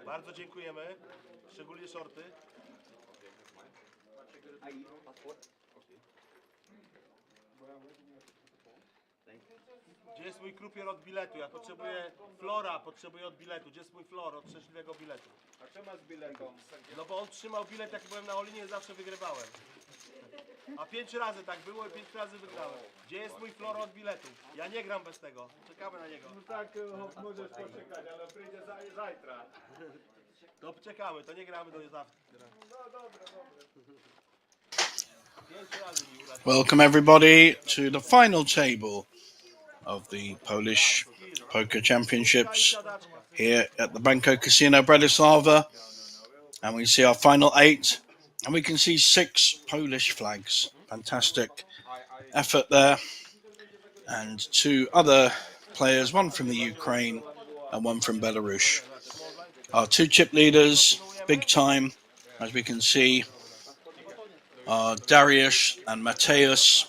Bardzo dziękujemy, szczególnie shorty. Gdzie jest mój krupier od biletu? Ja potrzebuję flora, potrzebuję od biletu. Gdzie jest mój flor od szczęśliwego biletu? A czemu z biletą? No bo on trzymał bilet, jak byłem na Olinie, zawsze wygrywałem. A 5 razy tak było i 5 razy wygrałem. Gdzie jest mój flor od biletu? Ja nie gram bez tego. Czekamy na niego. No tak, możesz poczekać, ale przyjdzie zajtra. To czekamy, to nie gramy do zawsze. No dobra. 5 razy mi uratuje. Welcome everybody to the final table of the Polish Poker Championships here at the Banco Casino Bratislava, and we see our final 8, and we can see 6 Polish flags. Fantastic effort there, and 2 other players, one from the Ukraine and one from Belarus. Our 2 chip leaders, big time, as we can see, are Dariusz and Mateusz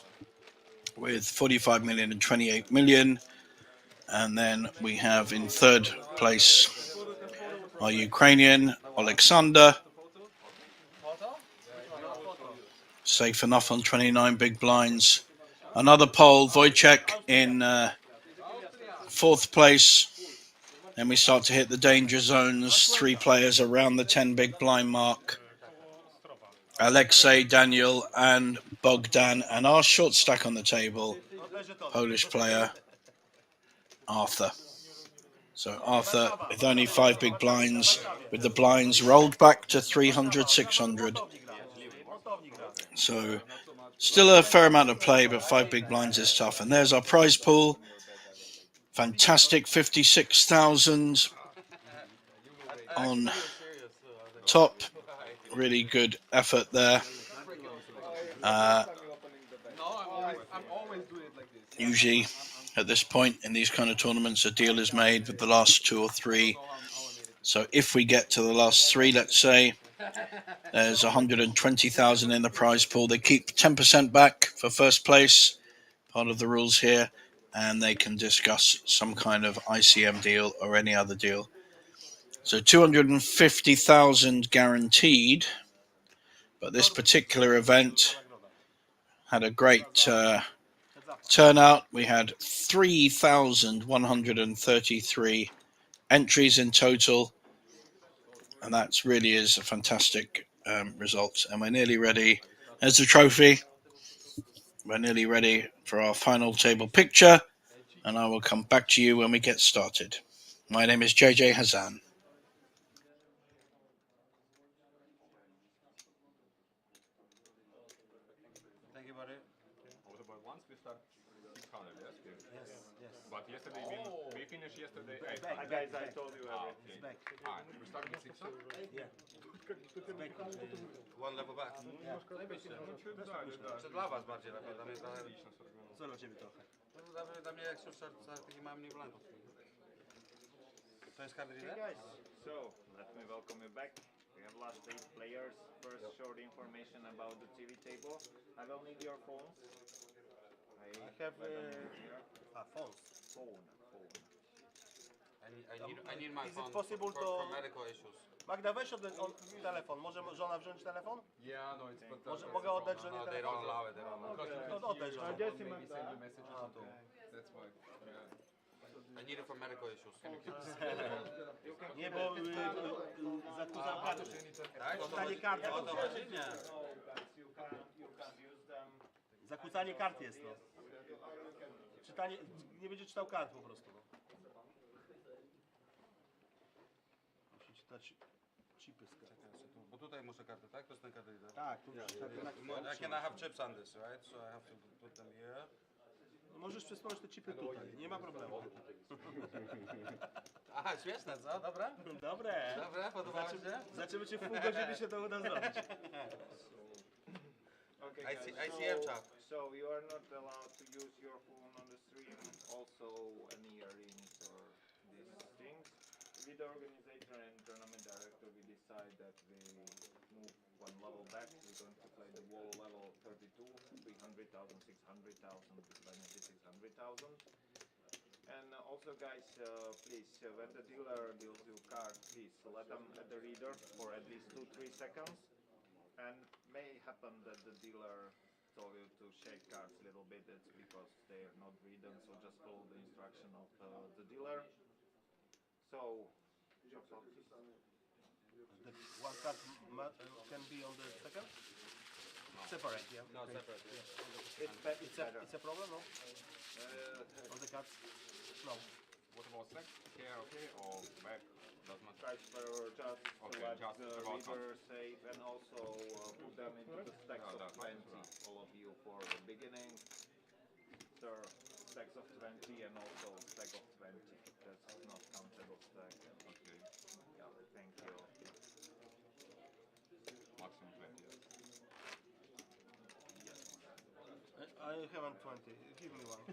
with 45 million and 28 million. And then we have in 3rd place our Ukrainian Alexander, safe enough on 29 big blinds. Another Pole, Wojciech, in 4th place. Then we start to hit the danger zones, 3 players around the 10 big blind mark. Alexei, Daniel and Bogdan, and our short stack on the table, Polish player Arthur. So Arthur with only 5 big blinds, with the blinds rolled back to 300, 600. So still a fair amount of play, but 5 big blinds is tough. And there's our prize pool. Fantastic 56,000 on top. Really good effort there. Usually at this point in these kind of tournaments, a deal is made with the last 2 or 3. So if we get to the last 3, let's say, there's 120,000 in the prize pool. They keep 10% back for first place, part of the rules here, and they can discuss some kind of ICM deal or any other deal. So 250,000 guaranteed, but this particular event had a great turnout. We had 3,133 entries in total, and that really is a fantastic result. And we're nearly ready. There's the trophy. We're nearly ready for our final table picture, and I will come back to you when we get started. My name is JJ Hazan. Once we start 600, yes? Yes. But yesterday we finished yesterday 800. Guys, I told you everything. Okay. We started with 600? Yeah. One level back. Czy dla was bardziej lepiej, dla mnie trochę... Co dla ciebie trochę? Dla mnie jak się taki mały mniej blanków. To jest hard reader? So, let me welcome you back. We have last 8 players. First, short information about the TV table. I will need your phones. I have phones. Phone. I need my phone for medical issues. Magda, weź telefon. Może żona wziąć telefon? Yeah, no, it's but Mogę oddać żonie telefon? they don't allow it. No oddaj żonie. Maybe send you messages. That's why. I need it for medical issues. Nie, bo zakłócam karty. Zakłócanie kart. O to chodzi? Nie. Zakłócanie kart jest to. Czytanie, nie będzie czytał kart po prostu. Musi czytać chipy z kart. Bo tutaj muszę kartę, tak? To jest ten karty. Tak, tu I can have chips on this, right? So I have to put them here. Możesz przesunąć te chipy tutaj, nie ma problemu. Aha, śmieszne, co? Dobre? Dobre. Dobre, podobało się? Zobaczymy, czy w pół godziny się to uda zrobić. Okay, ICM chat. So you are not allowed to use your phone on the stream, also any earrings or these things. With the organizer and tournament director, we decide that we move one level back. We're going to play the wall level 32, 300,000, 600,000, 600,000. And also So guys, please, when the dealer deals you card, please let them at the reader for at least 2-3 seconds. And may happen that the dealer told you to shake cards a little bit. It's because they are not read them, so just follow the instruction of the dealer. So, chop out, please. The one card can be on the second? Separate, yeah? No, separate. Yeah. It's a problem, no? On the cards? No. What about stack? Okay, or back? Does not. Transfer just Okay, let just the about reader save and also put them into the stacks No, of that's 20. right. All of you for the beginning. Sir, stacks of 20 and also stack of 20. That's not countable stack. Okay. Yeah, thank you. Maximum 20, yes. I haven't 20. Give me one.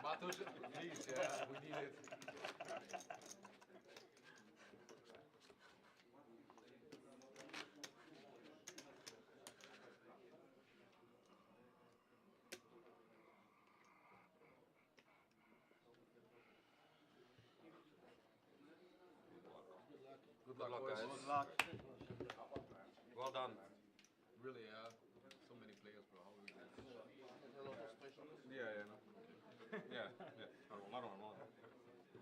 Matusz, please, yeah, we need it. Good luck, guys. Good luck. Well done. Really, so many players, bro. How we do this? Yeah, no. Yeah. Normal. I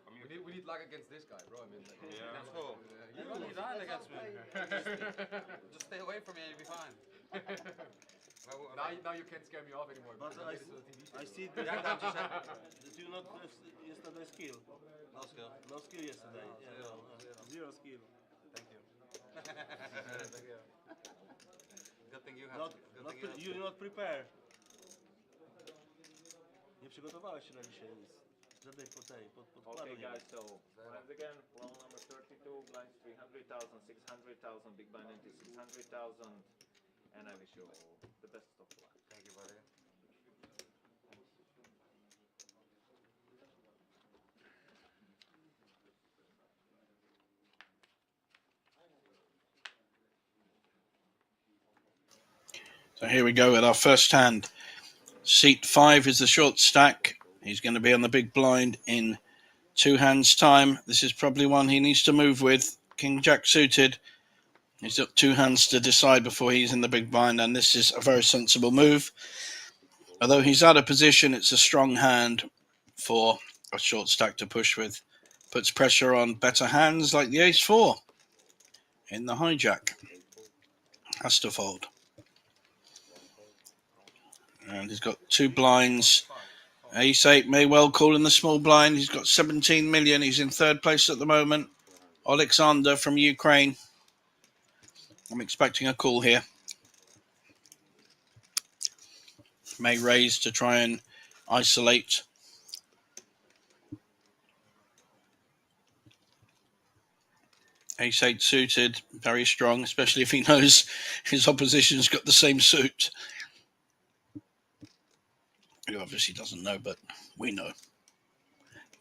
mean, we need luck against this guy, bro. I mean, like, Yeah, that's cool. You don't need that against me. Just stay away from me and you'll be fine. now you can't scare me off anymore. But I see that you not yesterday skill. No skill. No skill yesterday. Zero skill. Thank you. Thank you. Good thing you have. You're not prepared. Nie przygotowałeś się na dzisiaj nic. Żadnej podkładu Okay, nie ma. guys, so once again, roll number 32, blinds 300,000, 600,000, big blind into 600,000, and I wish you all the best of luck. Thank you, buddy. So here we go with our first hand. Seat 5 is the short stack. He's going to be on the big blind in 2 hands' time. This is probably one he needs to move with. King Jack suited. He's got 2 hands to decide before he's in the big blind, and this is a very sensible move. Although he's out of position, it's a strong hand for a short stack to push with. Puts pressure on better hands like the ace-4 in the hijack. Has to fold. And he's got 2 blinds. Ace-8 may well call in the small blind. He's got 17 million. He's in 3rd place at the moment. Alexander from Ukraine. I'm expecting a call here. May raise to try and isolate. Ace-8 suited, very strong, especially if he knows his opposition's got the same suit. He obviously doesn't know, but we know.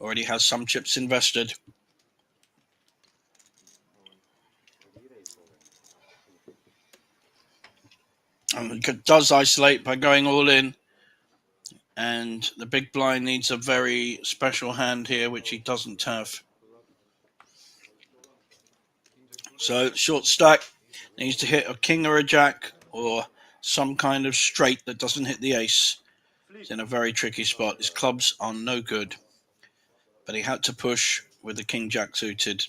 Already has some chips invested. And it does isolate by going all in. And the big blind needs a very special hand here, which he doesn't have. So short stack needs to hit a king or a jack or some kind of straight that doesn't hit the ace. He's in a very tricky spot. His clubs are no good. But he had to push with the king jack suited.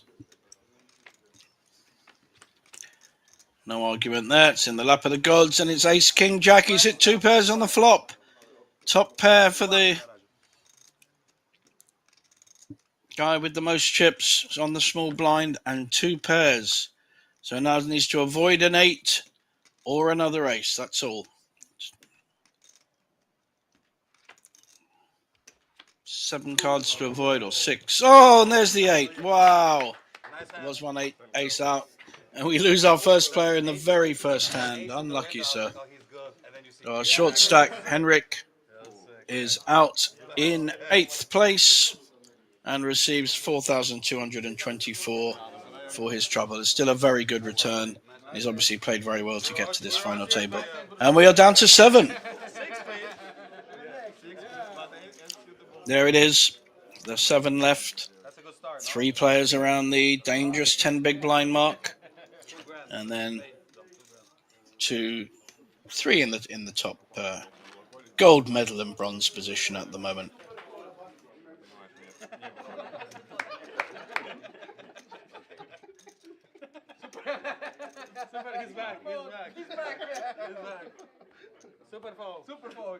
No argument there. It's in the lap of the gods and it's ace king jack. He's hit 2 pairs on the flop. Top pair for the guy with the most chips on the small blind and 2 pairs. So now he needs to avoid an 8 or another ace. That's all. 7 cards to avoid or 6. Oh, and there's the 8. Wow. There was 1 8 ace out. And we lose our first player in the very first hand. Unlucky, sir. Our short stack, Henrik, is out in 8th place and receives 4,224 for his trouble. It's still a very good return. He's obviously played very well to get to this final table. And we are down to 7. There it is. There's 7 left. That's a good start. 3 players around the dangerous 10 big blind mark, and then 2, 3 in the top gold medal and bronze position at the moment. He's back. Super phone.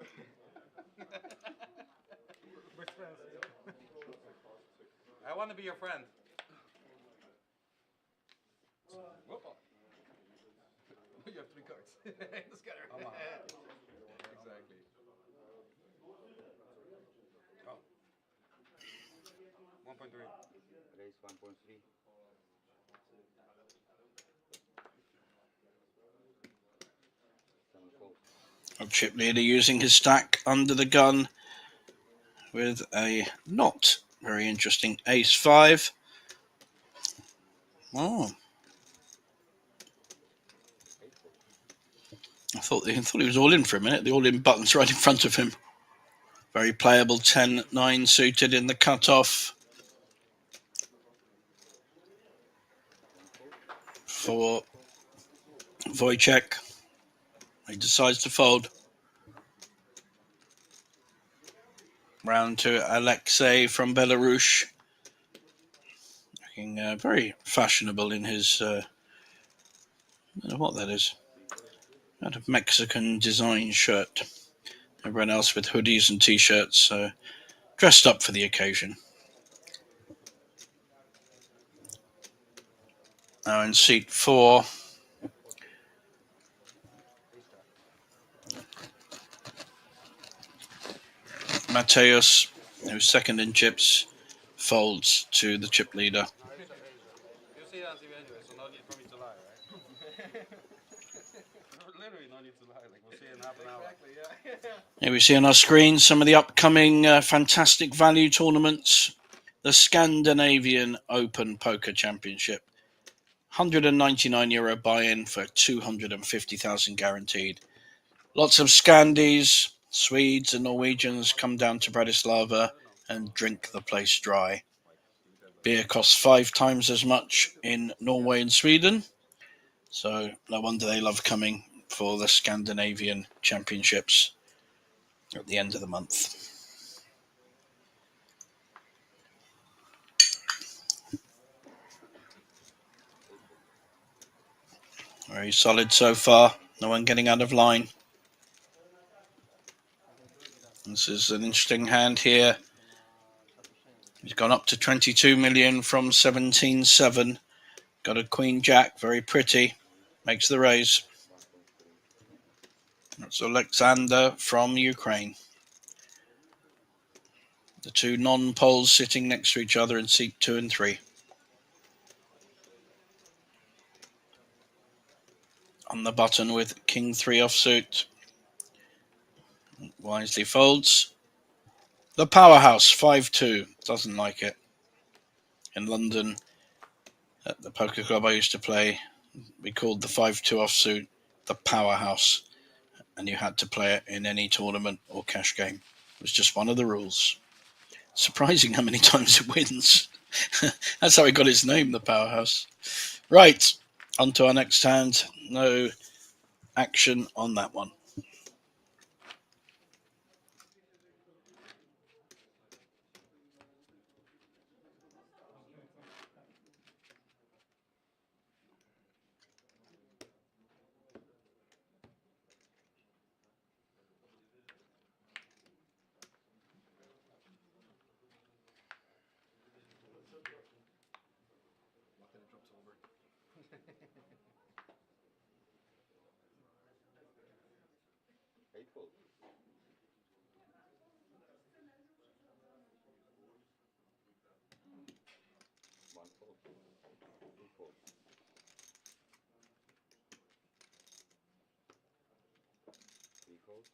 I want to be your friend. You have 3 cards. The scanner. Exactly. Oh. 1.3. Raise 1.3. Chip leader using his stack under the gun with a not very interesting ace-5. Oh, I thought he was all in for a minute. The all-in button's right in front of him. Very playable 10-9 suited in the cutoff for Wojciech. He decides to fold. Round to Alexei from Belarus. Looking very fashionable in his, I don't know what that is. Kind of Mexican design shirt. Everyone else with hoodies and t-shirts, dressed up for the occasion. Now in seat 4, Mateus, who's second in chips, folds to the chip leader. You see it on TV anyway, so no need for me to lie, right? Literally no need to lie. Like we'll see it in half an hour. Exactly, yeah. Here we see on our screen some of the upcoming fantastic value tournaments. The Scandinavian Open Poker Championship. €199 buy-in for 250,000 guaranteed. Lots of Scandies, Swedes and Norwegians come down to Bratislava and drink the place dry. Beer costs 5 times as much in Norway and Sweden, so no wonder they love coming for the Scandinavian Championships at the end of the month. Very solid so far, no one getting out of line. This is an interesting hand here. He's gone up to 22 million from 17.7. Got a Queen Jack, very pretty. Makes the raise. That's Alexander from Ukraine. The 2 non-Poles sitting next to each other in seat 2 and 3. On the button with King 3 offsuit. Wisely folds. The Powerhouse, 5-2. Doesn't like it. In London, at the poker club I used to play, we called the 5-2 offsuit the Powerhouse. And you had to play it in any tournament or cash game. It was just one of the rules. Surprising how many times it wins. That's how he got his name, the Powerhouse. Right, on to our next hand. No action on that one. Faithful. 1 fold. 2 fold. 3 folds. 4 fold. 6 fold.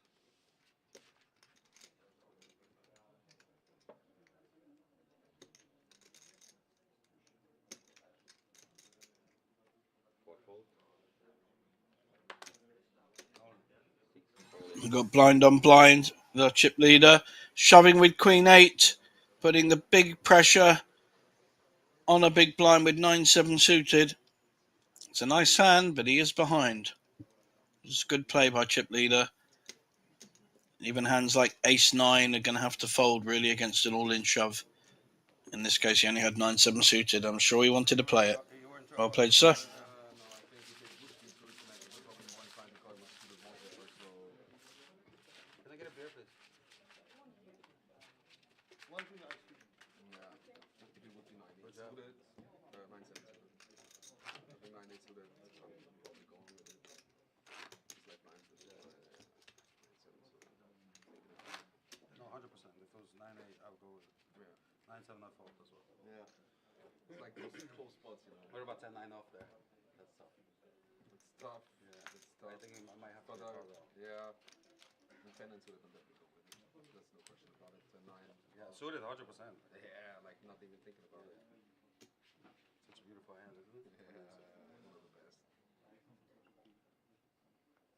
We've got blind on blind. The chip leader shoving with Queen 8. putting the big pressure on a big blind with 9-7 suited. It's a nice hand, but he is behind. It's good play by chip leader. Even hands like ace-9 are going to have to fold really against an all-in shove. In this case, he only had 9-7 suited. I'm sure he wanted to play it. Well played, sir. No, I think he did good deep through tonight. But probably one time because my student wanted it, so. Can I get a beer, please? One thing I speak. Yeah, if it would be 9-8 suited, 9-7 suited. I think 9-8 suited, I'm probably going with it. It's like 9 suited. 9-7 suited. No, 100%. If it was 9-8, I would go with it. Yeah. 9-7, I fold as well. Yeah. It's like those close spots, you know. What about 10-9 off there? That's tough. It's tough. Yeah. It's tough. I think I might have to But call that. yeah, the 10 and suited, I'm definitely going with it. There's no question about it. 10-9. Yeah, suited 100%. Yeah, like not even thinking about it. Such a beautiful hand, isn't it? Yeah, one of the best.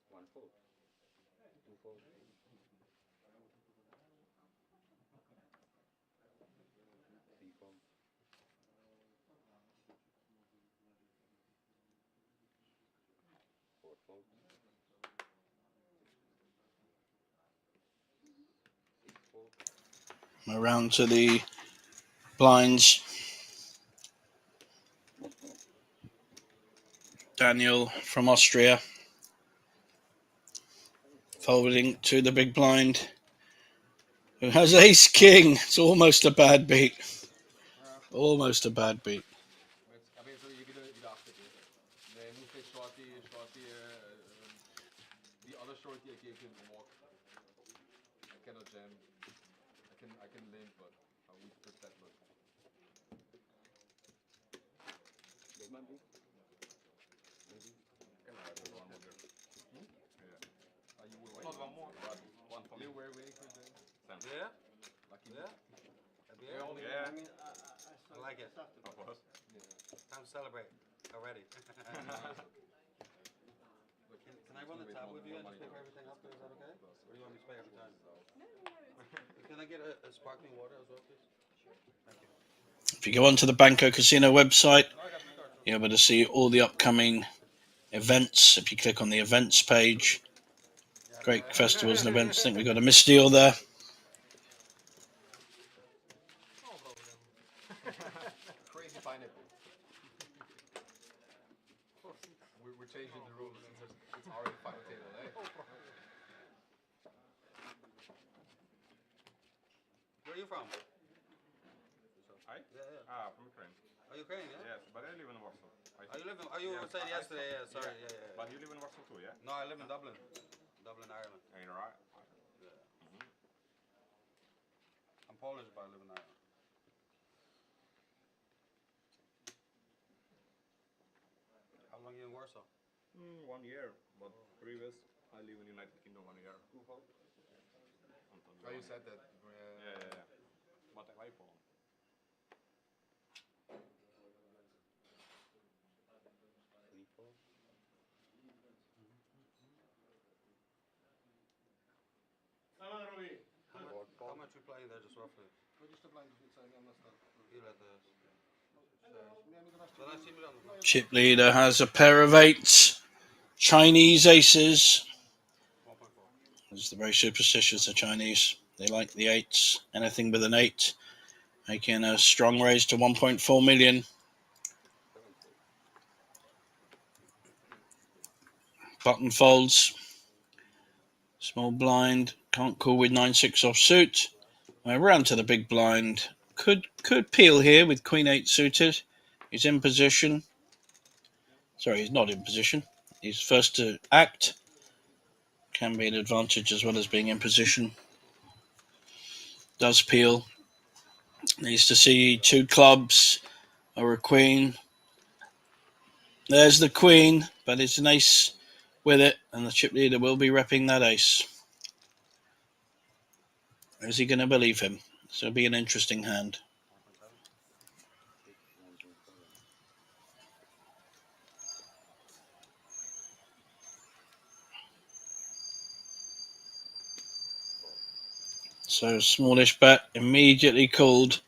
1 fold. 2 fold. 3 fold. 4 fold. 6 fold. Around to the blinds. Daniel from Austria. Folding to the big blind. Who has ace king. It's almost a bad beat. Almost a bad beat. I mean, so you get after it. They move this shorty, the other shorty I gave him a walk. I cannot jam. I can limp, but I would put that much. Big man, big. Maybe. Can I have one more? Yeah. You were Not one more. One for me. You were waiting for them. Yeah? Lucky. Yeah? A beer? Yeah. I mean, I like it. Of course. Yeah. Time to celebrate already. Can I run the tab with you and just pick everything up? Is that okay? Or do you want me to pay every time? Can I get a sparkling water as well, please? Thank you. If you go onto the Banco Casino website, you're able to see all the upcoming events. If you click on the events page, great festivals and events. I think we've got a misdeal there. Crazy pineapple. We're changing the rules. It's already final table, eh? Where are you from? I? Yeah. From Ukraine. Are you Ukrainian, yeah? Yes, but I live in Warsaw. You were saying yesterday, yeah, sorry, yeah. But you live in Warsaw too, yeah? No, I live in Dublin. Dublin, Ireland. Ain't right. I'm Polish, but I live in Ireland. How long are you in Warsaw? 1 year, but previous I live in United Kingdom 1 year. Oh, you said that. Yeah. But I like Poland. Three fold. How much you playing there, just roughly? Ile to jest? 12 milionów. Chip leader has a pair of eights. Chinese aces. 1.4. They're very superstitious, the Chinese. They like the eights. Anything with an 8. Making a strong raise to 1.4 million. 7 fold. Button folds. Small blind. Can't call with 9-6 off suit. Around to the big blind. Could peel here with Queen 8 suited. He's in position. Sorry, he's not in position. He's first to act. Can be an advantage as well as being in position. Does peel. Needs to see 2 clubs or a queen. There's the queen, but it's an ace with it, and the chip leader will be repping that ace. Is he going to believe him? So it'll be an interesting hand. 6, 1.7. So smallish bet immediately called.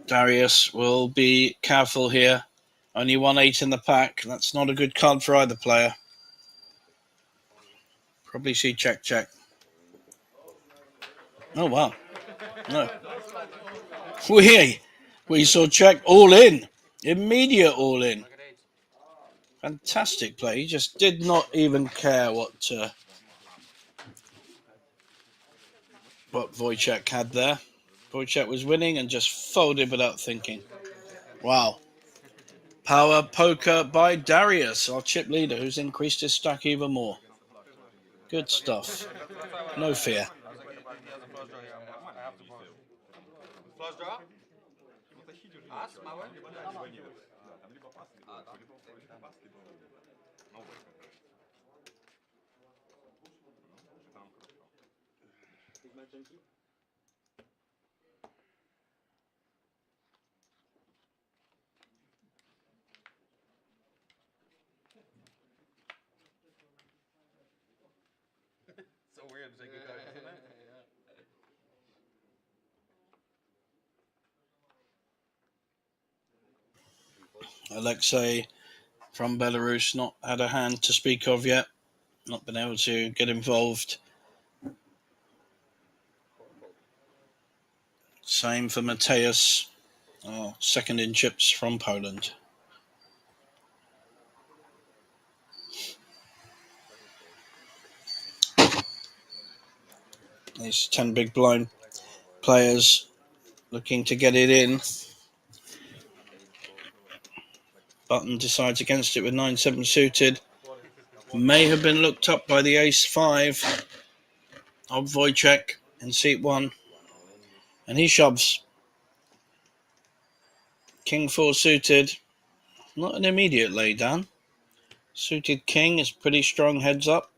Darius will be careful here. Only 1-8 in the pack. That's not a good card for either player. Probably see check. Oh, wow. No. We saw check all in. Immediate all in. Fantastic play. He just did not even care what Wojciech had there. Wojciech was winning and just folded without thinking. Wow. Power poker by Darius, our chip leader, who's increased his stack even more. Good stuff. No fear. Flush draw? Us, my way? So weird to take a card, isn't it? Alexei from Belarus not had a hand to speak of yet. Not been able to get involved. Same for Mateusz, second in chips from Poland. These 10 big blind players looking to get it in. Button decides against it with 9-7 suited. May have been looked up by the ace-5 of Wojciech in seat 1. And he shoves. King 4 suited. Not an immediate laydown. Suited king is pretty strong heads up.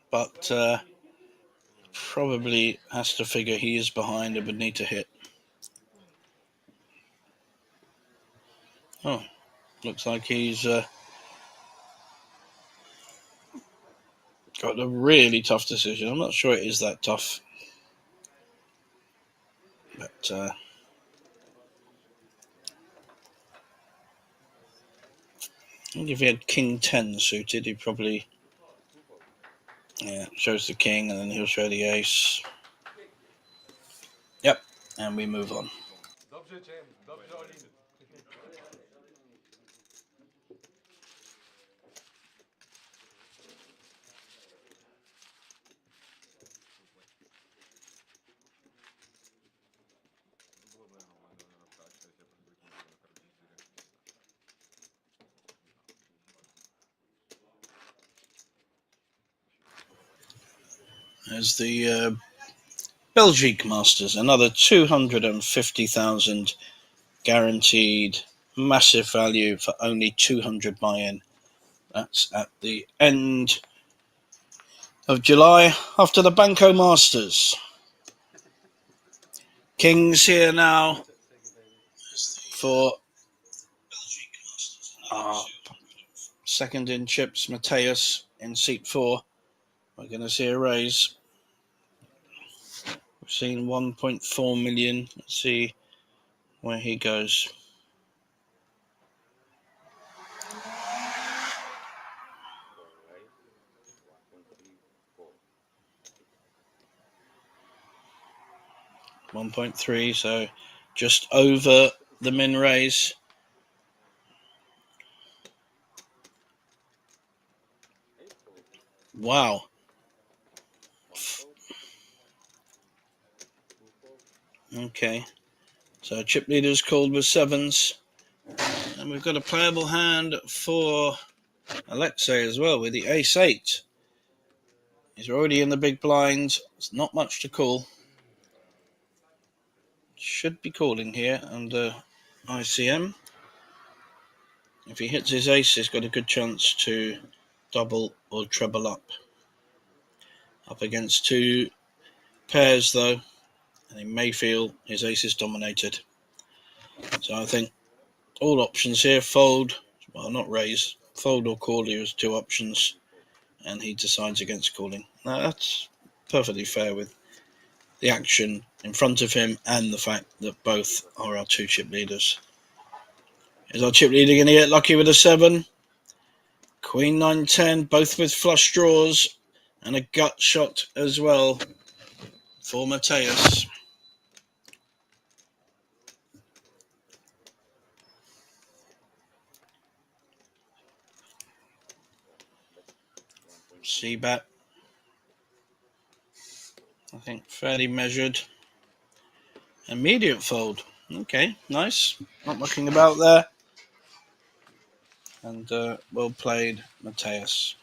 But probably has to figure he is behind and would need to hit. Oh, looks like he's got a really tough decision. I'm not sure it is that tough. But I think if he had king 10 suited, he'd probably shows the king and then he'll show the ace. Yep, and we move on. Dobrze, James. Dobrze, Olin. There's the Belgique Masters, another 250,000 guaranteed, massive value for only 200 buy-in. That's at the end of July after the Banco Masters. Kings here now for second in chips, Mateusz in seat 4. We're going to see a raise. We've seen 1.4 million. Let's see where he goes. $1.3, so just over the min raise. Wow. Okay. So chip leader's called with 7s. And we've got a playable hand for Alexei as well with the ace-8. He's already in the big blind. It's not much to call. Should be calling here under ICM. If he hits his ace, he's got a good chance to double or treble up. Up against 2 pairs though, and he may feel his ace is dominated. So I think all options here fold, well, not raise, fold or call here as two options, and he decides against calling. Now, that's perfectly fair with the action in front of him and the fact that both are our two chip leaders. Is our chip leader going to get lucky with a 7? Queen 9-10, both with flush draws, and a gut shot as well for Mateus. C-bet. I think fairly measured. Immediate fold. Okay, nice. Not mucking about there. And well played, Mateus.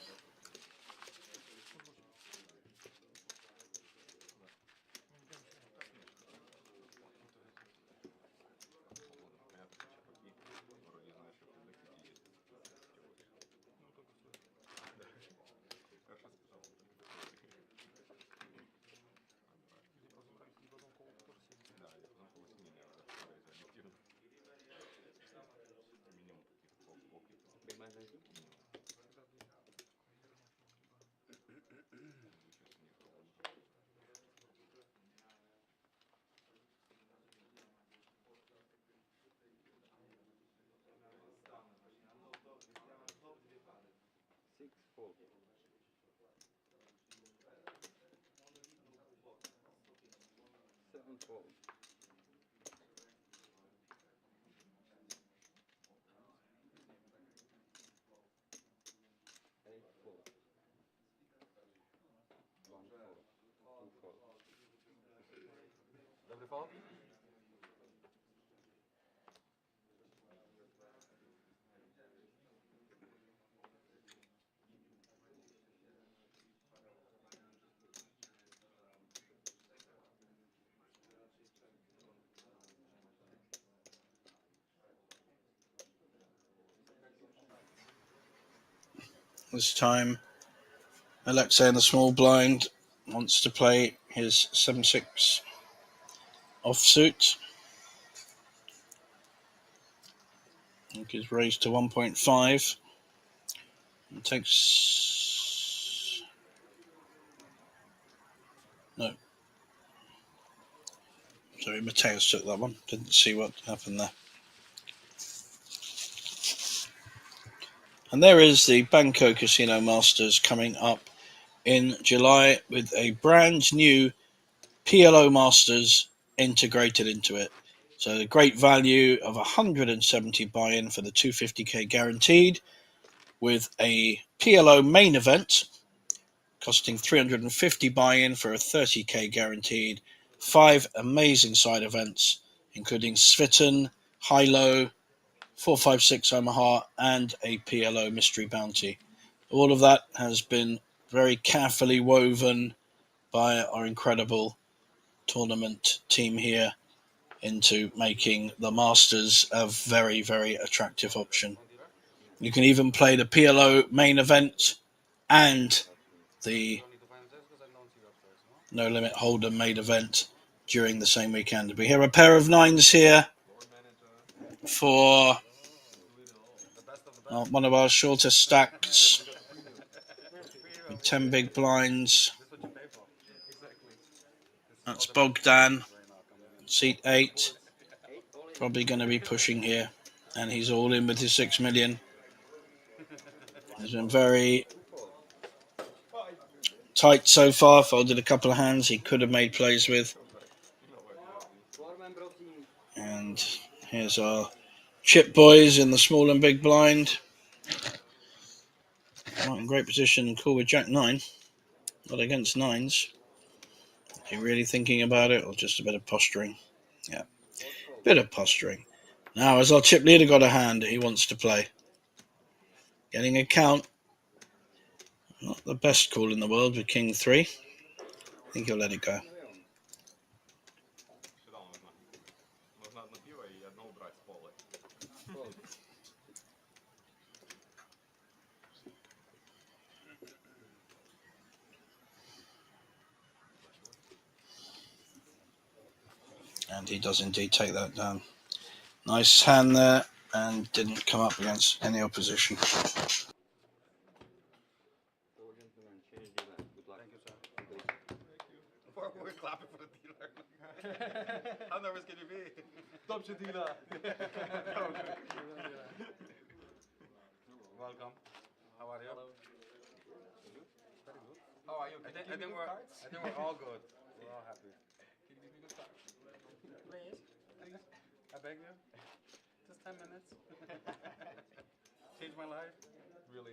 Big blind raising. 6 4. 7 4. 8 4. 1 4. 2 4. Dobry fold? This time, Alexei in the small blind wants to play his 7-6 offsuit. I think he's raised to 1.5. And takes... No. Sorry, Mateus took that one. Didn't see what happened there. And there is the Banco Casino Masters coming up in July with a brand new PLO Masters integrated into it. So the great value of 170 buy-in for the 250k guaranteed, with a PLO main event costing 350 buy-in for a 30k guaranteed. 5 amazing side events, including Svitten, High-Low, 456 Omaha, and a PLO mystery bounty. All of that has been very carefully woven by our incredible tournament team here into making the Masters a very, very attractive option. You can even play the PLO main event and the No Limit Hold'em main event during the same weekend. We have a pair of 9s here for one of our shorter stacks with 10 big blinds. That's Bogdan, seat 8. Probably going to be pushing here, and he's all in with his 6 million. He's been very tight so far. Folded a couple of hands he could have made plays with. And here's our chip boys in the small and big blind. Not in great position. Cool with Jack 9. Not against 9s. Are you really thinking about it, or just a bit of posturing? Yeah, bit of posturing. Now, has our chip leader got a hand that he wants to play? Getting a count. Not the best call in the world with King 3. I think he'll let it go. And he does indeed take that down. Nice hand there, and didn't come up against any opposition. We're clapping for the dealer. How nervous can you be? Stop your dealer. Welcome. How are you? Hello. How are you? I think we're all good. We're all happy. Can you give me good cards? Please. I beg you. Just 10 minutes. Changed my life. Really?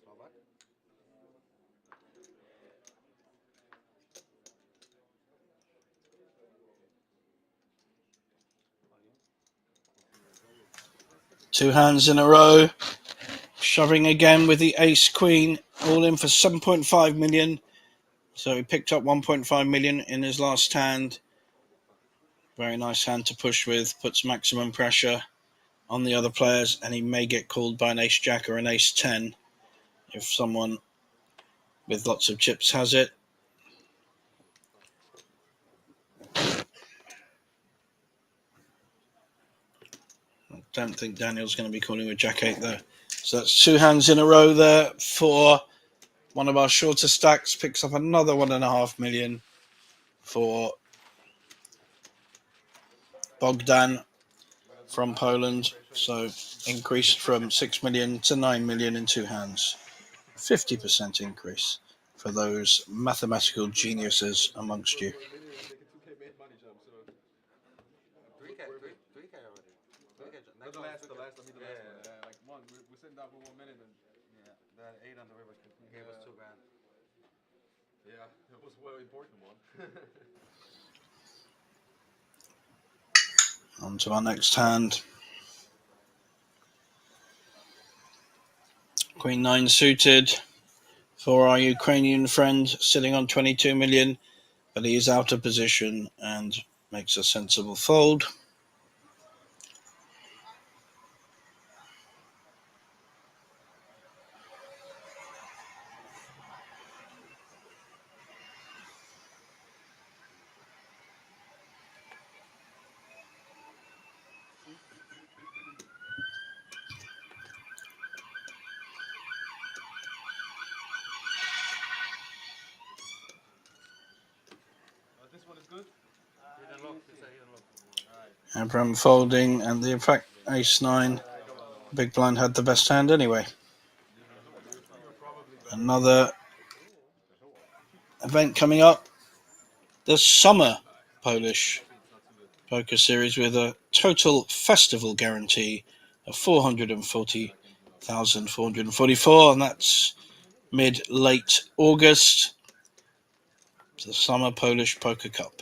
Slovak. Two hands in a row. Shoving again with the ace queen, all in for 7.5 million. So he picked up 1.5 million in his last hand. Very nice hand to push with, puts maximum pressure on the other players, and he may get called by an ace jack or an ace 10 if someone with lots of chips has it. I don't think Daniel's going to be calling with jack 8 there. So that's two hands in a row there for one of our shorter stacks. Picks up another 1.5 million for Bogdan from Poland. So increased from 6 million to 9 million in two hands. 50% increase for those mathematical geniuses amongst you. 3K already. 3K. The last one. Yeah. Like one. We're sitting down for 1 minute and that 8 on the river gave us 2 grand. yeah, it was a very important one. On to our next hand. Queen 9 suited for our Ukrainian friend, sitting on 22 million, but he is out of position and makes a sensible fold. This one is good. Abram folding, and the effect ace 9. Big blind had the best hand anyway. Another event coming up, the summer Polish poker series with a total festival guarantee of 440,444, and that's mid-late August. The Summer Polish Poker Cup.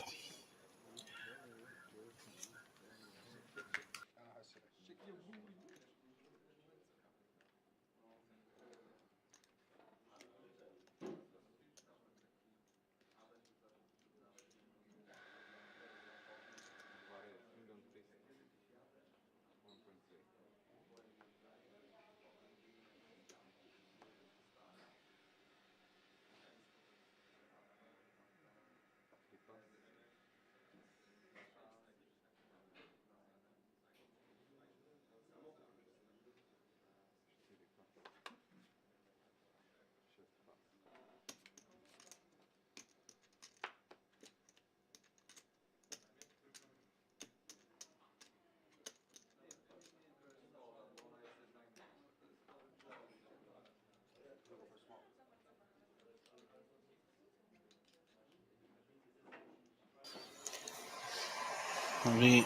The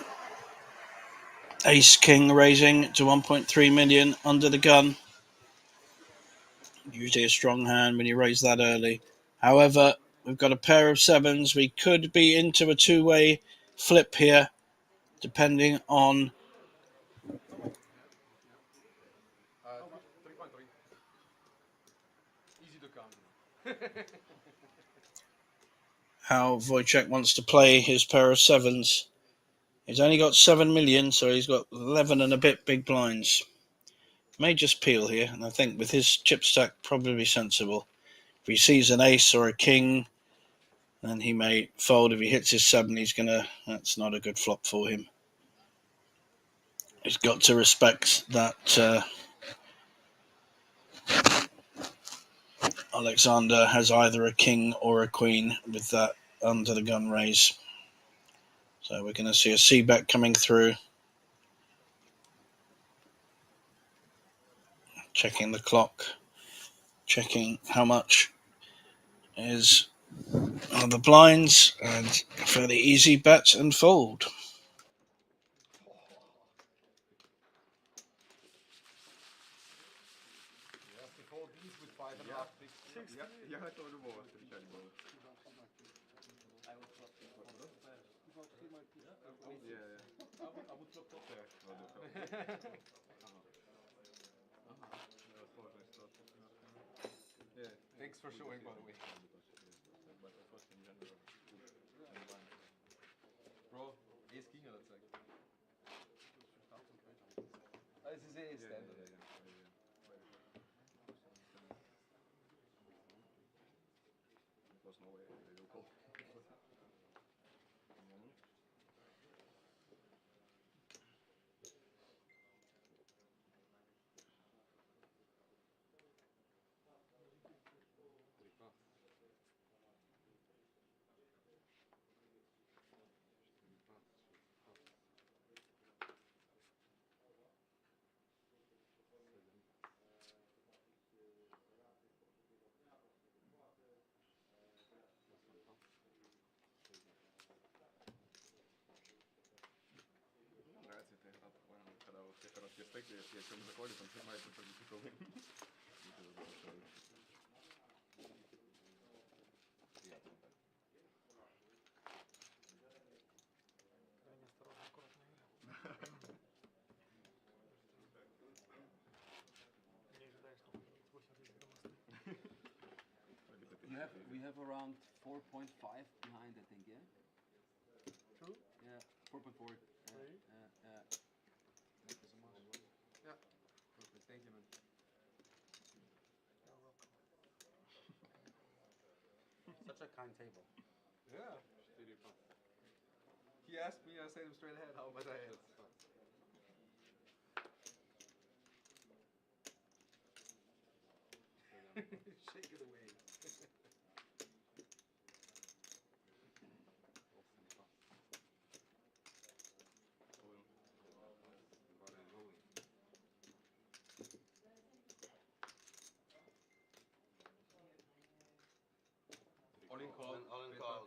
Ace King raising to 1.3 million under the gun. Usually a strong hand when you raise that early. However, we've got a pair of sevens. We could be into a two-way flip here, depending on 3.3. Easy to count. how Wojciech wants to play his pair of sevens. He's only got 7 million, so he's got 11 and a bit big blinds. May just peel here, and I think with his chip stack, probably sensible. If he sees an ace or a king, then he may fold. If he hits his 7, that's not a good flop for him. He's got to respect that Alexander has either a king or a queen with that under the gun raise. So we're going to see a c-bet coming through. Checking the clock. Checking how much is on the blinds, and fairly easy bet and fold. Before these with 5.5 bigs. Я готов любого встречать был. I would flop top there. Thanks for showing, by the way. Bro, ace king hat er gezeigt. Es ist eh standard. There's no way they will call. Нравится эта игра, по-моему, когда вот все короткие стеки, если что-то заходит, он снимается по дефиковым. We have around 4.5 behind, I think, yeah? True? Yeah, 4.4. Really? Thank you so much. Yeah, perfect. Thank you, man. You're welcome. Such a kind table. Yeah, really fun. He asked me, I said him straight ahead how much I had. Shake it away. All in call. All in call.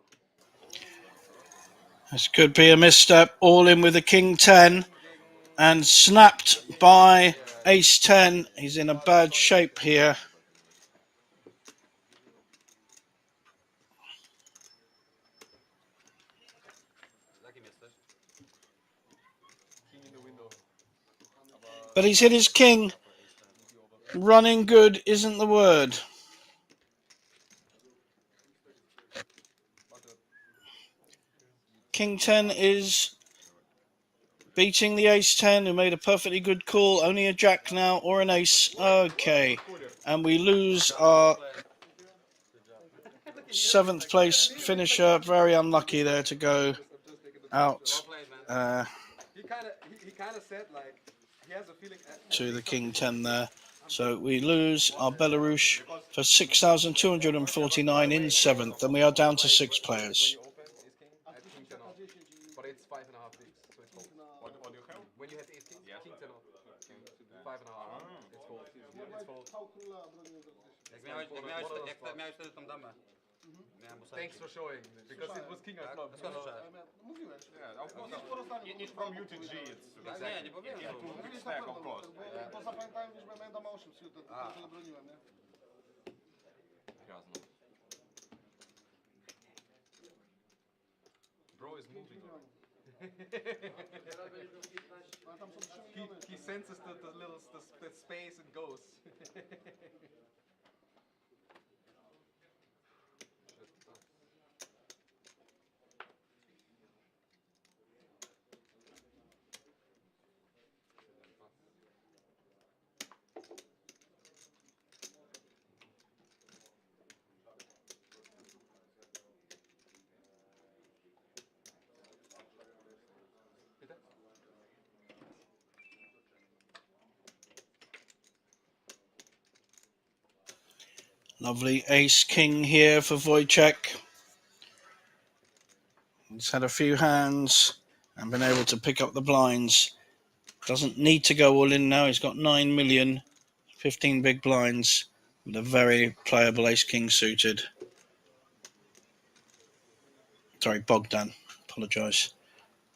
This could be a misstep. All in with a king 10 and snapped by ace 10. He's in a bad shape here. Lucky mister. King in the window. But he's hit his king. Running good isn't the word. King 10 is beating the ace 10, who made a perfectly good call. Only a jack now or an ace. Okay. And we lose our 7th place finisher. Very unlucky there to go out He kind of said like he has a feeling to the king 10 there. So we lose our Belarus for 6,249 in 7th, and we are down to 6 players. But it's 5.5 bigs, so it's fold. What do you have? When you have ace king, Yes. king 10 off. 5.5. It's fold. It's fold. Jak miałeś wtedy tą damę? Miałem busaczki. Thanks for showing, because it was king I flop. Mówiłeś. Yeah, of course. It's from UTG. It's Nie, nie powiem. Mówiłeś na stack, pewno, of course. bo zapamiętałem, że miałem dama 8, tyle broniłem, nie? Грязно. Bro is moving. Ale tam są 3 miliony. He senses the space and goes. Lovely ace king here for Wojciech. He's had a few hands and been able to pick up the blinds. Doesn't need to go all in now. He's got 9 million, 15 big blinds with a very playable ace king suited. Sorry, Bogdan. Apologise.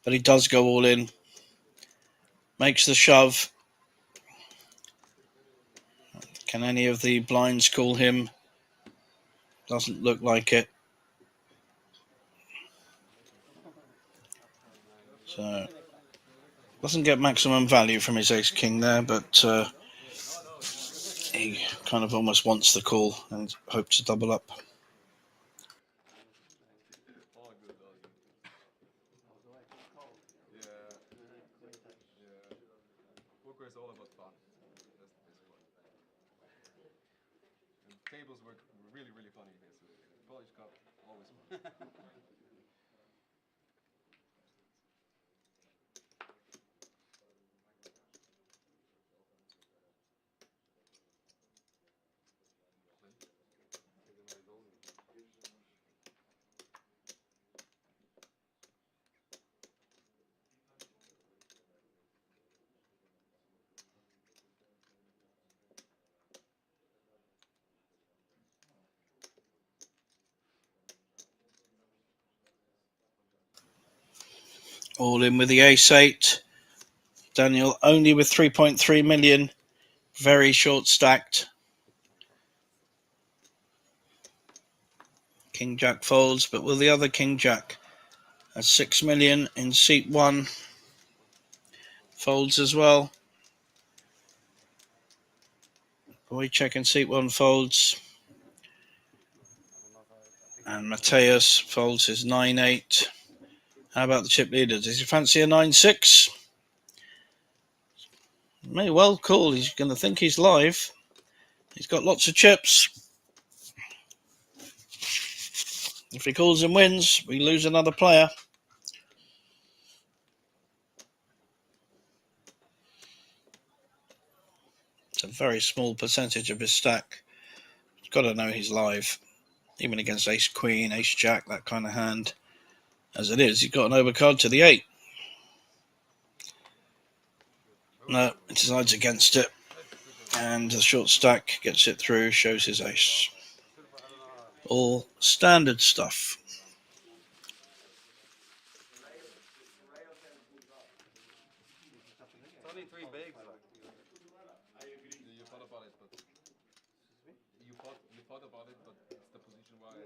But he does go all in. Makes the shove. Can any of the blinds call him? Doesn't look like it. So, doesn't get maximum value from his ace king there, but he kind of almost wants the call and hopes to double up. All good, all good. Yeah, yeah. Poker is all about fun. That's the best part. And tables were really, really funny here. So Polish Cup, always fun. All in with the ace-8. Daniel only with 3.3 million. Very short stacked. King Jack folds, but will the other King Jack at 6 million in seat 1 folds as well? Wojciech in seat 1 folds. And Mateus folds his 9-8. How about the chip leader? Does he fancy a 9-6? May well call. He's going to think he's live. He's got lots of chips. If he calls and wins, we lose another player. It's a very small percentage of his stack. He's got to know he's live. Even against ace queen, ace jack, that kind of hand. As it is, he's got an overcard to the 8. No, he decides against it. And the short stack gets it through, shows his ace. All standard stuff. It's only 3 bigs. You thought about it, but you thought about it, but it's the position why.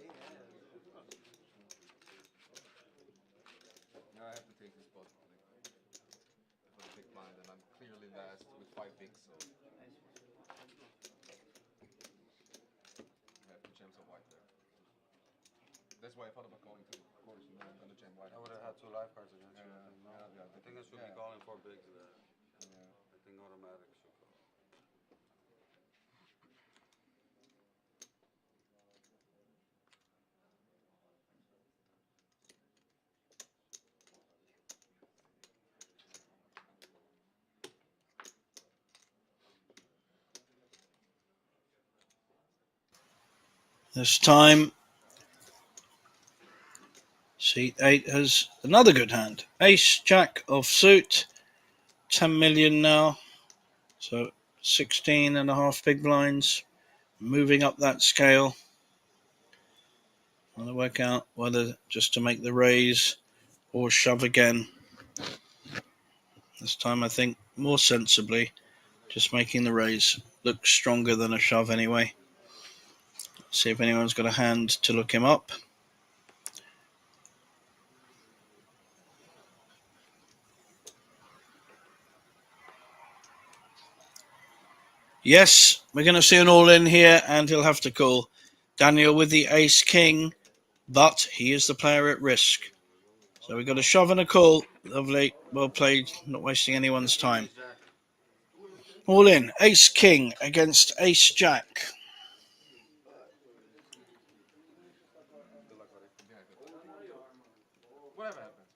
Now I have to take this spot. For the big blind, and I'm clearly last with 5 bigs, so I have to jam some white there. That's why I thought about calling too. Of course, you know I'm gonna jam white. I would have had 2 live cards against you. Yeah. I think I should be calling 4 bigs there. I think automatic should call. This time, seat 8 has another good hand. Ace, jack of suit, 10 million now. So 16.5 big blinds. Moving up that scale. Want to work out whether just to make the raise or shove again. This time I think more sensibly, just making the raise. Looks stronger than a shove anyway. See if anyone's got a hand to look him up. Yes, we're going to see an all-in here, and he'll have to call. Daniel with the ace-king, but he is the player at risk. So we've got a shove and a call. Lovely, well played, not wasting anyone's time. All in, ace-king against ace-jack. Whatever happens.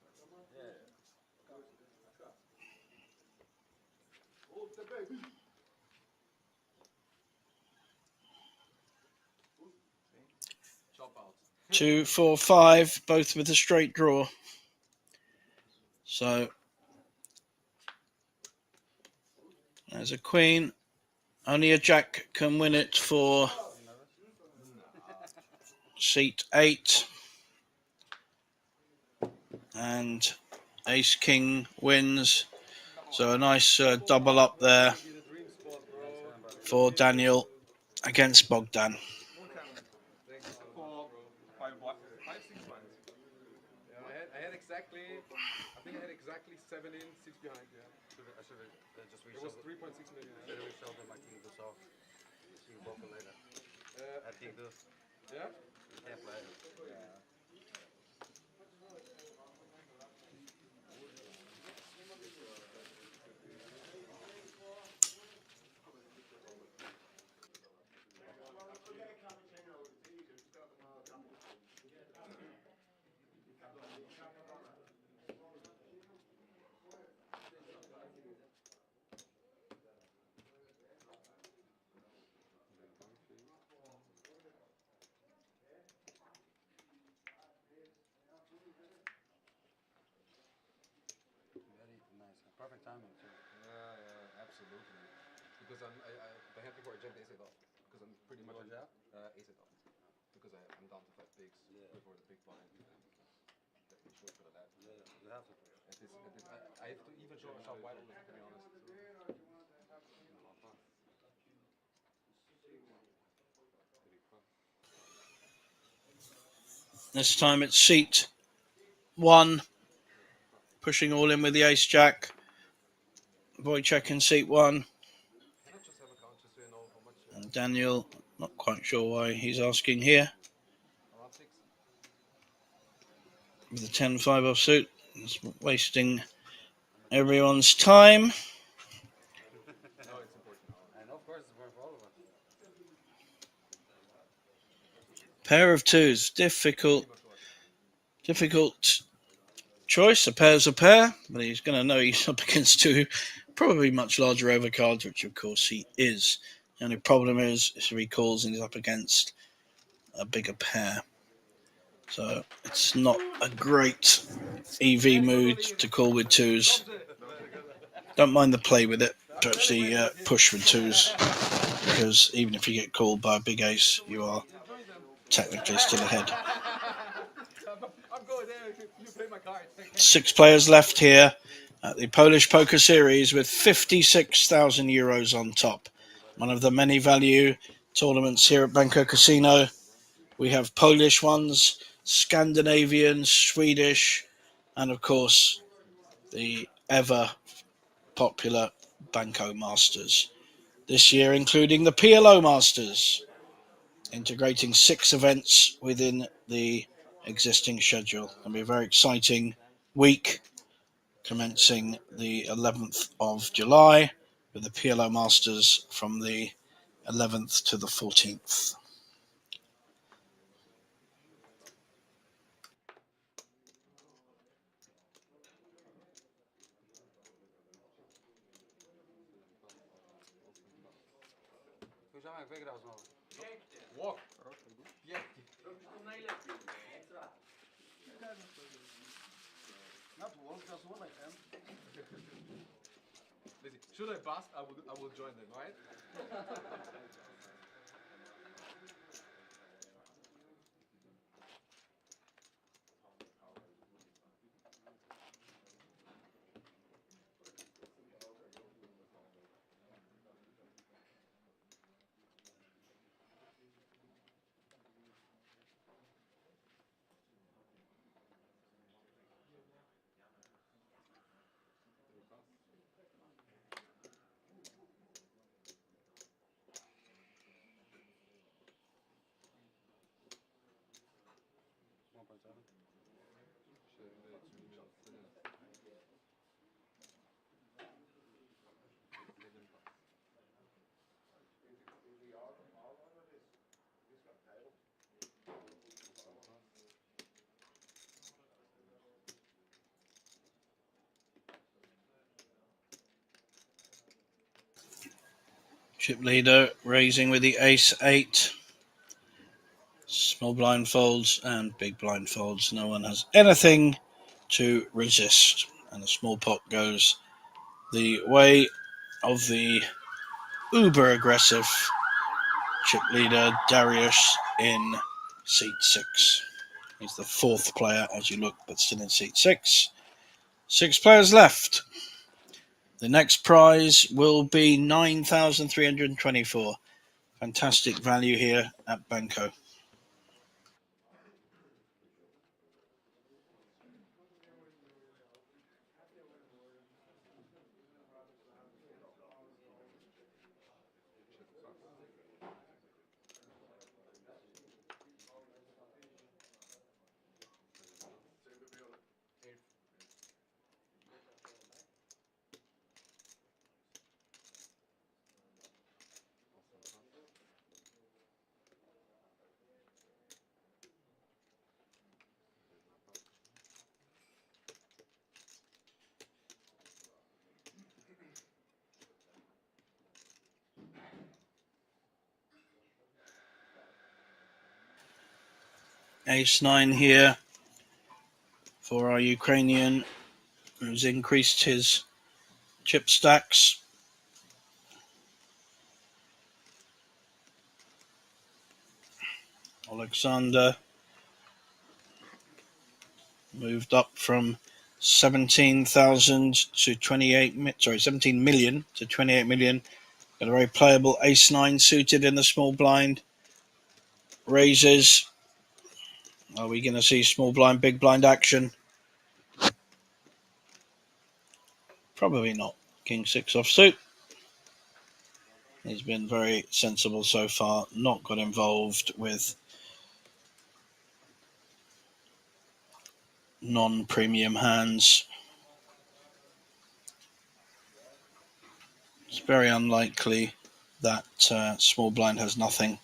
2, 4, 5, both with a straight draw. So there's a queen. Only a jack can win it for seat 8. And ace king wins. So a nice double up there for Daniel against Bogdan. For 5, 6 blinds. Yeah, I had exactly, I think I had exactly 7 in, 6 behind. Yeah. I should have just It was reshuffled. 3.6 million. Should have reshuffled my king this off. See you both later. I think this. Yeah? You can't play it. Very nice. Perfect timing too. Yeah, absolutely. Because the hand before I jammed ace 8 off. Because I'm pretty much What was that? ace 8 off. Because I'm down to 5 bigs before the big blind. Definitely short for that. Yeah, you have to. I have to even show myself wide open, to be honest. This time it's seat 1, pushing all in with the ace jack. Wojciech in seat 1. Can I just have a count just so you know how much? And Daniel, not quite sure why he's asking here. Around 6. With the 10-5 offsuit. It's wasting everyone's time. No, it's important. And of course, it's important for all of us. Pair of twos. Difficult choice. A pair's a pair, but he's going to know he's up against 2 probably much larger overcards, which of course he is. The only problem is if he calls and he's up against a bigger pair. So it's not a great EV mood to call with 2s. Don't mind the play with it, to actually push with 2s, because even if you get called by a big ace, you are technically still ahead. I'm going there. You play my cards. 6 players left here at the Polish Poker Series with 56,000 euros on top. One of the many value tournaments here at Banco Casino. We have Polish ones, Scandinavian, Swedish, and of course the ever popular Banco Masters. This year including the PLO Masters, integrating 6 events within the existing schedule. It'll be a very exciting week, commencing the 11th of July with the PLO Masters from the 11th to the 14th. Słyszałem, jak wygrał znowu. Walk. Yeah. Not walk, just one I can. Listen, should I bust? I will join them, right? Chip leader raising with the ace 8. Small blind folds and big blind folds. No one has anything to resist. And the small pot goes the way of the uber aggressive chip leader Darius in seat 6. He's the 4th player as you look, but still in seat 6. 6 players left. The next prize will be 9,324. Fantastic value here at Banco. Ace 9 here for our Ukrainian, who's increased his chip stacks. Alexander moved up from 17,000 to 17 million to 28 million. Got a very playable ace 9 suited in the small blind. Raises. Are we going to see small blind, big blind action? Probably not. King 6 offsuit. He's been very sensible so far. Not got involved with non-premium hands. It's very unlikely that small blind has nothing.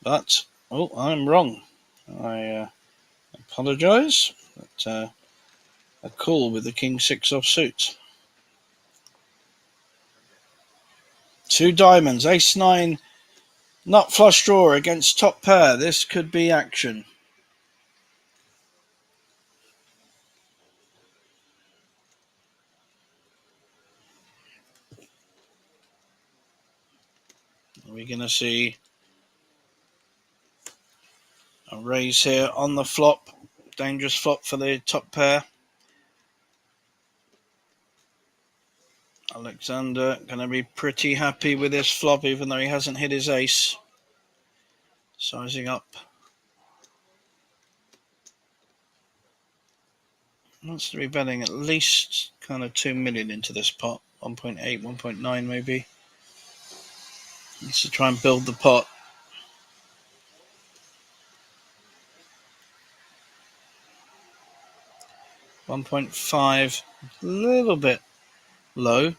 But, oh, I'm wrong. I apologise. But a call with the King 6 offsuit. 2 diamonds, ace 9, nut flush draw against top pair. This could be action. Are we going to see a raise here on the flop? Dangerous flop for the top pair. Alexander going to be pretty happy with this flop, even though he hasn't hit his ace. Sizing up. Wants to be betting at least kind of 2 million into this pot. 1.8, 1.9 maybe. Needs to try and build the pot. 1.5, a little bit low.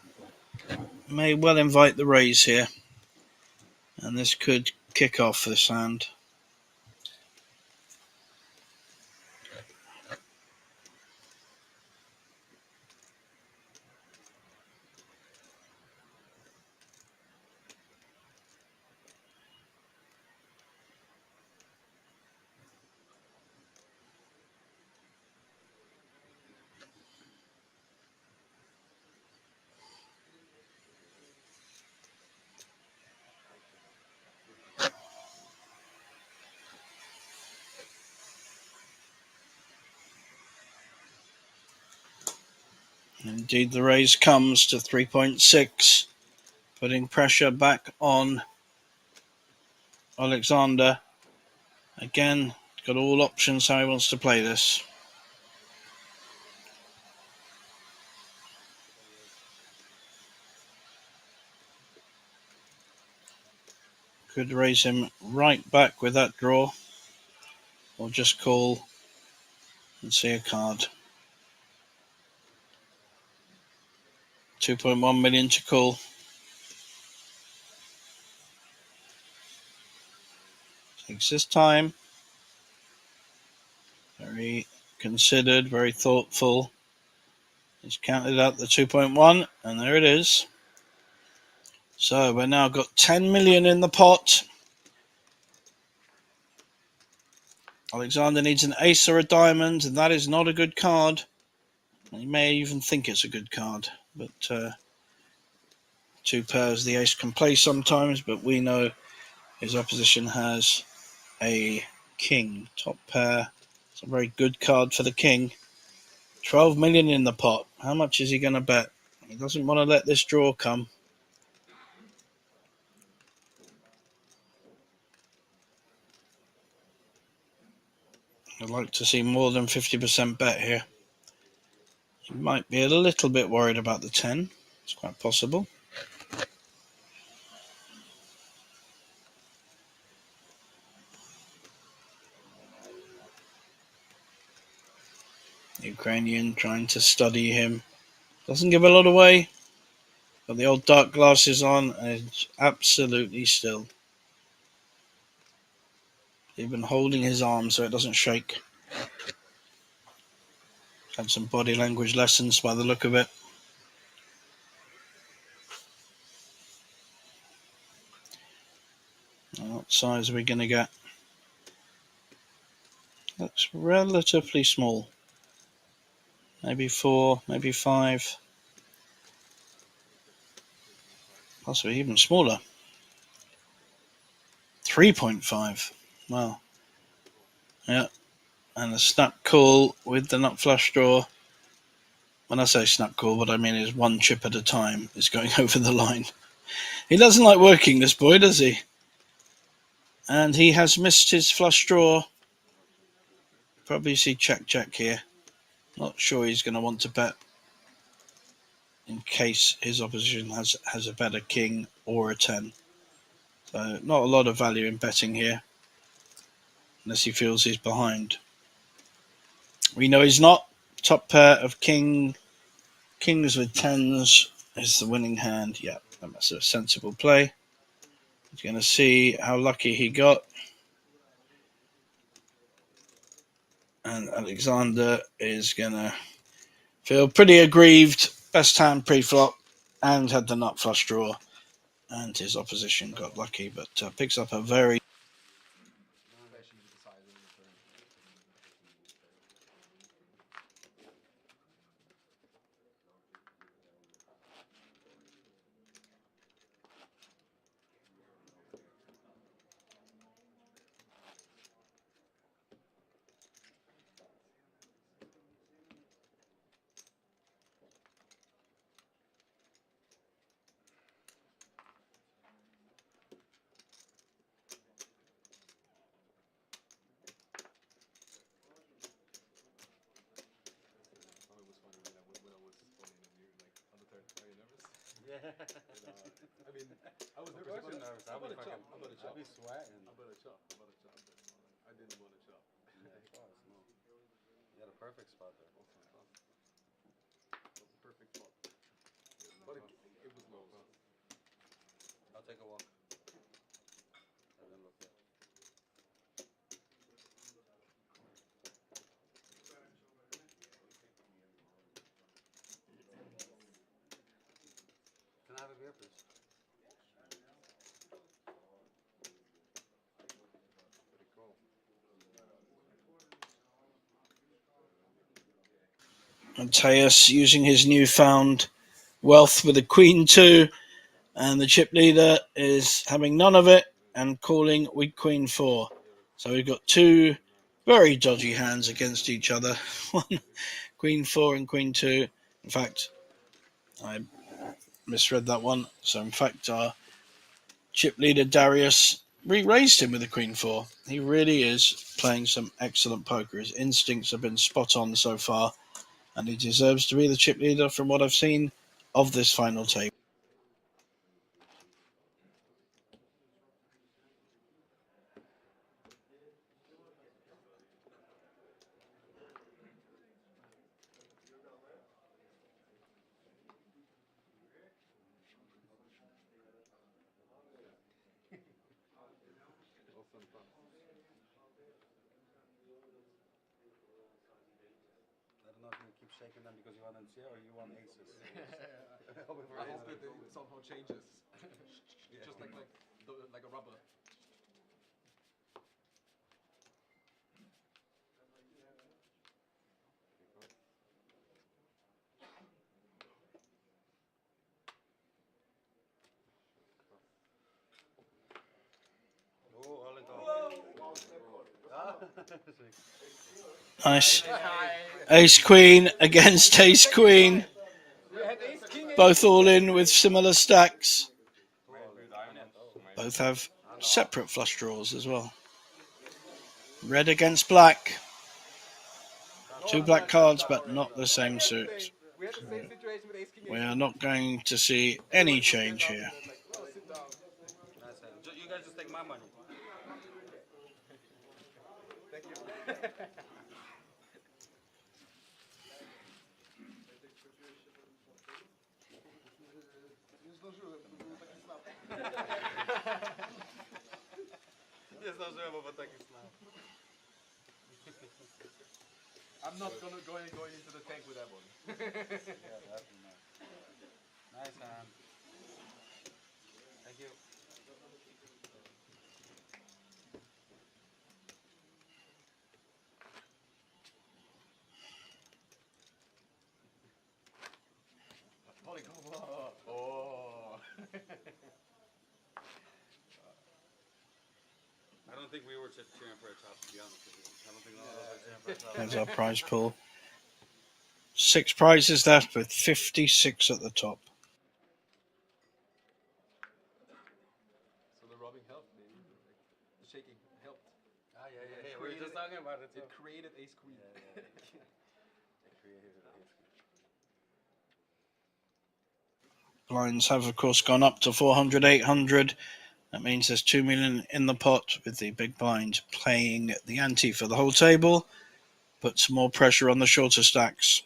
May well invite the raise here. And this could kick off this hand. Indeed, the raise comes to 3.6, putting pressure back on Alexander. Again, got all options how he wants to play this. Could raise him right back with that draw, or just call and see a card. 2.1 million to call. Takes his time. Very considered, very thoughtful. He's counted out the 2.1, and there it is. So we've now got 10 million in the pot. Alexander needs an ace or a diamond, and that is not a good card. He may even think it's a good card, but two pairs the ace can play sometimes, but we know his opposition has a king. Top pair. It's a very good card for the king. 12 million in the pot. How much is he going to bet? He doesn't want to let this draw come. I'd like to see more than 50% bet here. He might be a little bit worried about the 10. It's quite possible. Ukrainian trying to study him. Doesn't give a lot away. Got the old dark glasses on and it's absolutely still. Even holding his arm so it doesn't shake. Had some body language lessons by the look of it. What size are we going to get? Looks relatively small. Maybe 4, maybe 5. Possibly even smaller. 3.5. Wow. Yeah. And a snap call with the nut flush draw. When I say snap call, what I mean is one chip at a time is going over the line. He doesn't like working, this boy, does he? And he has missed his flush draw. Probably see check here. Not sure he's going to want to bet in case his opposition has a better king or a 10. So not a lot of value in betting here, unless he feels he's behind. We know he's not. Top pair of kings with 10s is the winning hand. Yeah, that's a sensible play. He's going to see how lucky he got. And Alexander is going to feel pretty aggrieved. Best hand pre-flop and had the nut flush draw. And his opposition got lucky, but picks up a very... I mean, I was nervous. I'll be chop. I'll be sweating. I'm gonna chop. I didn't want to chop. Yeah, of course, no. You got a perfect spot there. It was a perfect spot. But it was low. I'll take a walk. And then look at. Can I have a beer, please? Mateus using his newfound wealth with a queen 2, and the chip leader is having none of it and calling with queen 4. So we've got two very dodgy hands against each other. One queen 4 and queen 2. In fact, I misread that one. So in fact, our chip leader Darius re-raised him with a queen 4. He really is playing some excellent poker. His instincts have been spot on so far, and he deserves to be the chip leader from what I've seen of this final table. I don't know if you keep shaking them because you want NC or you want aces. I hope that it somehow changes. Just like a rubber. Nice. Ace Queen against Ace Queen. Both all in with similar stacks. Both have separate flush draws as well. Red against black. Two black cards, but not the same suit. We had the same situation with Ace King. We are not going to see any change here. Sit down. You guys just take my money. Thank you. Nie zdążyłem, to był taki snap. Nie zdążyłem, bo taki snap. I'm not going into the tank with that one. Yeah, that's nice. Nice hand. Thank you. Oh. I don't think we were just cheering for a top, to be honest with you. I don't think none of us were cheering for a top. There's our prize pool. 6 prizes left with 56 at the top. So the robbing helped, maybe. The shaking helped. Ah, yeah. We were just talking about it. It created Ace Queen. It created it. Blinds have, of course, gone up to 400, 800. That means there's 2 million in the pot with the big blind playing the ante for the whole table. Puts more pressure on the shorter stacks.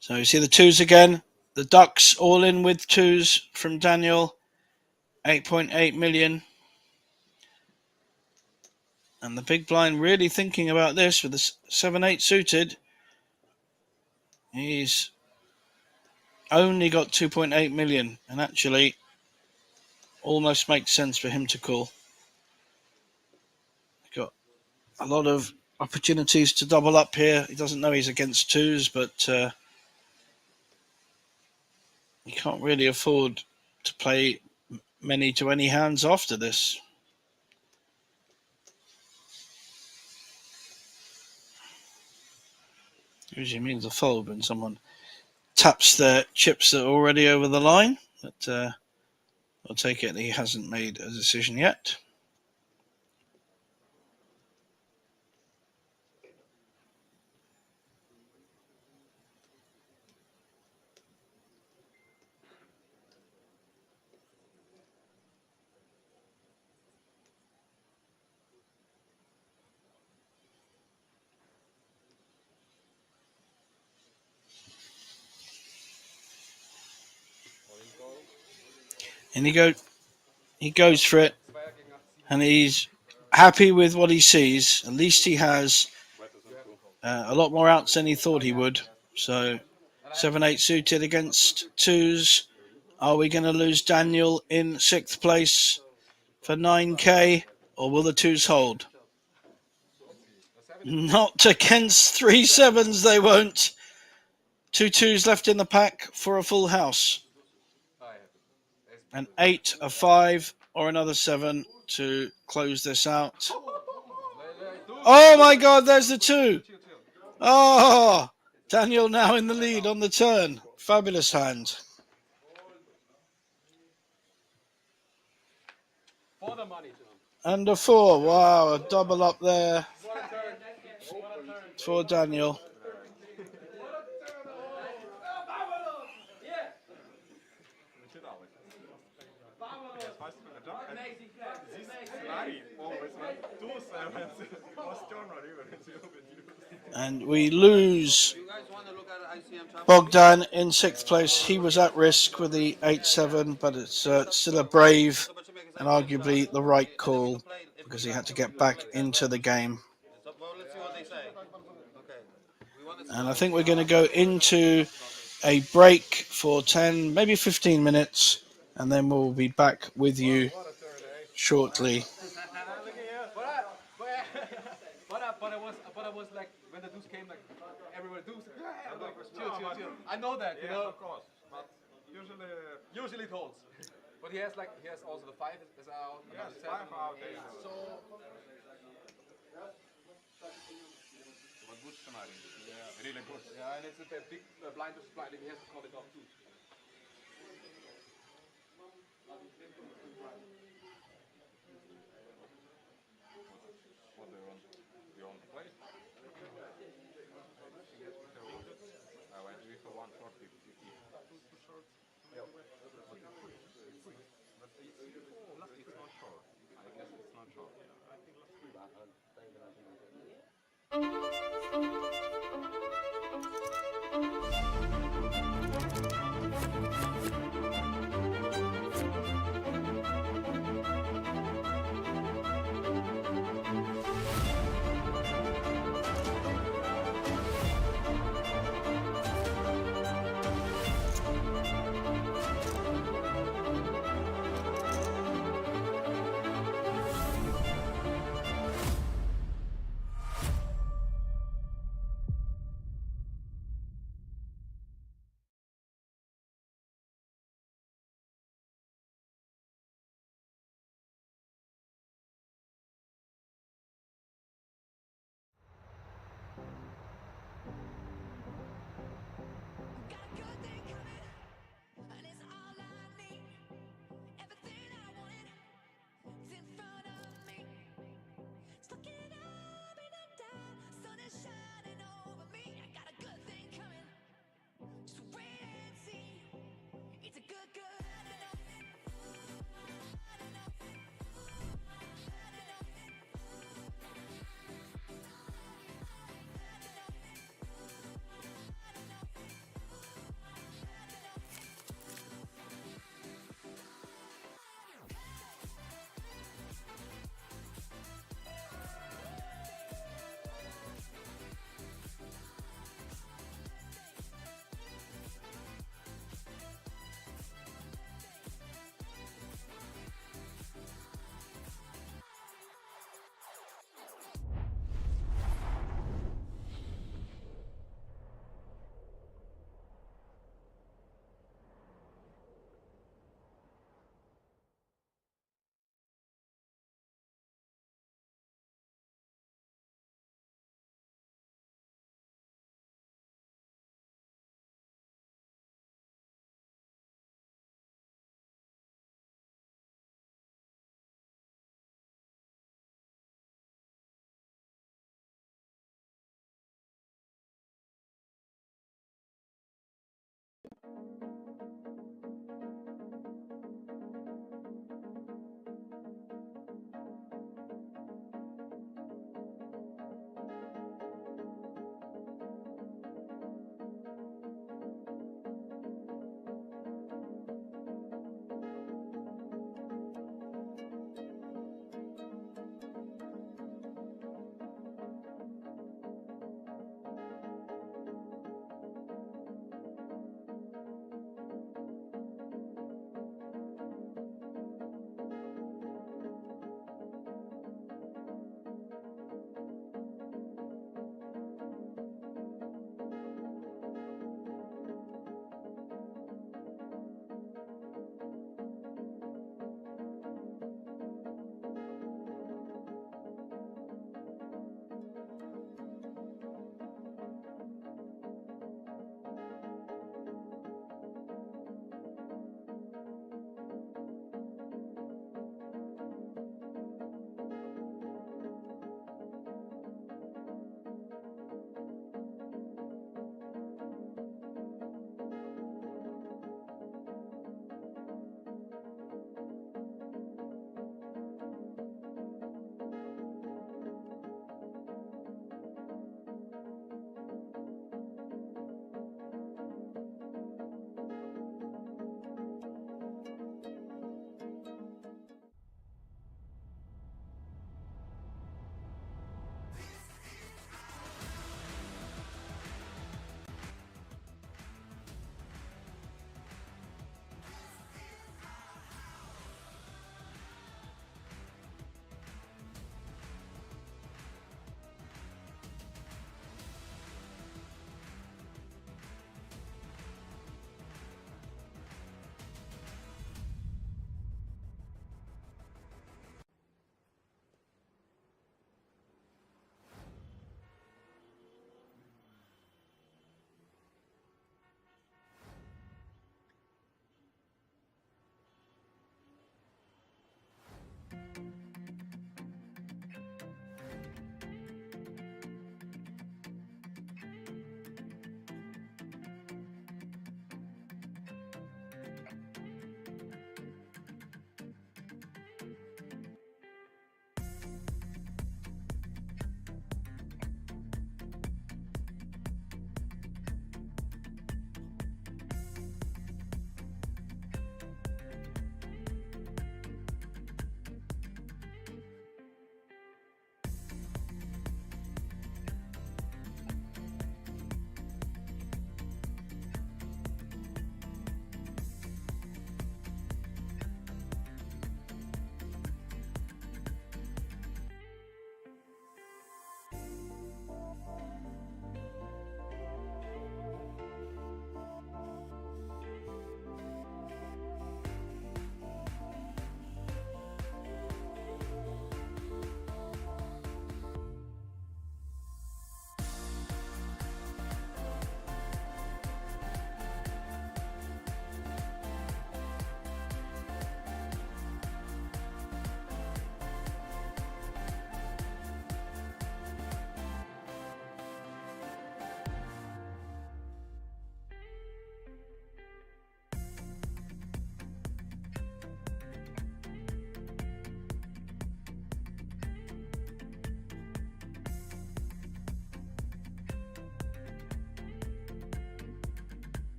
So you see the twos again. The Ducks all in with twos from Daniel. 8.8 million. And the big blind really thinking about this with the 7-8 suited. He's only got 2.8 million and actually almost makes sense for him to call. Got a lot of opportunities to double up here. He doesn't know he's against twos, but he can't really afford to play many to any hands after this. Usually means a fold when someone taps their chips that are already over the line. But I'll take it that he hasn't made a decision yet. And he goes for it, and he's happy with what he sees. At least he has a lot more outs than he thought he would. So 7-8 suited against twos. Are we going to lose Daniel in 6th place for 9k, or will the twos hold? Not against 3 sevens, they won't. 2 twos left in the pack for a full house. An 8, a 5, or another 7 to close this out. Oh my God, there's the 2. Oh, Daniel now in the lead on the turn. Fabulous hand. And a 4. Wow, a double up there for Daniel. And we lose Bogdan in 6th place. He was at risk with the 8-7, but it's still a brave and arguably the right call because he had to get back into the game. And I think we're going to go into a break for 10, maybe 15 minutes, and then we'll be back with you shortly. that, you know. Of course. But Usually it holds. But he has also the 5 is out. yes, another 7, 5 out. eight. So. But good scenario. Yeah. Really good. Yeah, and it's a big blind versus blind, and he has to call it off too. What do you want? You want to play? I went with a 140. Too short. Yeah. But it's not short. I guess it's not short.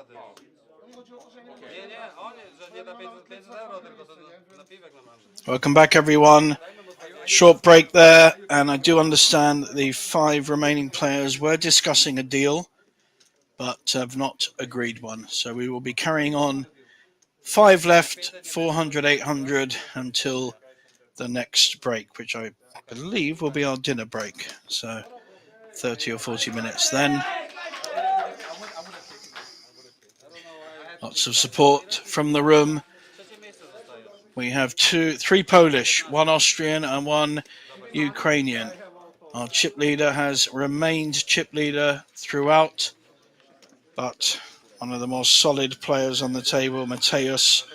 tym. Nie chodzi o to, że nie mogę Nie, że nie na 500 euro, tylko to na piwek normalny. Welcome back, everyone. Short break there, and I do understand that the 5 remaining players were discussing a deal, but have not agreed one. So we will be carrying on. 5 left, 400, 800 until the next break, which I believe will be our dinner break. So 30 or 40 minutes then. Lots of support from the room. We have 3 Polish, 1 Austrian and 1 Ukrainian. Our chip leader has remained chip leader throughout, but one of the more solid players on the table, Mateus,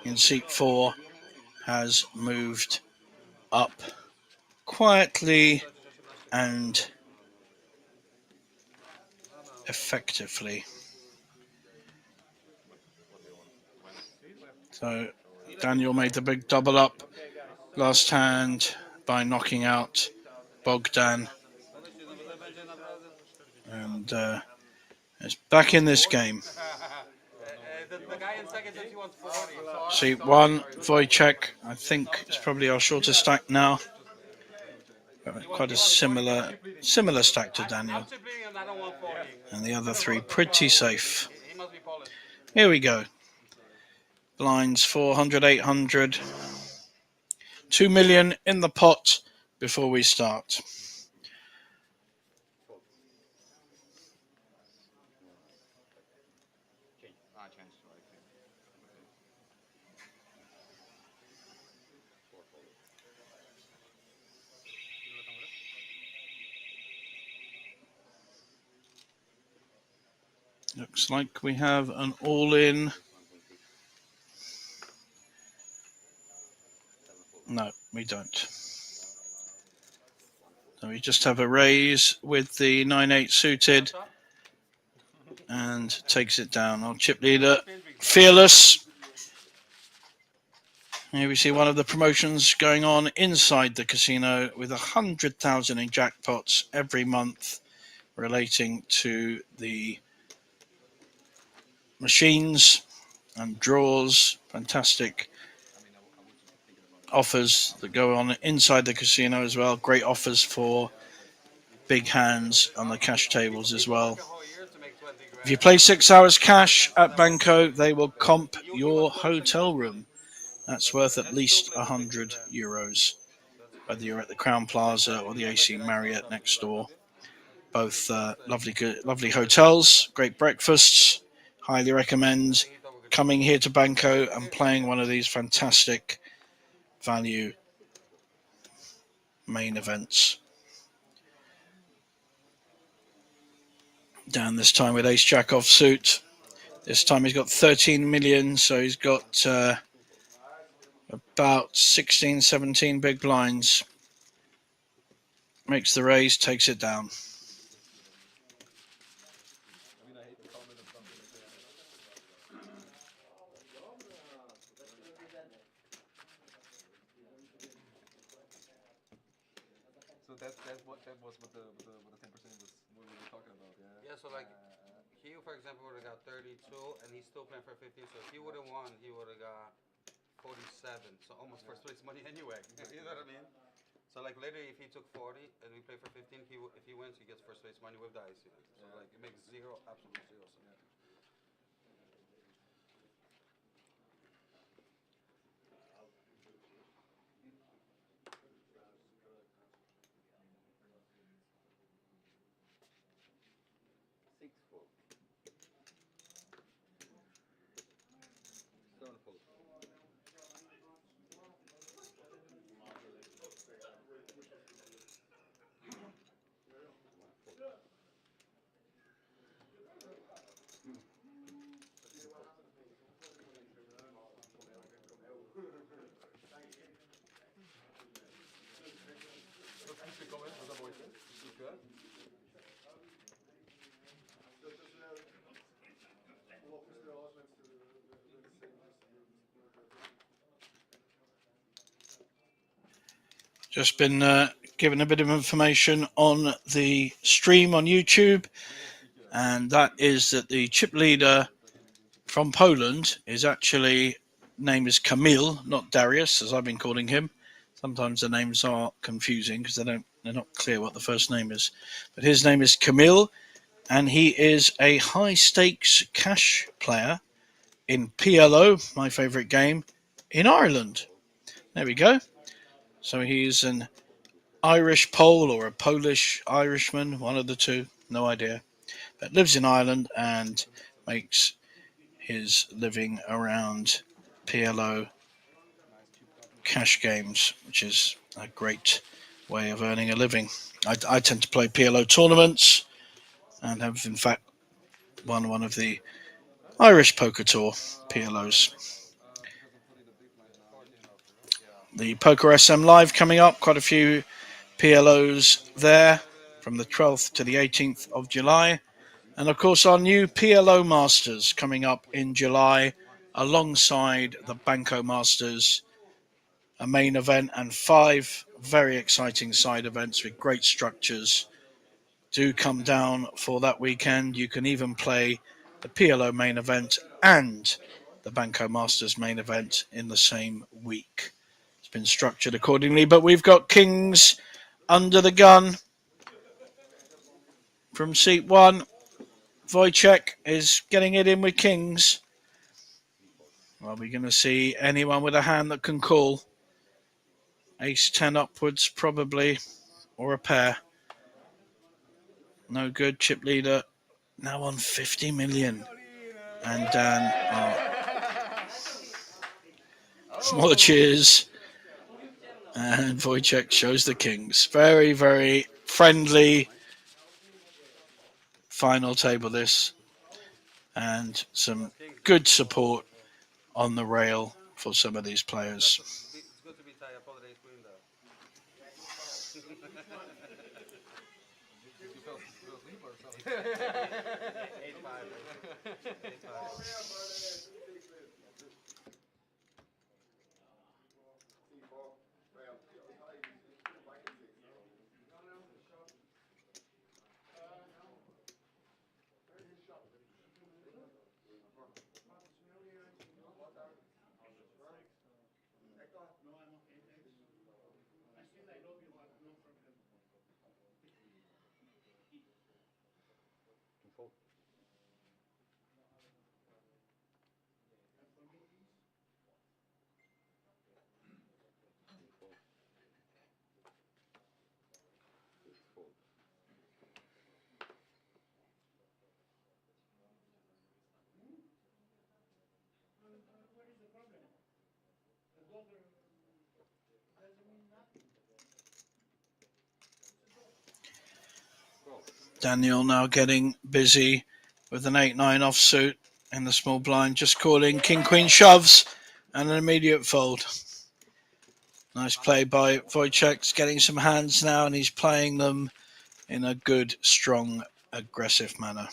in seat 4, has moved up quietly and effectively. So Daniel made the big double up last hand by knocking out Bogdan, and is back in this game. The guy in second says he wants 40. Seat 1, Wojciech, I think is probably our shortest stack now. Quite a similar stack to Daniel. And the other 3 pretty safe. Here we go. Blinds 400, 800. 2 million in the pot before we start. Looks like we have an all-in. No, we don't. So we just have a raise with the 9-8 suited and takes it down. Our chip leader, Fearless. Here we see one of the promotions going on inside the casino with 100,000 in jackpots every month relating to the machines and draws. Fantastic offers that go on inside the casino as well. Great offers for big hands on the cash tables as well. If you play 6 hours cash at Banco, they will comp your hotel room. That's worth at least 100 euros, whether you're at the Crown Plaza or the AC Marriott next door. Both lovely hotels, great breakfasts. Highly recommend coming here to Banco and playing one of these fantastic value main events. Down this time with Ace Jack offsuit. This time he's got 13 million, so he's got about 16, 17 big blinds. Makes the raise, takes it down. So that was what the 10% was what we were talking about, yeah. Yeah, so like he, for example, would have got 32, and he's still playing for 15. So if he would have won, he would have got 47. So almost first place money anyway. You know what I mean? So like later, if he took 40 and we play for 15, if he wins, he gets first place money with the IC. So like it makes absolute zero sense. Just been given a bit of information on the stream on YouTube, and that is that the chip leader from Poland is actually, name is Kamil, not Darius, as I've been calling him. Sometimes the names are confusing because they're not clear what the first name is. But his name is Kamil, and he is a high stakes cash player in PLO, my favourite game, in Ireland. There we go. So he's an Irish Pole or a Polish Irishman, one of the two, no idea. But lives in Ireland and makes his living around PLO cash games, which is a great way of earning a living. I tend to play PLO tournaments and have in fact won one of the Irish Poker Tour PLOs. The Poker SM Live coming up, quite a few PLOs there from the 12th to the 18th of July. And of course our new PLO Masters coming up in July alongside the Banco Masters, a main event and 5 very exciting side events with great structures. Do come down for that weekend. You can even play the PLO main event and the Banco Masters main event in the same week. It's been structured accordingly, but we've got Kings under the gun from seat 1. Wojciech is getting it in with Kings. Are we going to see anyone with a hand that can call? Ace 10 upwards, probably, or a pair. No good. Chip leader now on 50 million. And Dan, more cheers. And Wojciech shows the Kings. Very, very friendly final table this. And some good support on the rail for some of these players. It's good to be tied up already queen though. You fell asleep or something? 8-5. Daniel now getting busy with an 8-9 offsuit in the small blind, just calling king-queen shoves and an immediate fold. Nice play by Wojciech, getting some hands now, and he's playing them in a good, strong, aggressive manner.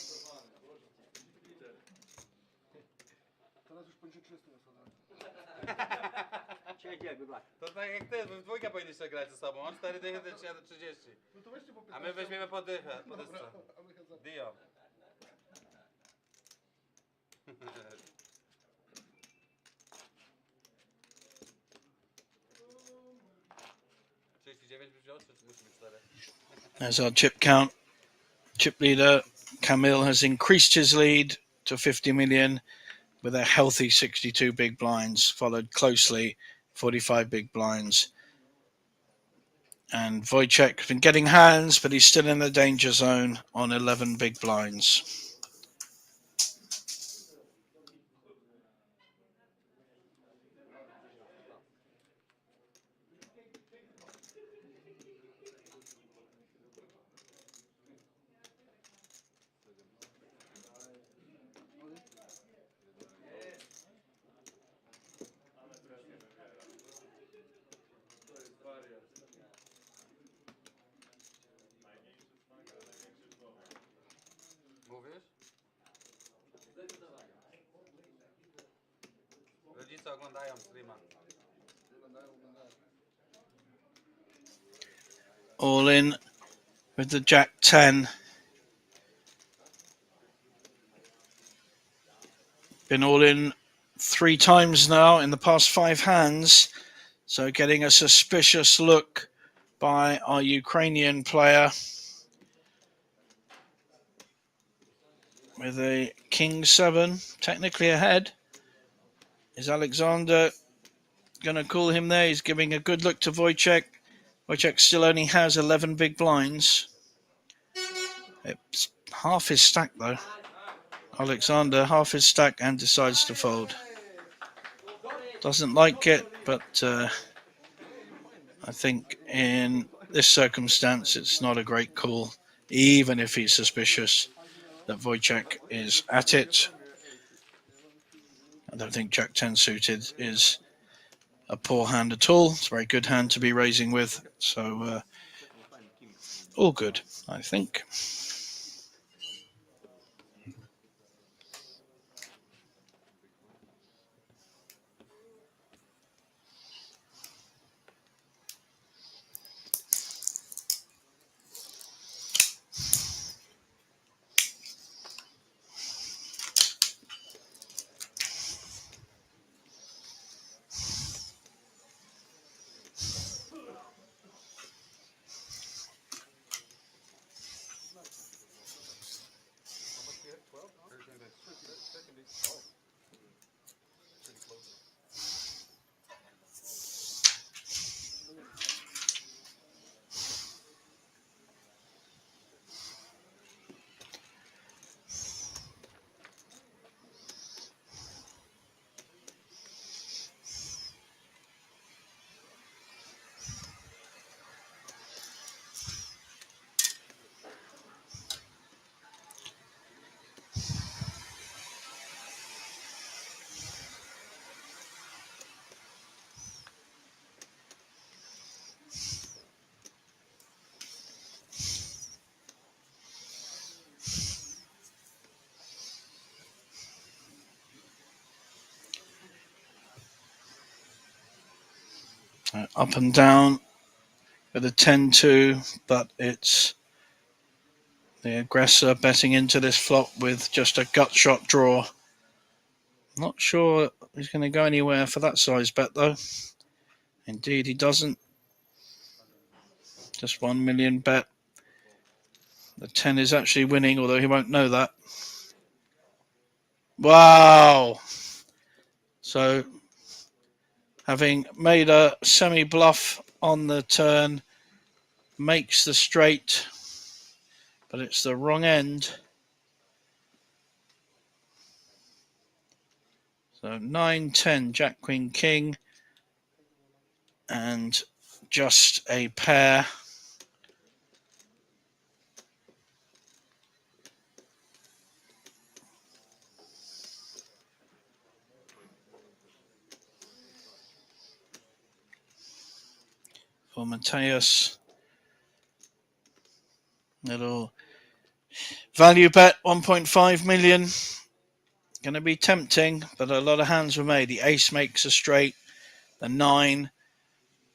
To tak jak ty, wy w dwójkę powinniście grać ze sobą. On 4 dychy, ty 30. No to weźcie po 15. A my weźmiemy po dychę, po dysce. A my chętnie. Dio. 39 byś wziął, czy musi być 4? There's our chip count. Chip leader Kamil has increased his lead to 50 million with a healthy 62 big blinds, followed closely 45 big blinds. And Wojciech has been getting hands, but he's still in the danger zone on 11 big blinds. Mówisz? Rodzice oglądają streama. All in with the Jack 10. been all in 3 times now in the past 5 hands. So getting a suspicious look by our Ukrainian player with a king 7, technically ahead. Is Alexander going to call him there? He's giving a good look to Wojciech. Wojciech still only has 11 big blinds. It's half his stack though. Alexander half his stack and decides to fold. Doesn't like it, but I think in this circumstance it's not a great call, even if he's suspicious that Wojciech is at it. I don't think Jack 10 suited is a poor hand at all. It's a very good hand to be raising with. So all good, I think. Up and down with a 10-2, but it's the aggressor betting into this flop with just a gut shot draw. Not sure he's going to go anywhere for that size bet though. Indeed he doesn't. Just 1 million bet. The 10 is actually winning, although he won't know that. Wow! So, having made a semi-bluff on the turn, makes the straight, but it's the wrong end. So 9, 10, Jack, Queen, King, and just a pair. For Mateus. Little value bet, 1.5 million. Going to be tempting, but a lot of hands were made. The ace makes a straight. The 9.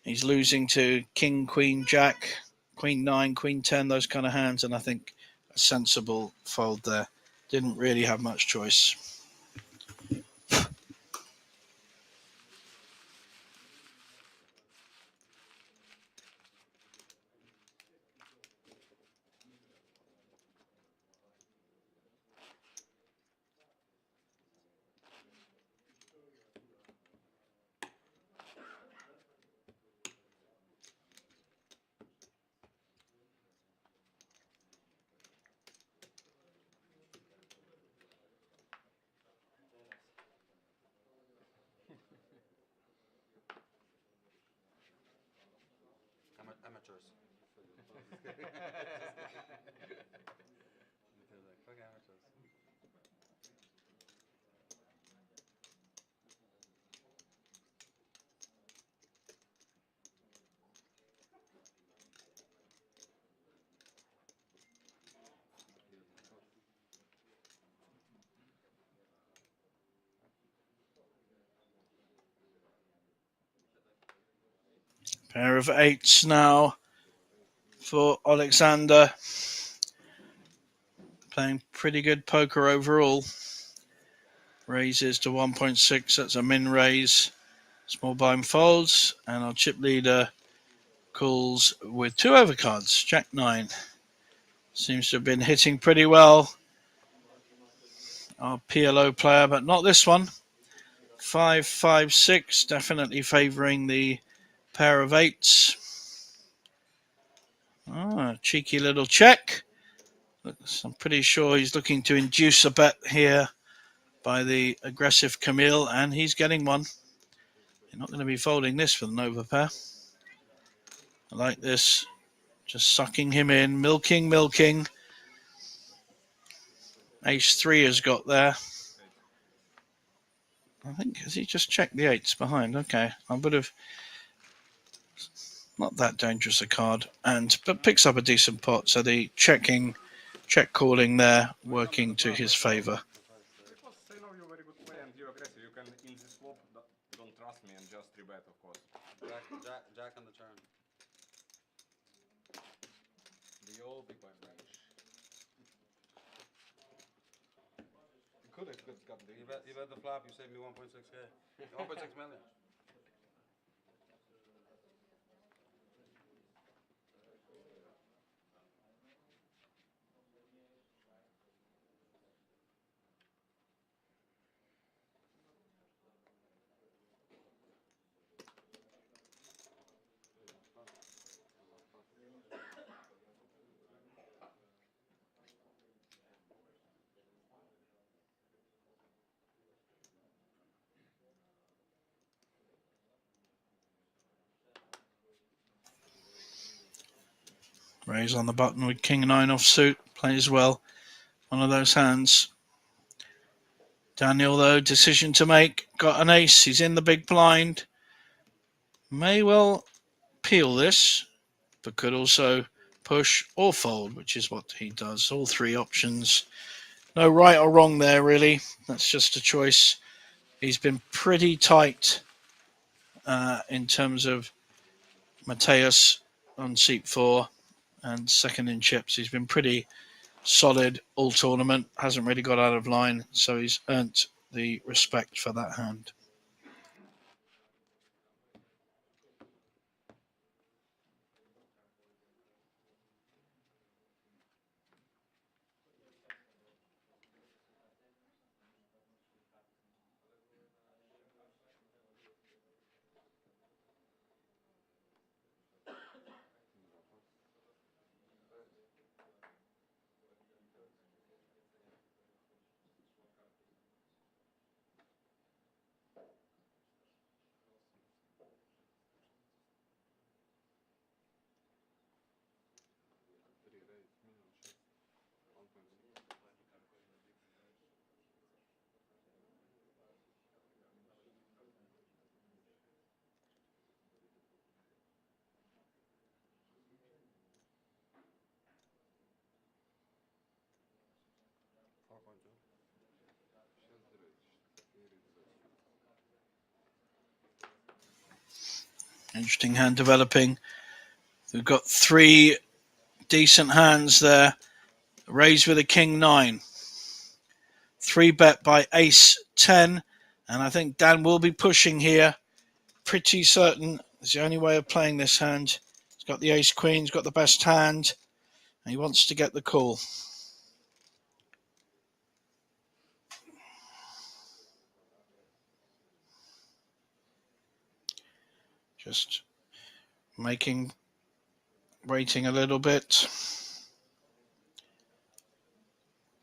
He's losing to King, Queen, Jack, Queen 9, Queen 10, those kind of hands. And I think a sensible fold there. Didn't really have much choice. Amateurs. Pair of 8s now for Alexander. Playing pretty good poker overall. raises to 1.6. That's a min raise. Small blind folds, and our chip leader calls with 2 overcards. Jack 9 seems to have been hitting pretty well. Our PLO player, but not this one. 5, 5, 6, definitely favouring the pair of 8s. Cheeky little check. I'm pretty sure he's looking to induce a bet here by the aggressive Camille, and he's getting one. You're not going to be folding this for the Nova pair. I like this. Just sucking him in, milking. Ace 3 has got there. I think, has he just checked the 8s behind? Okay, I would have... Not that dangerous a card, but picks up a decent pot, so the check calling there working to his favour. Because I know you're a very good player and you're aggressive, you can in this flop don't trust me and just 3-bet, of course. Jack on the turn. The old big blind range. You could have got the... You bet the flop, you saved me 1.6k. 1.6 million. Raise on the button with King 9 offsuit. Plays well. One of those hands. Daniel, though, decision to make. Got an ace. He's in the big blind. May well peel this, but could also push or fold, which is what he does. All 3 options. No right or wrong there, really. That's just a choice. He's been pretty tight in terms of Mateus on seat 4 and second in chips. He's been pretty solid all tournament. Hasn't really got out of line, so he's earned the respect for that hand. Interesting hand developing. We've got 3 decent hands there. Raise with a King 9. 3-bet by Ace 10. And I think Dan will be pushing here. Pretty certain it's the only way of playing this hand. He's got the Ace Queen. He's got the best hand. And he wants to get the call. Just waiting a little bit.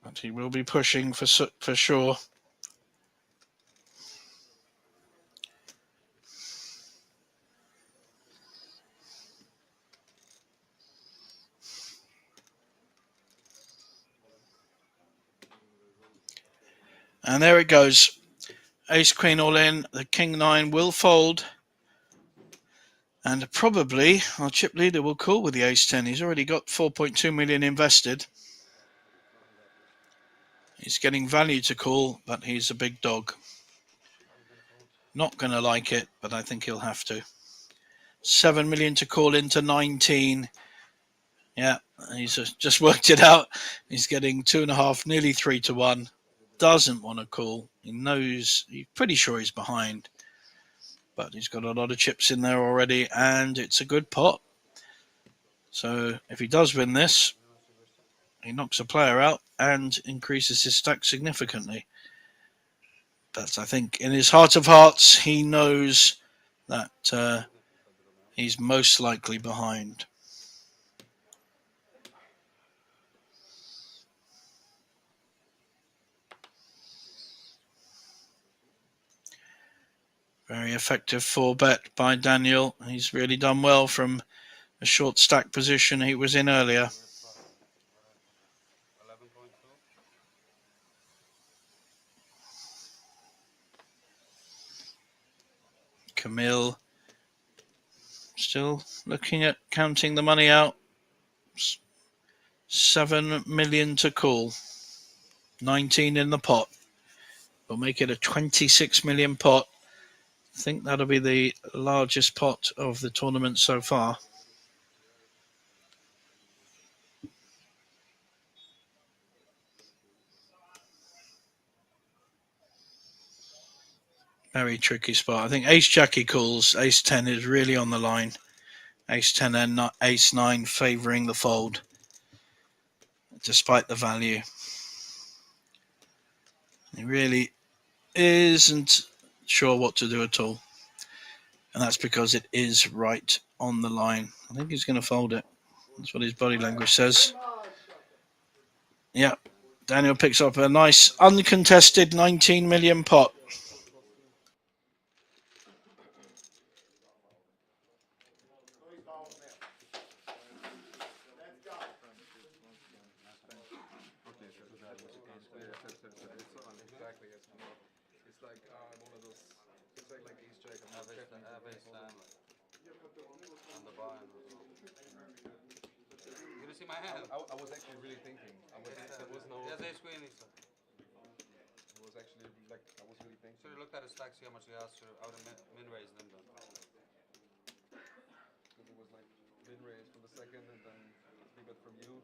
But he will be pushing for sure. And there it goes. Ace Queen all in. The King 9 will fold. And probably our chip leader will call with the Ace 10. He's already got 4.2 million invested. He's getting value to call, but he's a big dog. Not going to like it, but I think he'll have to. 7 million to call into 19. Yeah, he's just worked it out. He's getting 2.5, nearly 3 to 1. doesn't want to call. He knows, he's pretty sure he's behind, but he's got a lot of chips in there already, and it's a good pot. So if he does win this, he knocks a player out and increases his stack significantly. But I think in his heart of hearts, he knows that he's most likely behind. Very effective 4-bet by Daniel. He's really done well from a short stack position he was in earlier. 11.2. Camille still looking at counting the money out. 7 million to call. 19 in the pot. We'll make it a 26 million pot. I think that'll be the largest pot of the tournament so far. Very tricky spot. I think Ace Jack he calls. Ace 10 is really on the line. Ace 10 and Ace 9 favouring the fold, despite the value. He really isn't sure what to do at all. And that's because it is right on the line. I think he's going to fold it. That's what his body language says. Yeah. Daniel picks up a nice uncontested 19 million pot. Exactly, yes. It's like one of those. It's like East Jack. On the bar. You see my hand? I was actually really thinking. There was no. Yes, ace queen. It was actually like I was really thinking. Should have looked at his stack, see how much he has. I would have min raised them then. Because it was like min raise from the second and then 3-bet from you.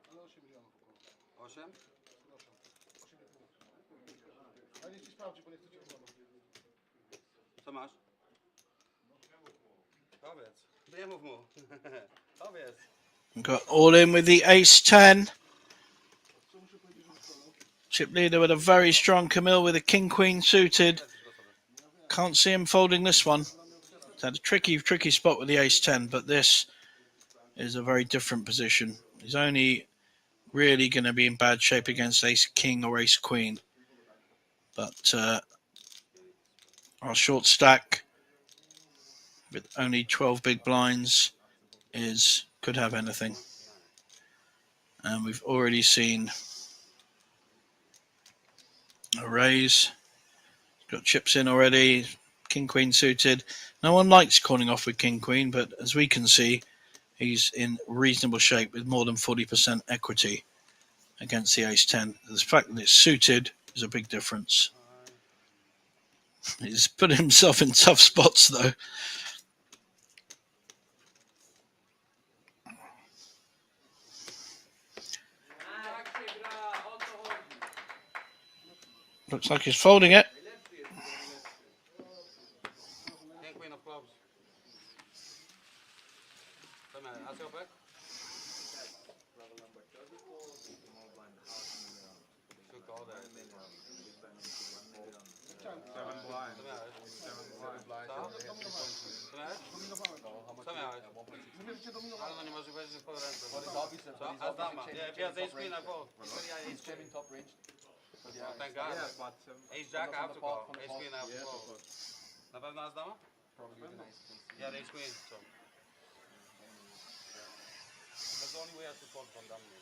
Ale 8 milionów około. 8? Proszę. 8,5. A niech ci sprawdzi, bo nie chcecie rozmawiać. Co masz? Powiedz. Nie mów mu. Powiedz. Got all in with the ace 10. Chip leader with a very strong Camille with a king queen suited. Can't see him folding this one. It's had a tricky spot with the ace 10, but this is a very different position. He's only really going to be in bad shape against ace king or ace queen. But our short stack with only 12 big blinds could have anything. And we've already seen a raise. Got chips in already. King queen suited. No one likes calling off with king queen, but as we can see, he's in reasonable shape with more than 40% equity against the ace 10. The fact that it's suited is a big difference. He's put himself in tough spots though. Looks like he's folding it. King queen of clubs. Come here, ask your back. Should call that. 7 blind. Come here. 7 blind. Co miałeś? Ale no nie możesz powiedzieć po ręce. Co? A dama. Nie, if he has ace queen, I fold. Thank God. Yeah, but Ace jack, I have to call. Ace queen, I have to call. Na pewno jest dama? Probably the nice queen. Yeah, raise queen. So that's the only way I have to call from down here.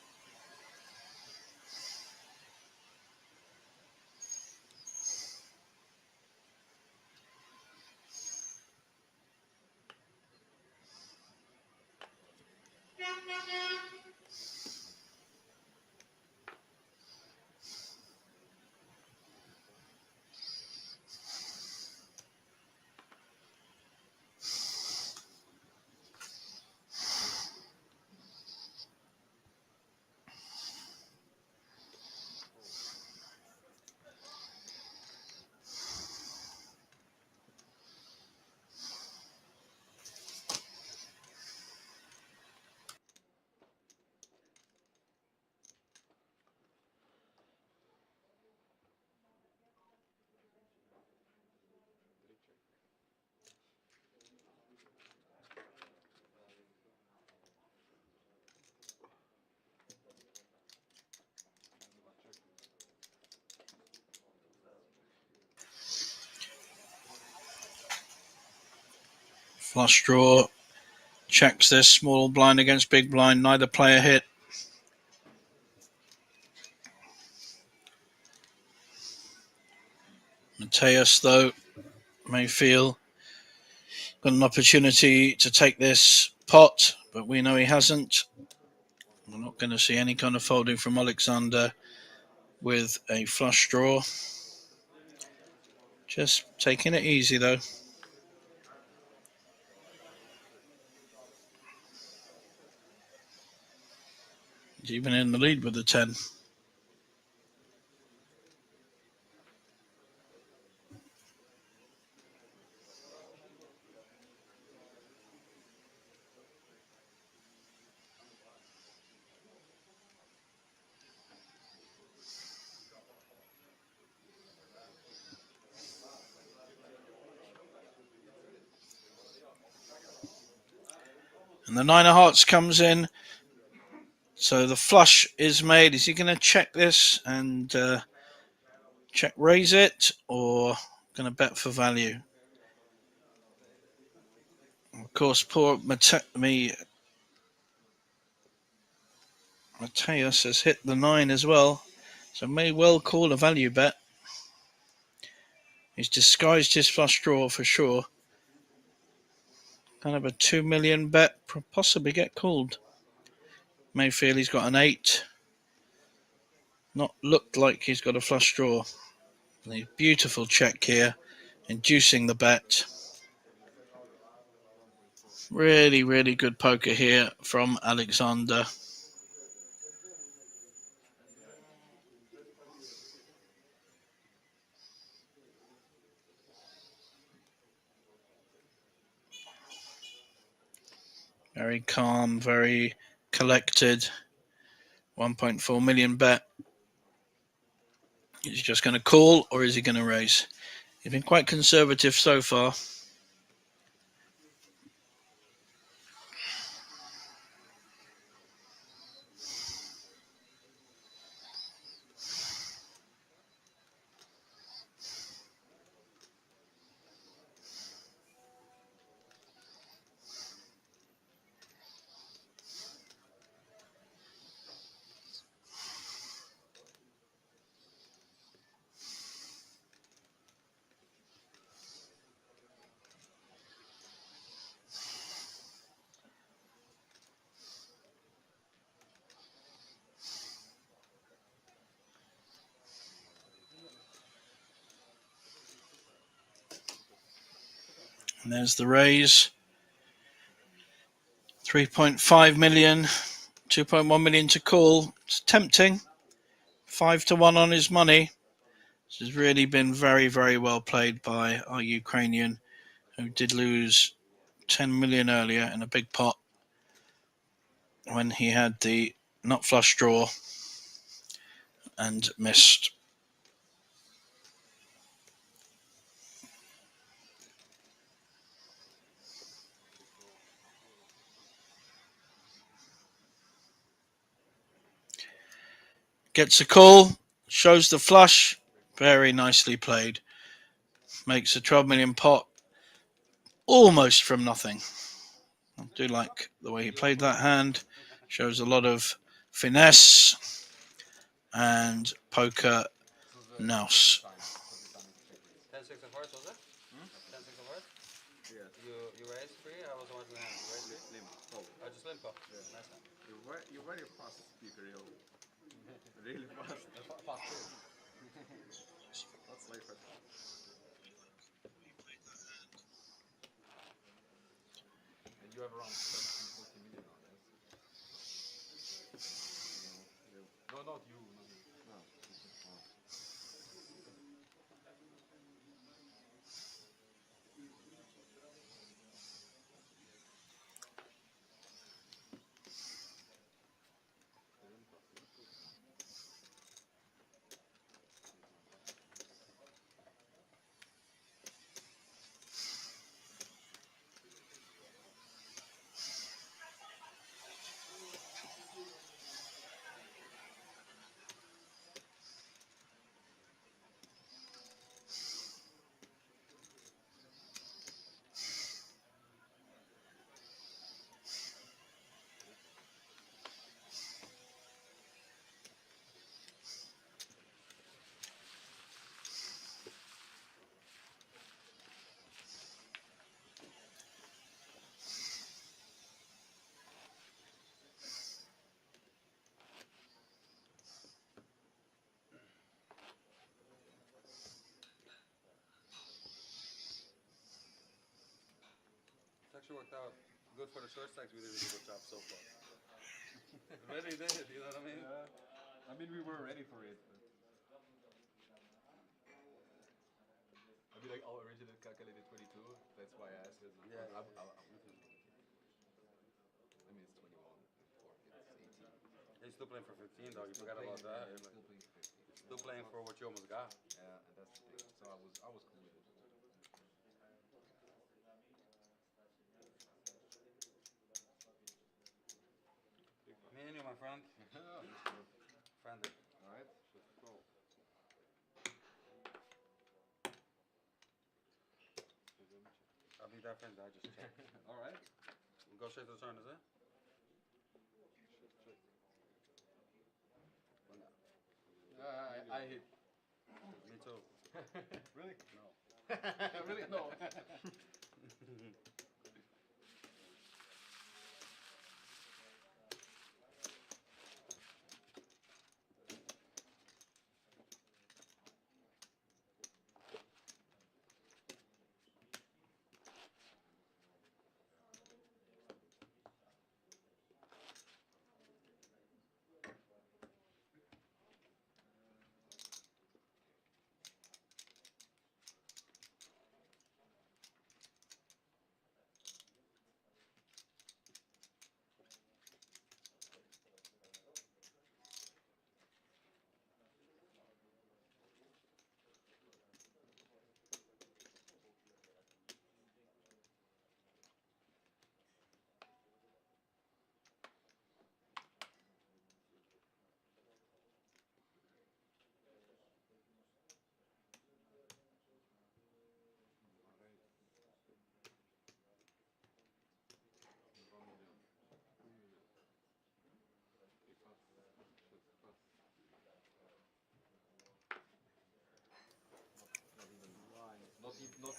Flush draw. Checks this. Small blind against big blind. Neither player hit. Mateus, though, may feel got an opportunity to take this pot, but we know he hasn't. We're not going to see any kind of folding from Alexander with a flush draw. Just taking it easy, though. He's even in the lead with the 10. And the 9 of hearts comes in. So the flush is made. Is he going to check this and check raise it, or going to bet for value? Of course, poor Mateus has hit the 9 as well, so may well call a value bet. He's disguised his flush draw for sure. Kind of a 2 million bet, possibly get called. May feel he's got an 8. Not looked like he's got a flush draw. A beautiful check here, inducing the bet. Really, really good poker here from Alexander. Very calm, very collected. 1.4 million bet. Is he just going to call, or is he going to raise? He's been quite conservative so far. And there's the raise. 3.5 million, 2.1 million to call. It's tempting. 5-1 on his money. This has really been very, very well played by our Ukrainian, who did lose 10 million earlier in a big pot when he had the not flush draw and missed. Gets a call, shows the flush, very nicely played. Makes a 12 million pot almost from nothing. I do like the way he played that hand. Shows a lot of finesse and poker nous. 10-6 of hearts, was it? 10-6 of hearts? Yes. You raised 3, I was watching the hand. You raised 3? Limp. Oh. I just limp up. Yeah. Nice hand. You're very fast speaker, yo. Really fast. That's life at all. And you have around 40 million on this. No, not you. Not you. No. It's actually worked out good for the short stacks. We did a good job so far. Really did, you know what I mean? Yeah. I mean, we were ready for it. But... I mean, like our original calculated 22. That's why I asked it. Yeah. I mean, it's 21. 18. He's still playing for 15, dog. You forgot about that. Still playing 50. Still playing for what you almost got. Yeah, and that's the thing. So I was cool with it. Me and you, my friend. Friendly. Alright, let's go. I'll be that friend. I just check. Alright. Go straight to the turn, is it? I hit. Me too. Really? No. Really? No.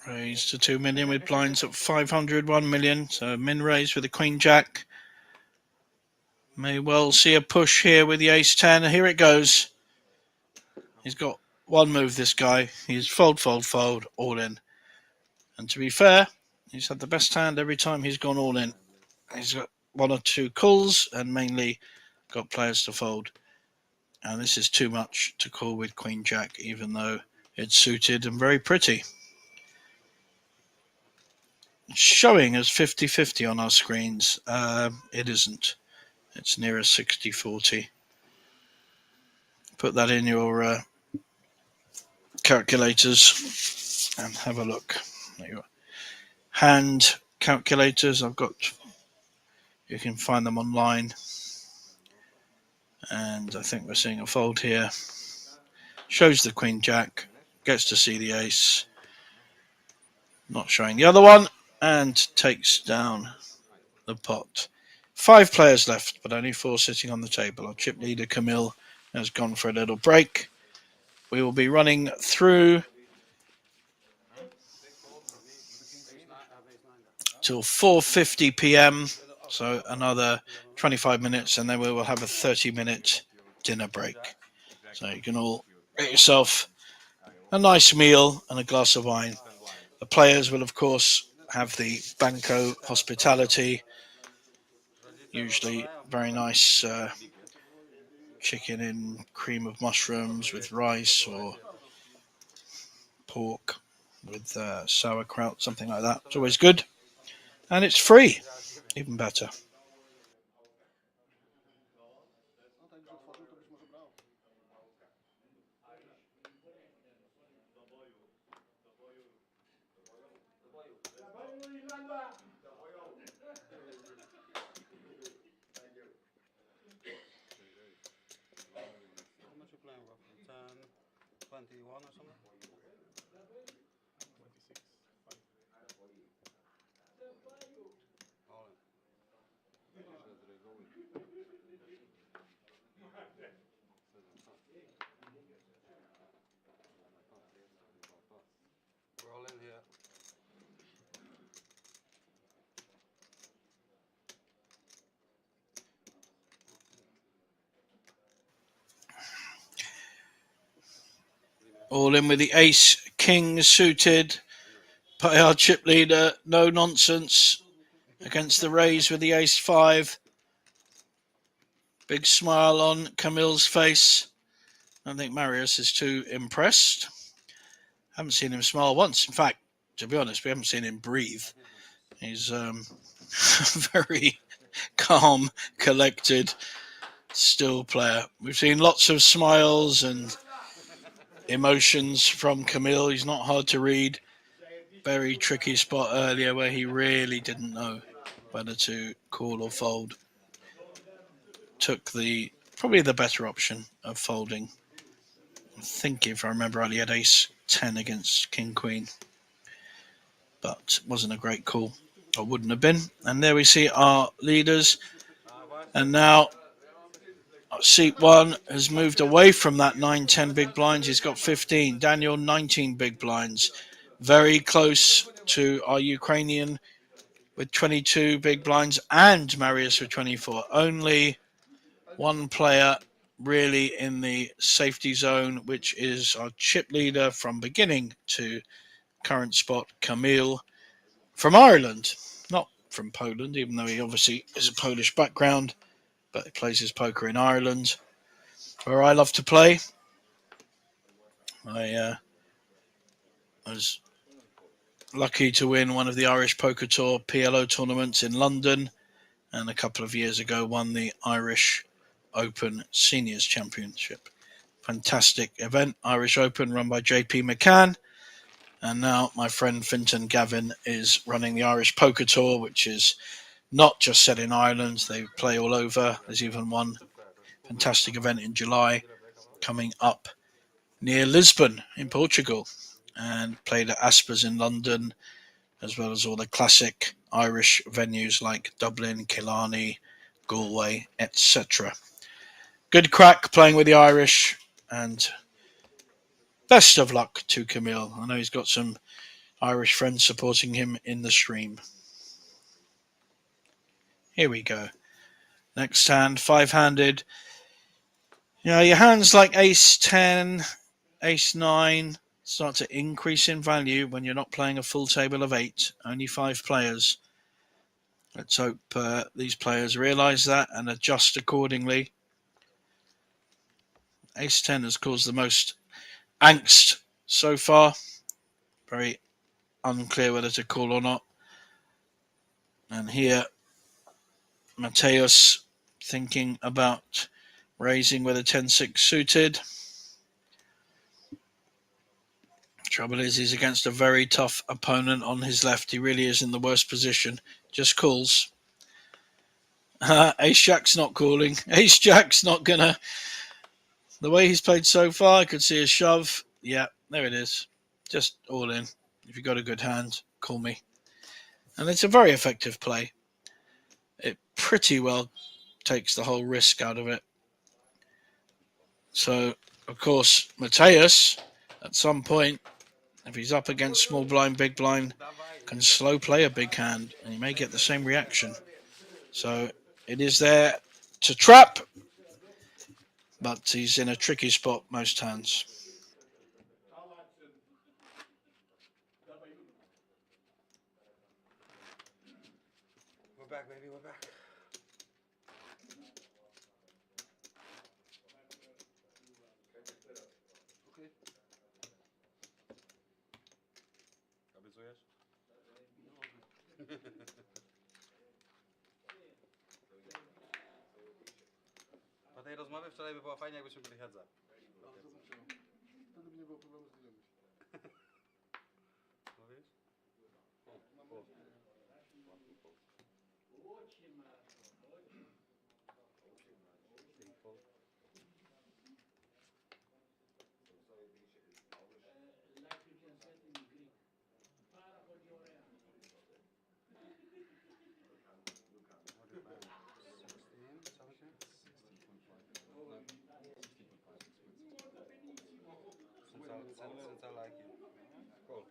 Raised to 2 million with blinds at 500, 1 million. So min raise with the Queen Jack. May well see a push here with the Ace 10. Here it goes. He's got one move, this guy. He's fold, fold, fold, all in. And to be fair, he's had the best hand every time he's gone all in. He's got one or two calls and mainly got players to fold. And this is too much to call with Queen Jack, even though it's suited and very pretty. It's showing as 50-50 on our screens. It isn't. It's nearer 60-40. Put that in your calculators and have a look. There you are. Hand calculators. You can find them online. And I think we're seeing a fold here. Shows the Queen Jack. Gets to see the ace. Not showing the other one. and takes down the pot. 5 players left, but only 4 sitting on the table. Our chip leader, Camille, has gone for a little break. We will be running through till 4:50 p.m. So another 25 minutes, and then we will have a 30-minute dinner break. So you can all get yourself a nice meal and a glass of wine. The players will, of course, have the Banco hospitality, usually very nice chicken in cream of mushrooms with rice, or pork with sauerkraut, something like that. It's always good. And it's free, even better. How much you playing roughly? 10, 21 or something? 26. We're all in here. All in with the ace king suited by our chip leader. No nonsense against the raise with the ace 5. Big smile on Camille's face. I don't think Marius is too impressed. Haven't seen him smile once. In fact, to be honest, we haven't seen him breathe. He's very calm, collected, still player. We've seen lots of smiles and emotions from Camille. He's not hard to read. Very tricky spot earlier where he really didn't know whether to call or fold. Took probably the better option of folding. I think, if I remember rightly, he had ace 10 against king queen, but wasn't a great call, or wouldn't have been. And there we see our leaders. And now seat 1 has moved away from that 9-10 big blinds. He's got 15. Daniel, 19 big blinds. Very close to our Ukrainian with 22 big blinds, and Marius with 24. Only one player really in the safety zone, which is our chip leader from beginning to current spot, Camille, from Ireland, not from Poland, even though he obviously is a Polish background, but he plays his poker in Ireland, where I love to play. I was lucky to win one of the Irish Poker Tour PLO tournaments in London, and a couple of years ago won the Irish Open Seniors Championship. Fantastic event, Irish Open, run by JP McCann. And now my friend Finton Gavin is running the Irish Poker Tour, which is not just set in Ireland. They play all over. There's even one fantastic event in July coming up near Lisbon in Portugal, and played at Aspers in London, as well as all the classic Irish venues like Dublin, Killarney, Galway, etc. Good crack playing with the Irish, and best of luck to Camille. I know he's got some Irish friends supporting him in the stream. Here we go. Next hand, 5-handed. You know, your hands like ace 10, ace 9 start to increase in value when you're not playing a full table of 8, only 5 players. Let's hope these players realise that and adjust accordingly. Ace 10 has caused the most angst so far. Very unclear whether to call or not. And here, Mateus thinking about raising with a 10-6 suited. Trouble is, he's against a very tough opponent on his left. He really is in the worst position. Just calls. Ace Jack's not calling. Ace Jack's not gonna. The way he's played so far, I could see a shove. Yeah, there it is. Just all in. If you've got a good hand, call me. And it's a very effective play. It pretty well takes the whole risk out of it. So, of course, Mateus, at some point, if he's up against small blind, big blind, can slow play a big hand, and he may get the same reaction. So it is there to trap, but he's in a tricky spot most hands. We're back, baby, we're back. Okay. Obiecujesz? Po tej rozmowie wczoraj by było fajnie, jakbyśmy byli heads up. Bardzo bym chciał. Wtedy by nie było problemu z liderem. Mówisz? Since I like you. Cool.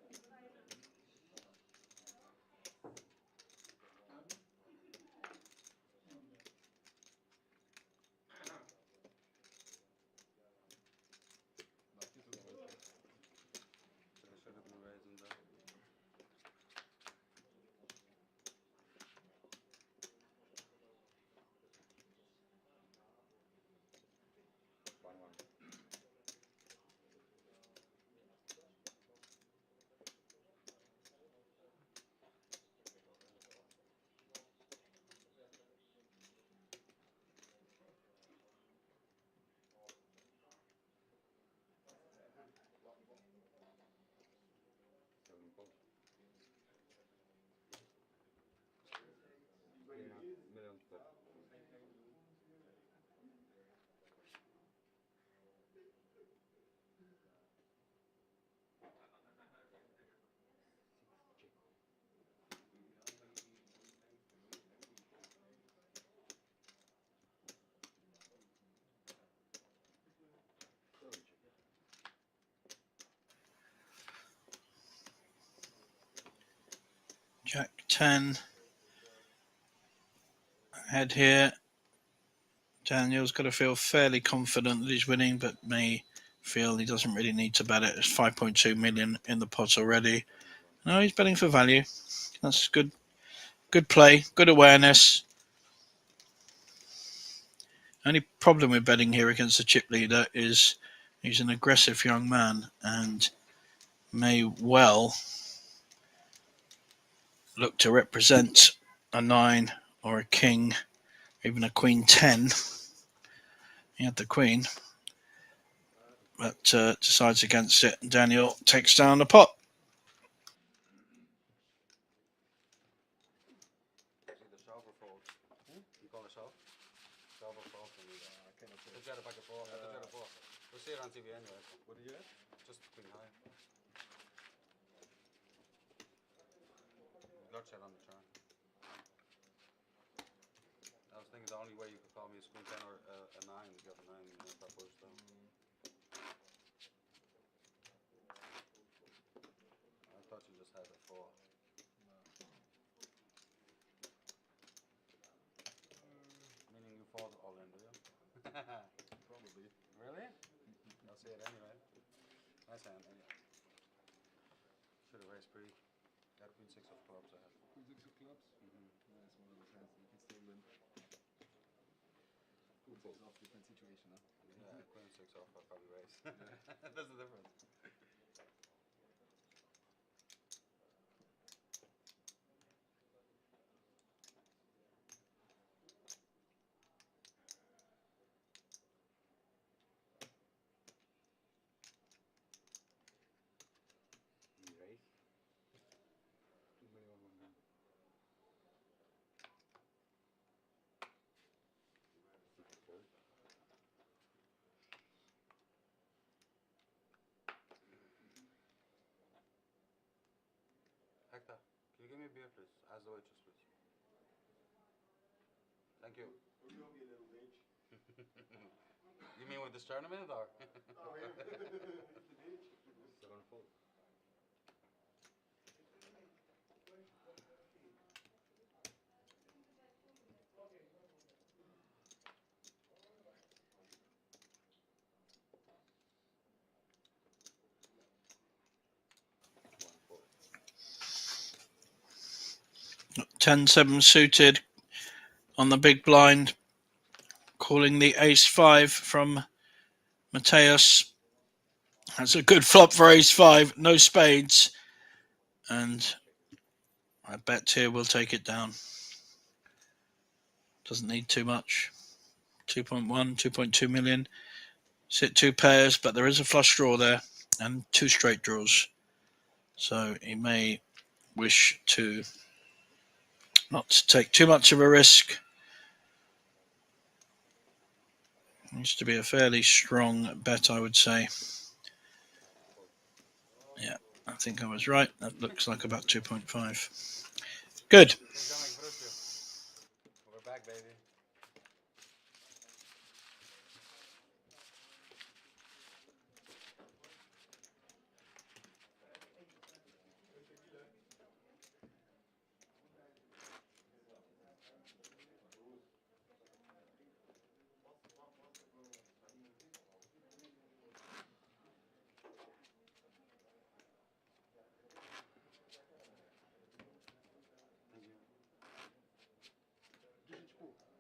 I should have been raising that. Milion per. Jack 10. Head here. Daniel's got to feel fairly confident that he's winning, but may feel he doesn't really need to bet it. There's 5.2 million in the pot already. No, he's betting for value. That's good. Good play. Good awareness. Only problem with betting here against the chip leader is he's an aggressive young man and may well look to represent a 9 or a king, even a queen 10. He had the queen, but decides against it. Daniel takes down the pot. See the shove or fold? You call it shove? Shove or fold for me. I cannot say. Just back and forth. Just back and forth. We'll see it on TV anyway. What do you get? Just queen high. Bloodshed on the turn. I was thinking the only way you could call me is queen 10 or a 9. You got a 9 in the top push though. I thought you just had a 4. Meaning you fold all in, do you? Probably. Really? I'll see it anyway. Nice hand, anyway. Should have raised pre. Got queen 6 of clubs I had. Queen 6 of clubs? Nice, one of those hands that you can still win. Queen 6 off, different situation, huh? Yeah, queen 6 off, I probably raised. That's the difference. Raise. 2 million on hand. me a beer, please. Ask the waitress, please. Thank you. You mean with this tournament or? Sevenfold. Ten seven suited on the big blind, calling the ace 5 from Mateus. That's a good flop for ace 5, no spades, and I bet here we'll take it down. Doesn't need too much. 2.1, 2.2 million. Sit 2 pairs, but there is a flush draw there and 2 straight draws. So he may wish to not take too much of a risk. Needs to be a fairly strong bet, I would say. Yeah, I think I was right. That looks like about 2.5. Good. We're back, baby.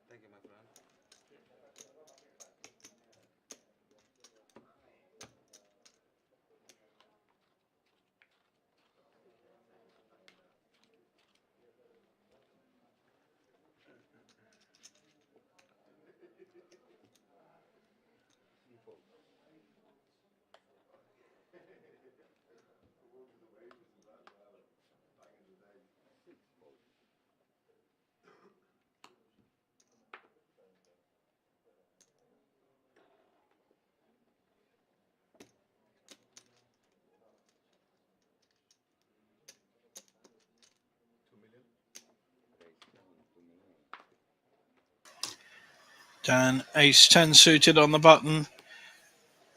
Thank you, my friend. Dan, ace 10 suited on the button.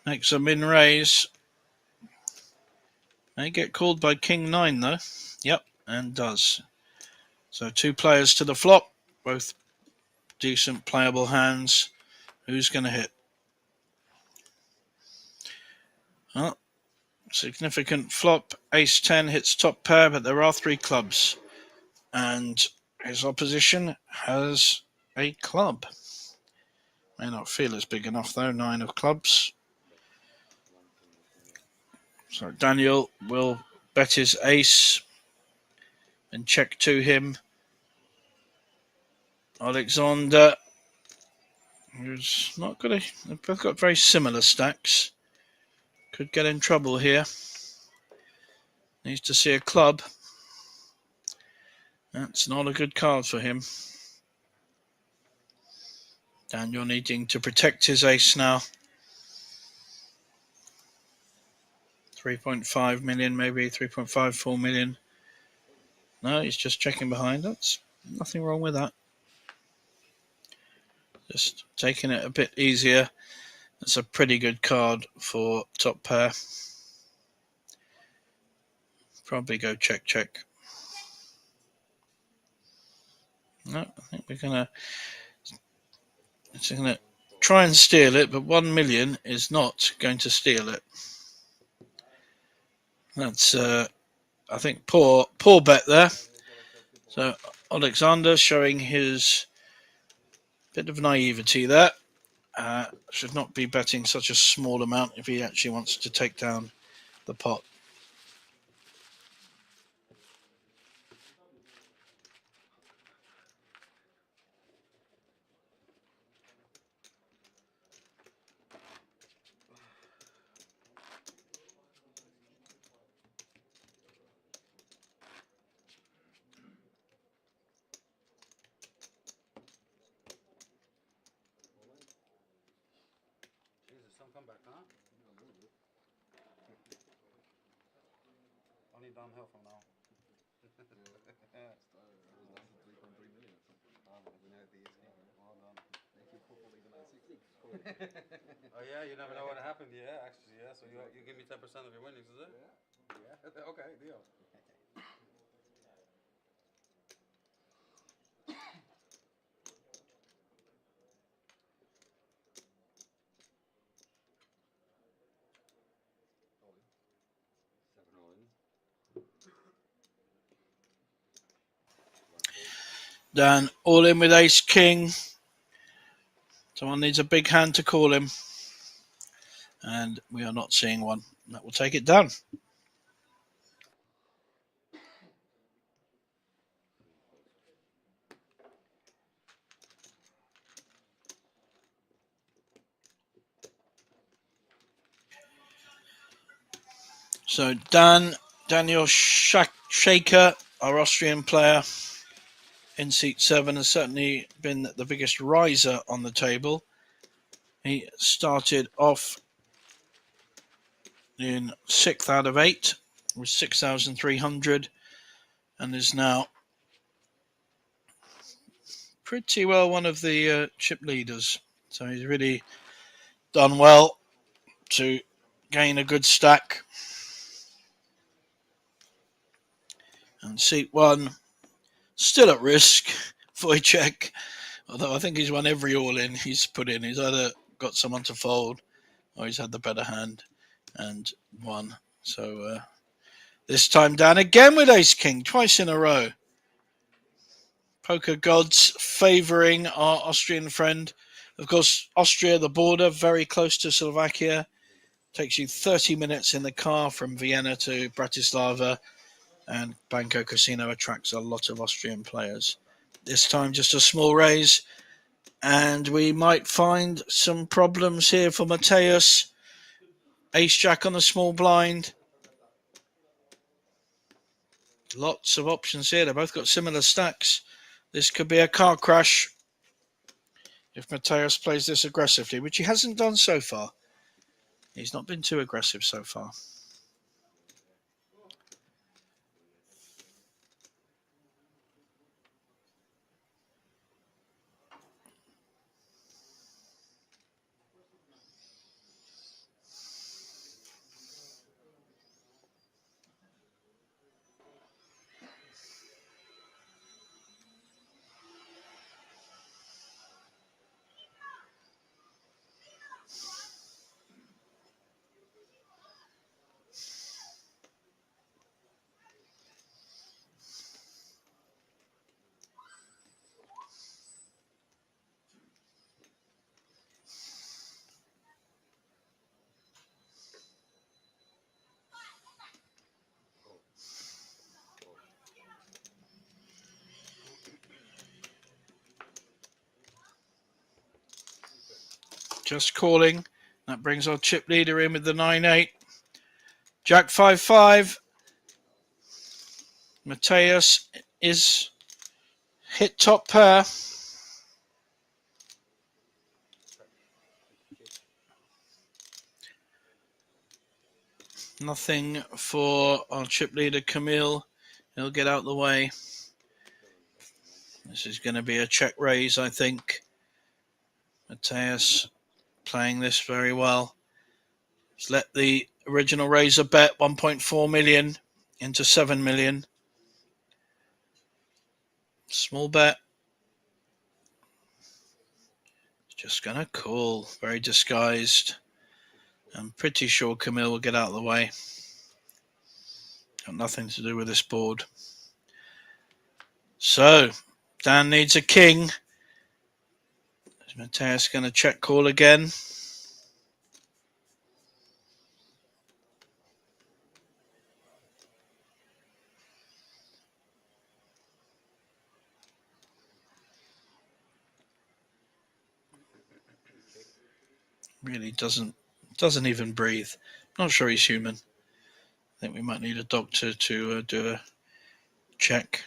Makes a min raise. May get called by king 9 though. Yep, and does. So 2 players to the flop. Both decent playable hands. Who's going to hit? Oh, significant flop. Ace 10 hits top pair, but there are 3 clubs. And his opposition has a club. May not feel as big enough though, 9 of clubs. So Daniel will bet his ace and check to him. Alexander, who's not got they've both got very similar stacks. Could get in trouble here. Needs to see a club. That's not a good card for him. Daniel needing to protect his ace now. 3.5 million, maybe 3.54 million. No, he's just checking behind. That's nothing wrong with that. Just taking it a bit easier. That's a pretty good card for top pair. Probably go check, check. No, I think we're gonna try and steal it, but 1 million is not going to steal it. That's I think poor bet there. So Alexander showing his bit of naivety there. Should not be betting such a small amount if he actually wants to take down the pot. Jesus, some comeback, huh? Only downhill from now. Oh yeah, you never know what happened. Yeah, actually, yeah. So you give me 10% of your winnings, is it? Yeah. Okay, deal. Seven all in. Dan all in with ace king. Someone needs a big hand to call him. And we are not seeing one. That will take it down. So Daniel Shaker, our Austrian player in seat 7, has certainly been the biggest riser on the table. He started off in 6th out of 8 with 6,300 and is now pretty well one of the chip leaders. So he's really done well to gain a good stack. And seat 1, still at risk, Wojciech. Although I think he's won every all-in he's put in. He's either got someone to fold or he's had the better hand and won. So this time down again with ace-king, twice in a row. Poker gods favouring our Austrian friend. Of course, Austria, the border, very close to Slovakia. Takes you 30 minutes in the car from Vienna to Bratislava. And Banco Casino attracts a lot of Austrian players. This time just a small raise. And we might find some problems here for Mateus. Ace-jack on the small blind. Lots of options here. They've both got similar stacks. This could be a car crash if Mateus plays this aggressively, which he hasn't done so far. He's not been too aggressive so far. Just calling. That brings our chip leader in with the 9-8. Jack 5-5. Mateus is hit top pair. Nothing for our chip leader Camille. He'll get out the way. This is going to be a check raise, I think. Mateus playing this very well. He's let the original raiser bet 1.4 million into 7 million. Small bet. Just going to call. Very disguised. I'm pretty sure Camille will get out of the way. Got nothing to do with this board. So, Dan needs a king. Is Mateus going to check call again? Really doesn't even breathe. Not sure he's human. I think we might need a doctor to do a check.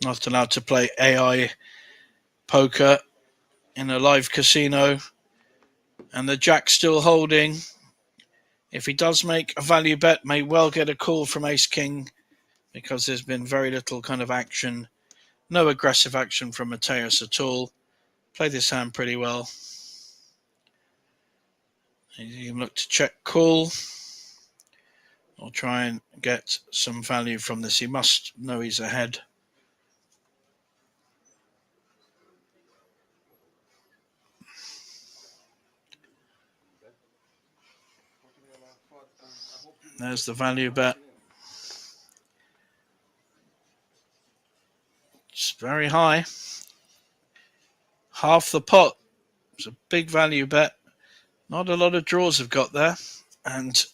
Not allowed to play AI poker in a live casino. And the jack's still holding. If he does make a value bet, may well get a call from Ace King because there's been very little kind of action, no aggressive action from Mateus at all. Played this hand pretty well. You can look to check call or try and get some value from this. He must know he's ahead. There's the value bet. It's very high. Half the pot. It's a big value bet. Not a lot of draws have got there. And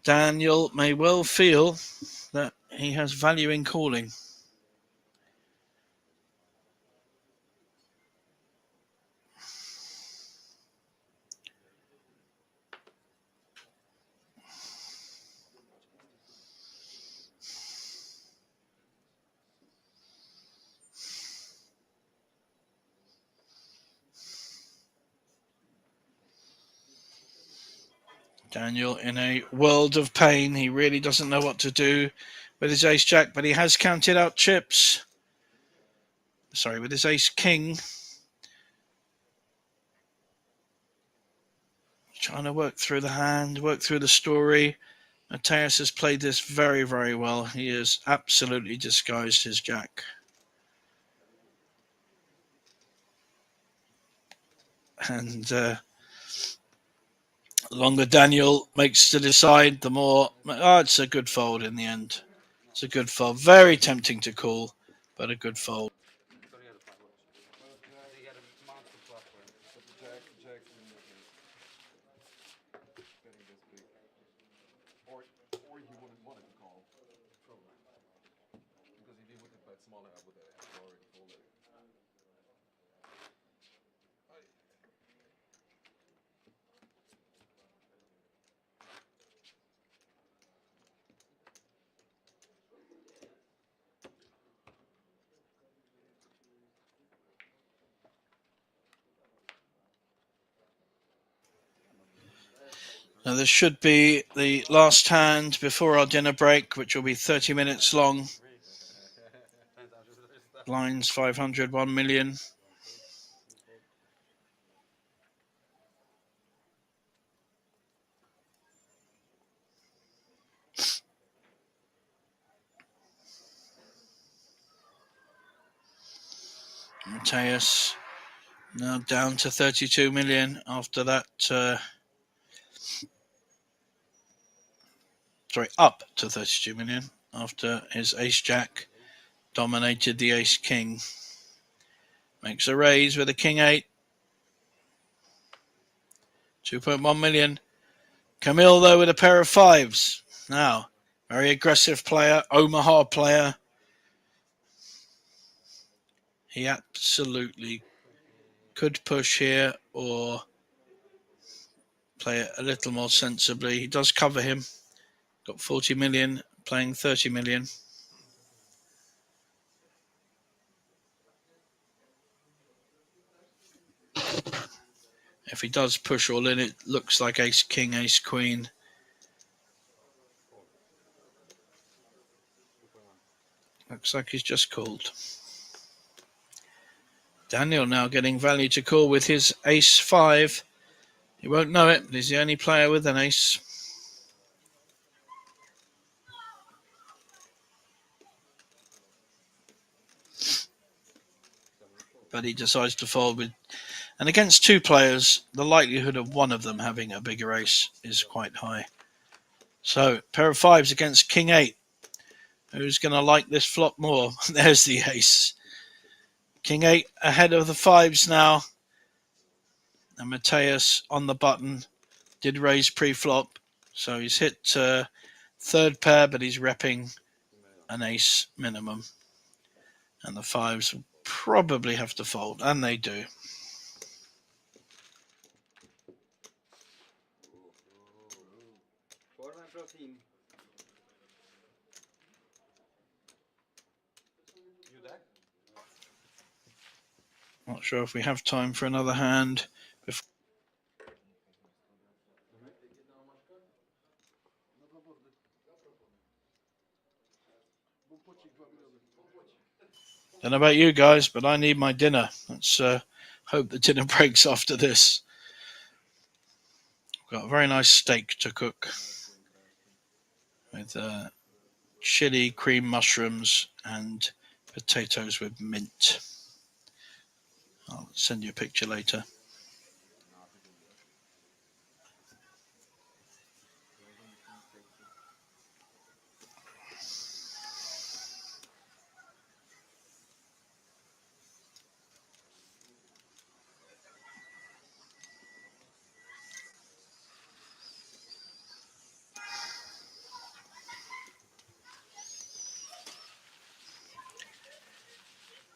Daniel may well feel that he has value in calling. Daniel in a world of pain. He really doesn't know what to do with his ace-jack, but he has counted out chips. Sorry, with his ace-king. Trying to work through the hand, work through the story. Mateus has played this very, very well. He has absolutely disguised his jack. And the longer Daniel makes to decide, the more... Oh, it's a good fold in the end. It's a good fold. Very tempting to call, but a good fold. Or he wouldn't want it to call. Probably. Because if he would have bet smaller, I would have already folded. Now this should be the last hand before our dinner break, which will be 30 minutes long. Blinds 500, 1 million. Mateus now down to 32 million after that. Up to 32 million after his ace-jack dominated the ace-king. Makes a raise with a king-8. 2.1 million. Camille, though, with a pair of fives. Now, very aggressive player, Omaha player. He absolutely could push here or play it a little more sensibly. He does cover him. Got 40 million, playing 30 million. If he does push all in, it looks like ace-king, ace-queen. Looks like he's just called. Daniel now getting value to call with his ace-5. He won't know it, but he's the only player with an ace. But he decides to fold with... And against two players, the likelihood of one of them having a bigger ace is quite high. So, pair of fives against king-8. Who's going to like this flop more? There's the ace. King-8 ahead of the fives now. And Mateus on the button did raise pre-flop. So he's hit third pair, but he's repping an ace minimum. And the fives will probably have to fold, and they do. Not sure if we have time for another hand. Don't know about you guys, but I need my dinner. Let's hope the dinner breaks after this. Got a very nice steak to cook with chili, cream mushrooms, and potatoes with mint. I'll send you a picture later.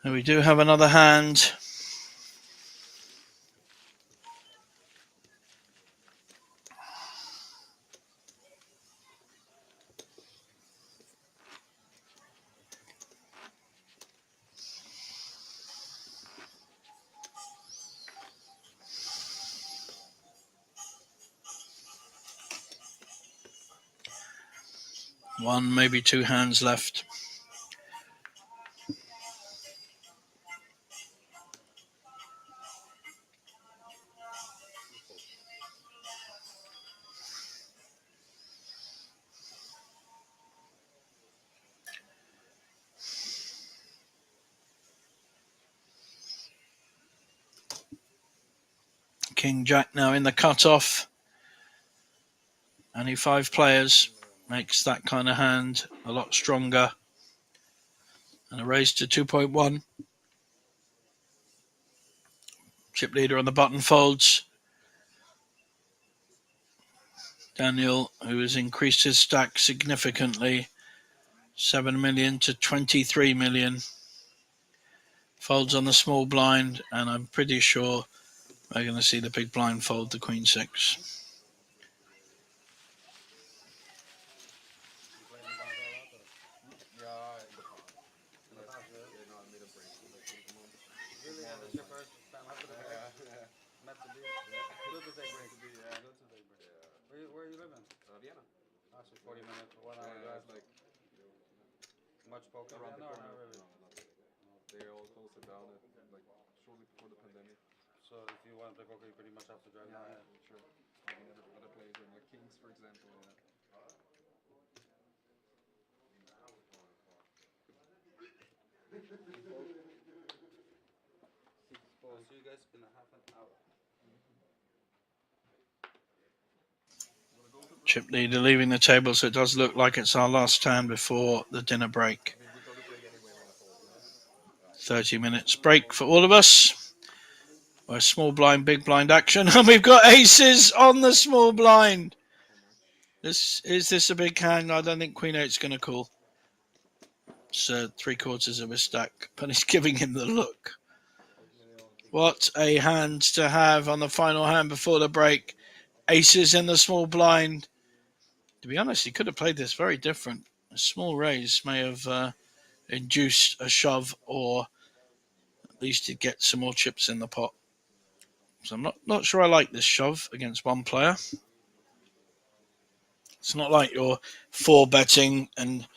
And we do have another hand. One, maybe two hands left. King Jack now in the cutoff. Only 5 players makes that kind of hand a lot stronger. And a raise to 2.1. Chip leader on the button folds. Daniel, who has increased his stack significantly, 7 million to 23 million. Folds on the small blind, and I'm pretty sure we're going to see the big blind fold the Queen 6. Where you living? Vienna. So 40 minutes, 1 hour drive. It's like Much poker around the no, corner. not really. No, not really. They all closed it down at, like shortly before the pandemic. So if you want to play poker, you pretty much have to drive down. Sure. Like in other places, like Kings, for example. I'll see you guys in a half an hour. Chip leader leaving the table, so it does look like it's our last hand before the dinner break. 30 minutes break for all of us. We're small blind, big blind action, and we've got aces on the small blind. Is this a big hand? I don't think Queen 8's going to call. It's 3/4 of a stack, but he's giving him the look. What a hand to have on the final hand before the break. Aces in the small blind. To be honest, he could have played this very different. A small raise may have induced a shove, or at least he'd get some more chips in the pot. So I'm not sure I like this shove against one player. It's not like you're 4-betting and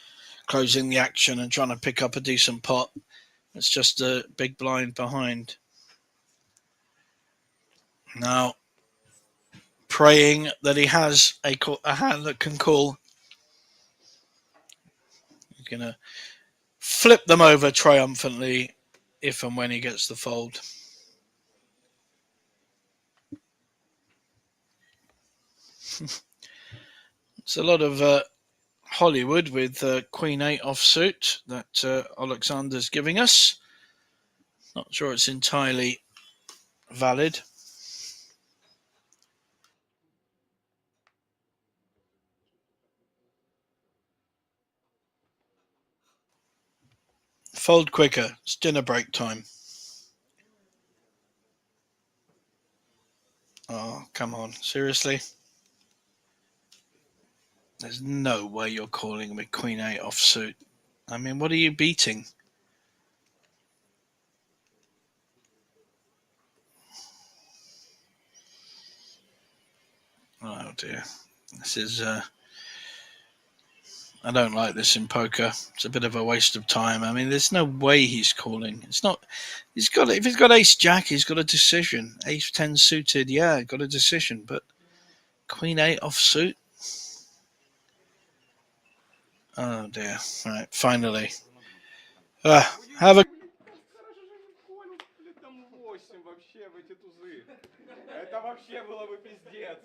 closing the action and trying to pick up a decent pot. It's just a big blind behind. Now, praying that he has a hand that can call. He's going to flip them over triumphantly if and when he gets the fold. It's a lot of Hollywood with Queen 8 offsuit that Alexander's giving us. Not sure it's entirely valid. Fold quicker. It's dinner break time. Oh, come on. Seriously? There's no way you're calling with Queen 8 offsuit. I mean, what are you beating? Oh dear. This is I don't like this in poker. It's a bit of a waste of time. I mean, there's no way he's calling. It's not. He's got. If he's got ace jack, he's got a decision. Ace 10 suited, yeah, got a decision. But queen 8 offsuit. Oh dear. Right, finally. Have a. Хорошо же не понял, блядь, там 8 вообще в эти тузы. Это вообще было бы пиздец.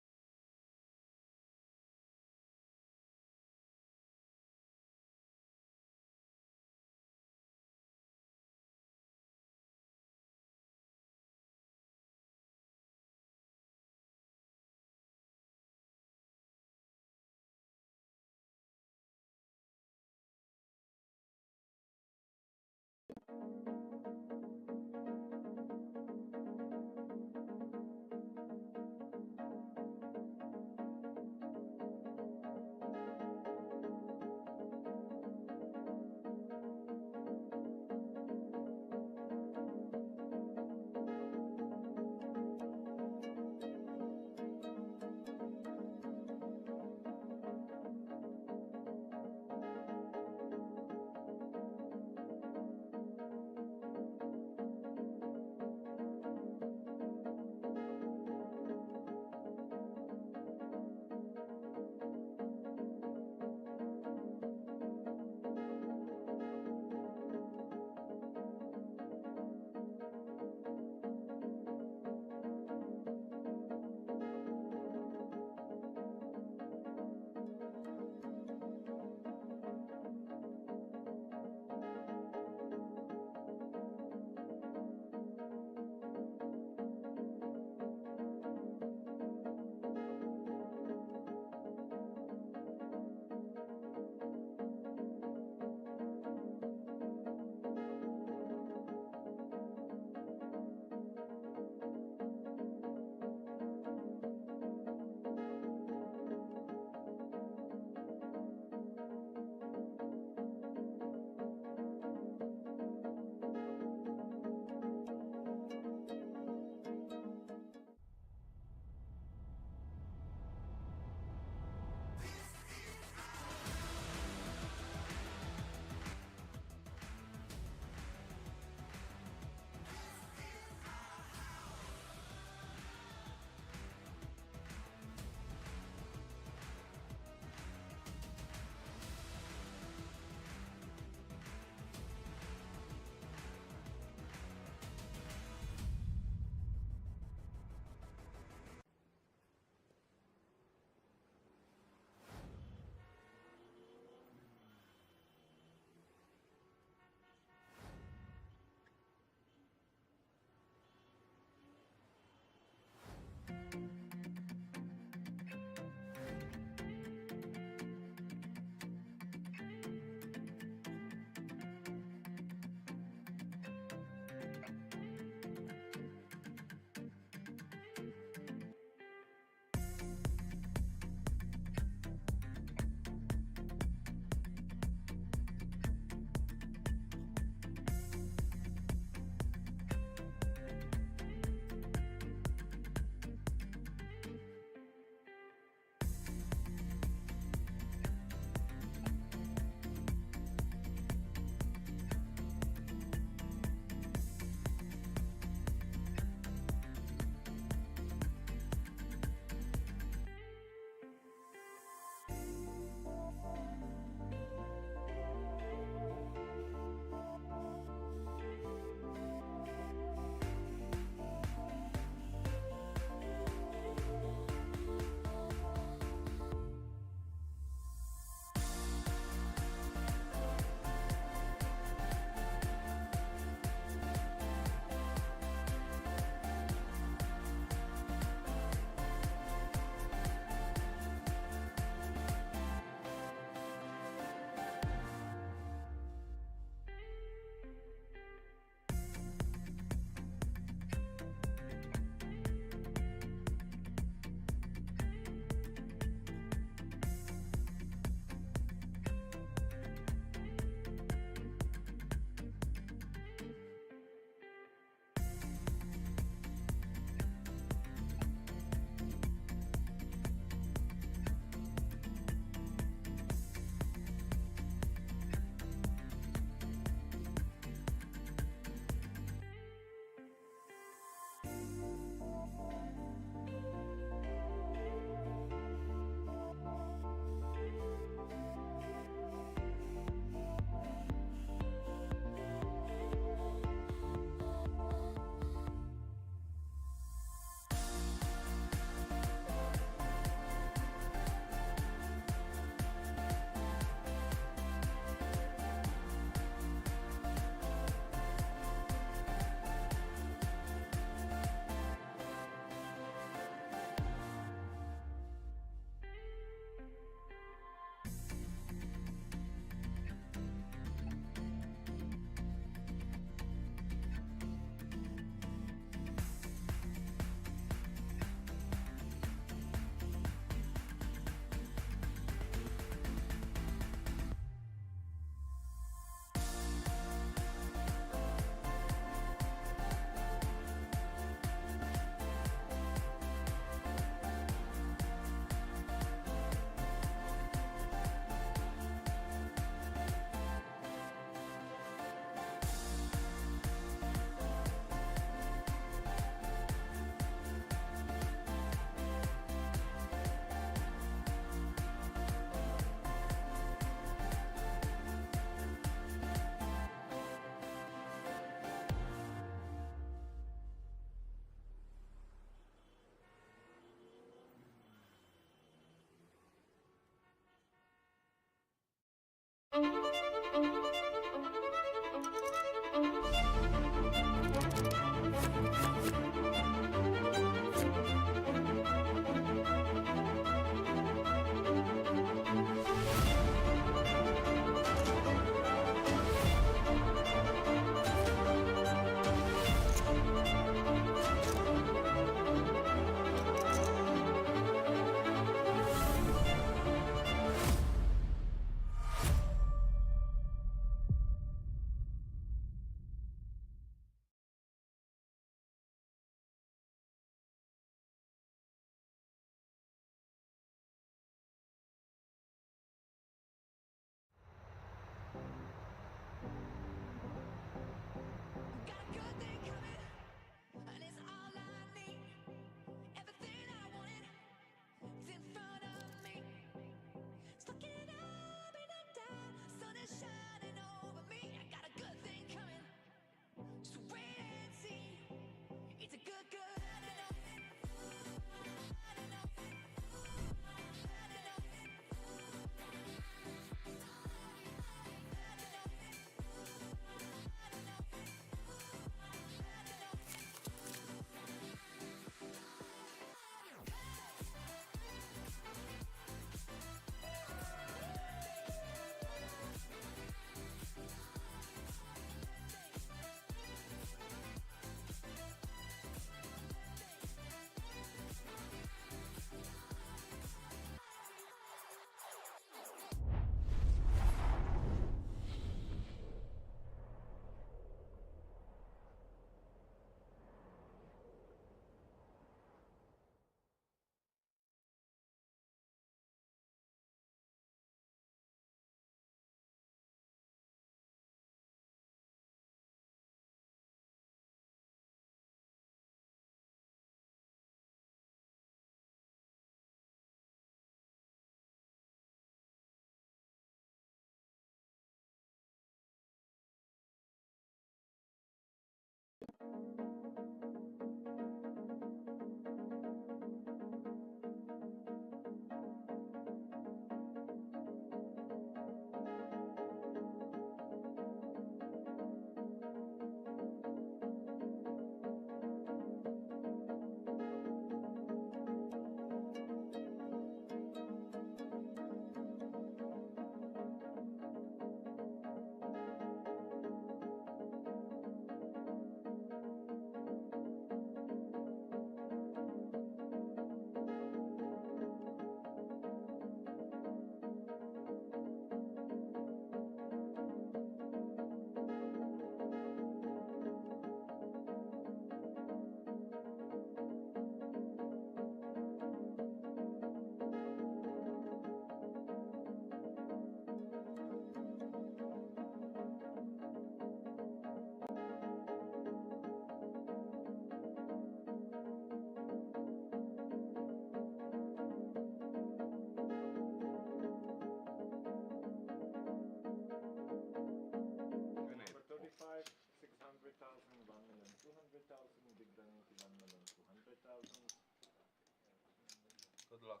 Good luck.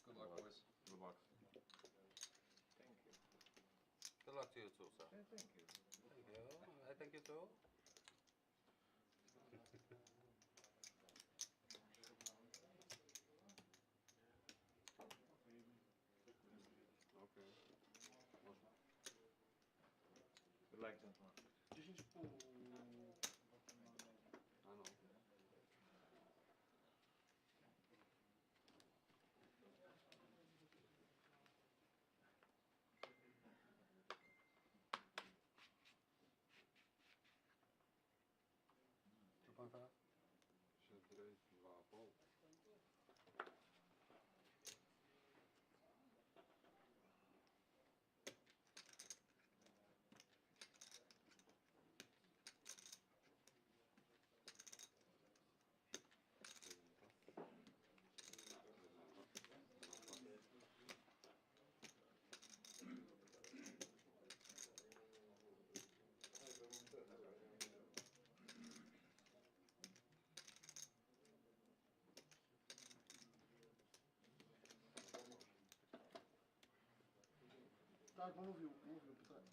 Good luck, boys. Good luck. Thank you. Good luck to you too, sir. Thank you. Thank you. I thank you too. Okay. Good luck, gentlemen. 10,5. I know. Сейчас дрейф 2,5. Tak, no mówił, pytałem.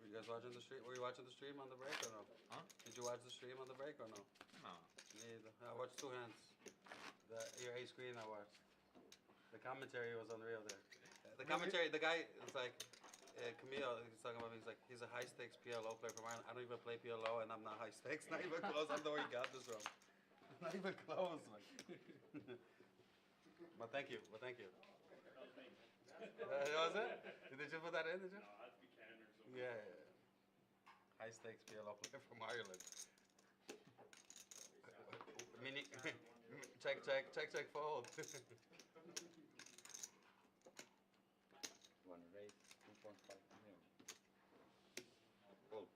You guys watching the stream? Were you watching the stream on the break or no? Huh? Did you watch the stream on the break or no? No. Me either. I watched two hands. Your A screen I watched. The commentary was unreal there. The commentary, the guy is like, Camille, he's talking about me, he's like, he's a high stakes PLO player from Ireland. I don't even play PLO and I'm not high stakes, not even close. I don't know where he got this from. Not even close. Like. But thank you. Was it? Did you put that in? Did you? No, that's Buchanan or something. Yeah. High stakes PLO player from Ireland. Mini, check, fold. One raise 2.5 million. Full.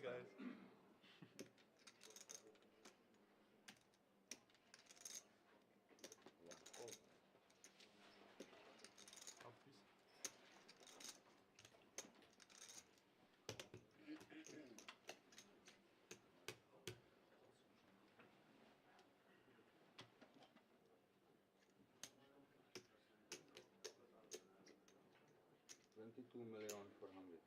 guys. $22,400,000.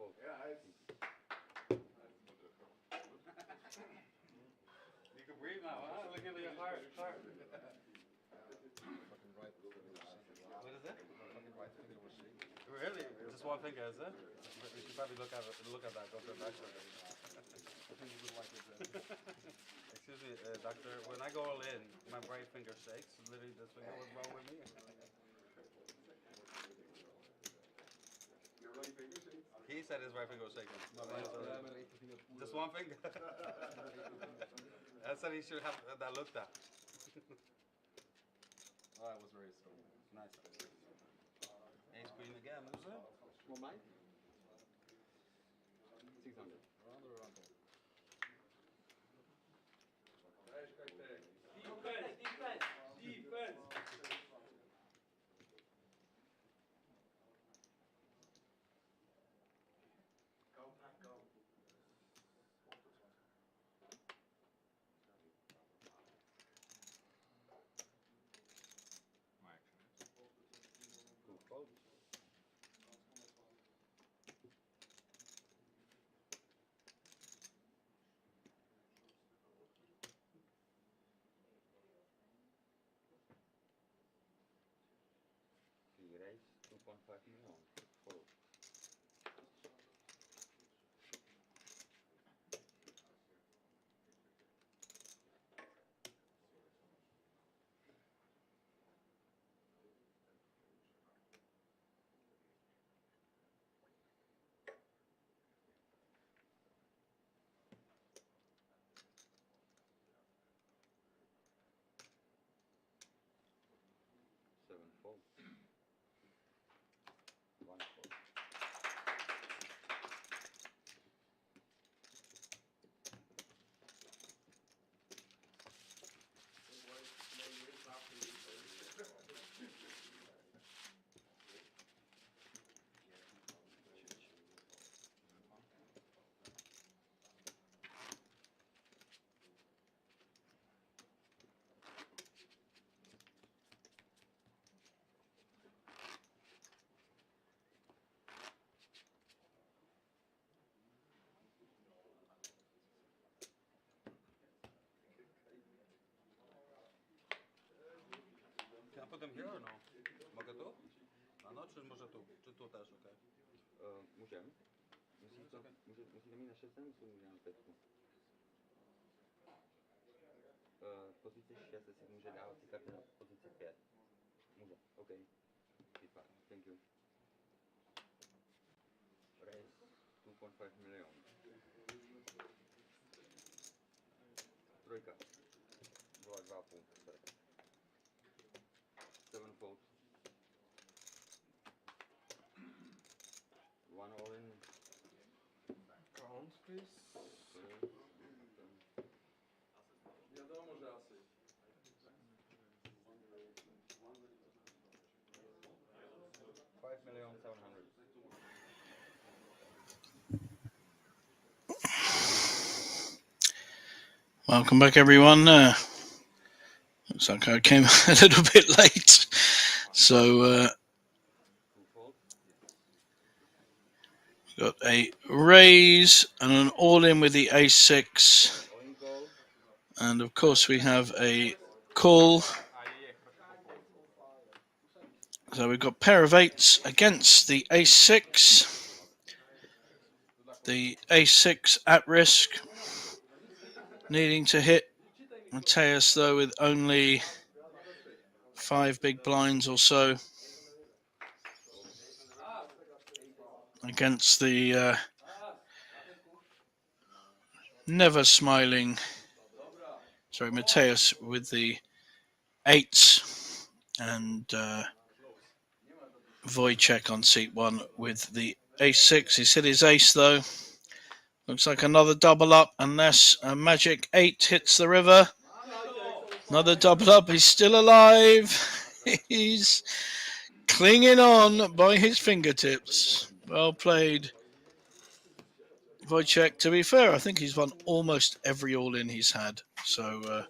Fold. You can breathe now, huh? Look at your heart. Fucking right finger was shaking. What is it? Fucking right finger was shaking. Really? Just one finger, is it? We should probably look at that. Go to the doctor. I think you would like it then. Excuse me, doctor. When I go all in, my right finger shakes. Literally, this finger was wrong with me. Your right finger shakes? He said his right finger was shaking. Ja, mijn rechtervinger voelde... Just one finger. I said he should have that looked at. Ah, it was very slow. Nice. Ace queen again, loser. Small blind? 600. Around or around? My action. Two folds. Three raise, 2.5 million. Fold. Seven fold. One fold. Can I put them here or no? Mogę tu? A no, czy może tu? Czy tu też, okej. Můžeme. Musíte mít na 6, musíte mít na 5. Pozice 6, si může dávat si karty na pozici 5. Může, OK. Thank you. Raise 2.5 million. Trojka. 2,5. Seven fold. One all in. Count, please. Wiadomo, że asy. $5,700,000. Welcome back, everyone. Looks like I came a little bit late. So, got a raise and an all-in with the ace-6. And, of course, we have a call. So we've got pair of 8s against the ace-6. The ace-6 at risk. Needing to hit Mateus, though, with only 5 big blinds or so. Against the never smiling, Mateus with the 8s, and Wojciech on seat 1 with the ace-6. He's hit his ace, though. Looks like another double up, unless a magic 8 hits the river. Another double up. He's still alive. He's clinging on by his fingertips. Well played, Wojciech. To be fair, I think he's won almost every all-in he's had. So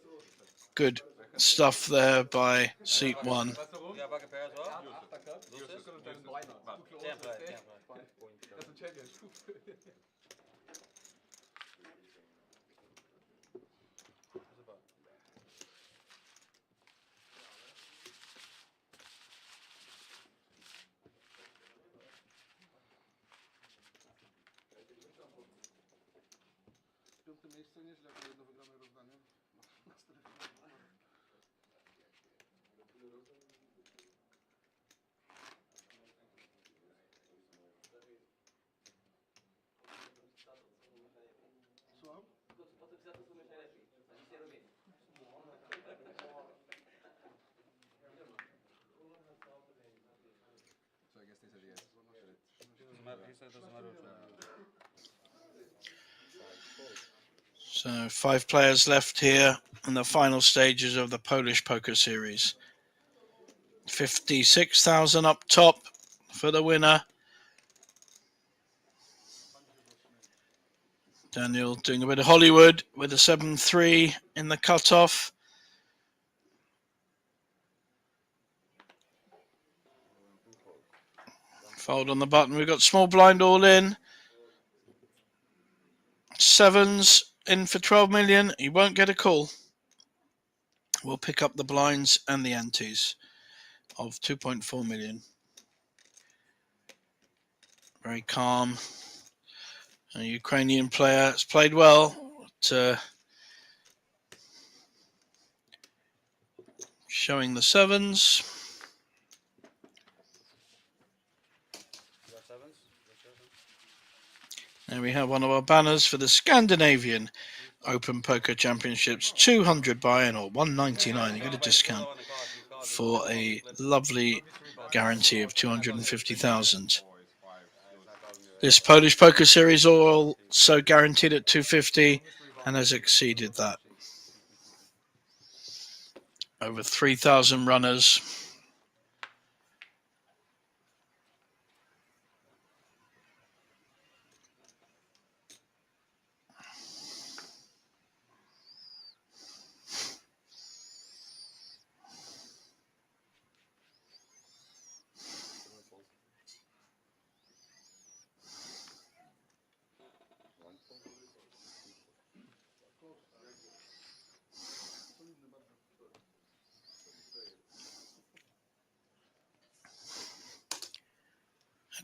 good stuff there by seat 1. Piąte miejsce nieźle, jako jedno wygrane rozdanie. Słucham? So I guess they said yes. He said it doesn't matter. So 5 players left here in the final stages of the Polish Poker Series. 56,000 up top for the winner. Daniel doing a bit of Hollywood with a 7-3 in the cutoff. Fold on the button. We've got small blind all in. 7s in for 12 million. He won't get a call. We'll pick up the blinds and the antes of 2.4 million. Very calm. A Ukrainian player has played well. But, showing the 7s. There we have one of our banners for the Scandinavian Open Poker Championships. 200 buy-in or 199. You get a discount for a lovely guarantee of 250,000. This Polish Poker Series also guaranteed at 250 and has exceeded that. Over 3,000 runners.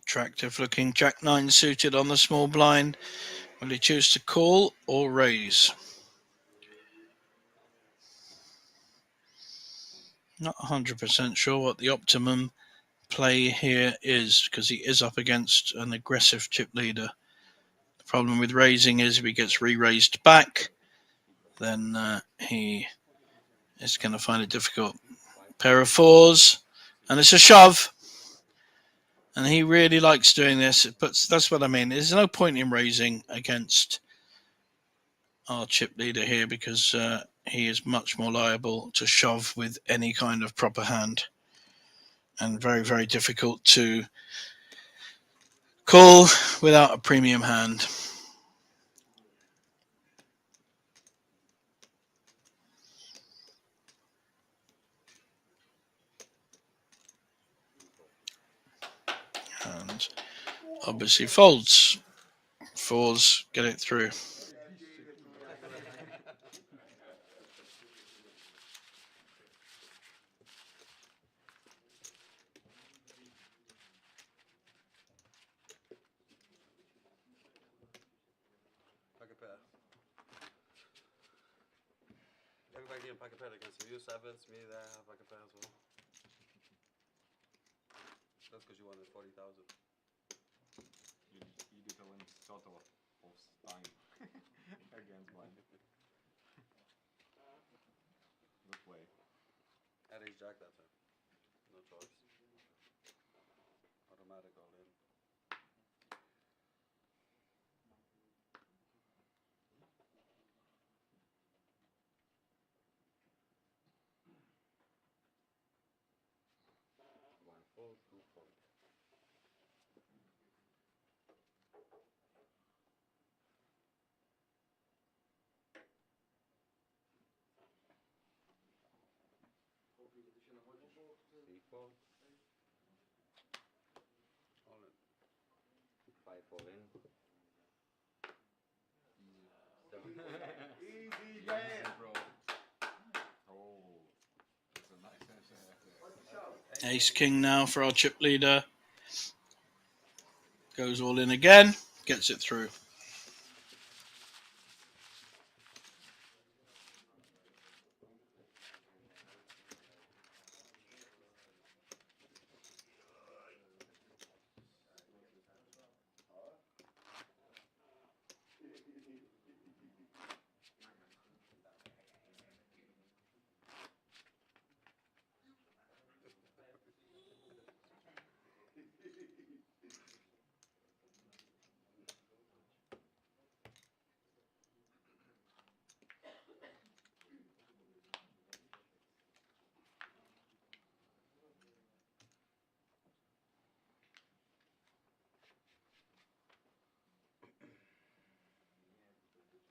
Attractive looking Jack-9 suited on the small blind. Will he choose to call or raise? Not 100% sure what the optimum play here is, because he is up against an aggressive chip leader. The problem with raising is if he gets re-raised back, then he is going to find it difficult. Pair of 4s, and it's a shove. And he really likes doing this, but that's what I mean. There's no point in raising against our chip leader here, because he is much more liable to shove with any kind of proper hand. And very, very difficult to call without a premium hand. obviously folds. Fours get it through. Pocket pair. Everybody getting pocket pair against you. Sevens, me there, pocket pair as well. That's because you wanted 40,000. You did a sort of time against blind. Good play. At ace jack that time. No choice. Automatic all in. One fold, two fold. Three fold. All in. Five all in. Seven fold. Easy game, bro. Oh, that's a nice answer. Ace king now for our chip leader. Goes all in again. Gets it through.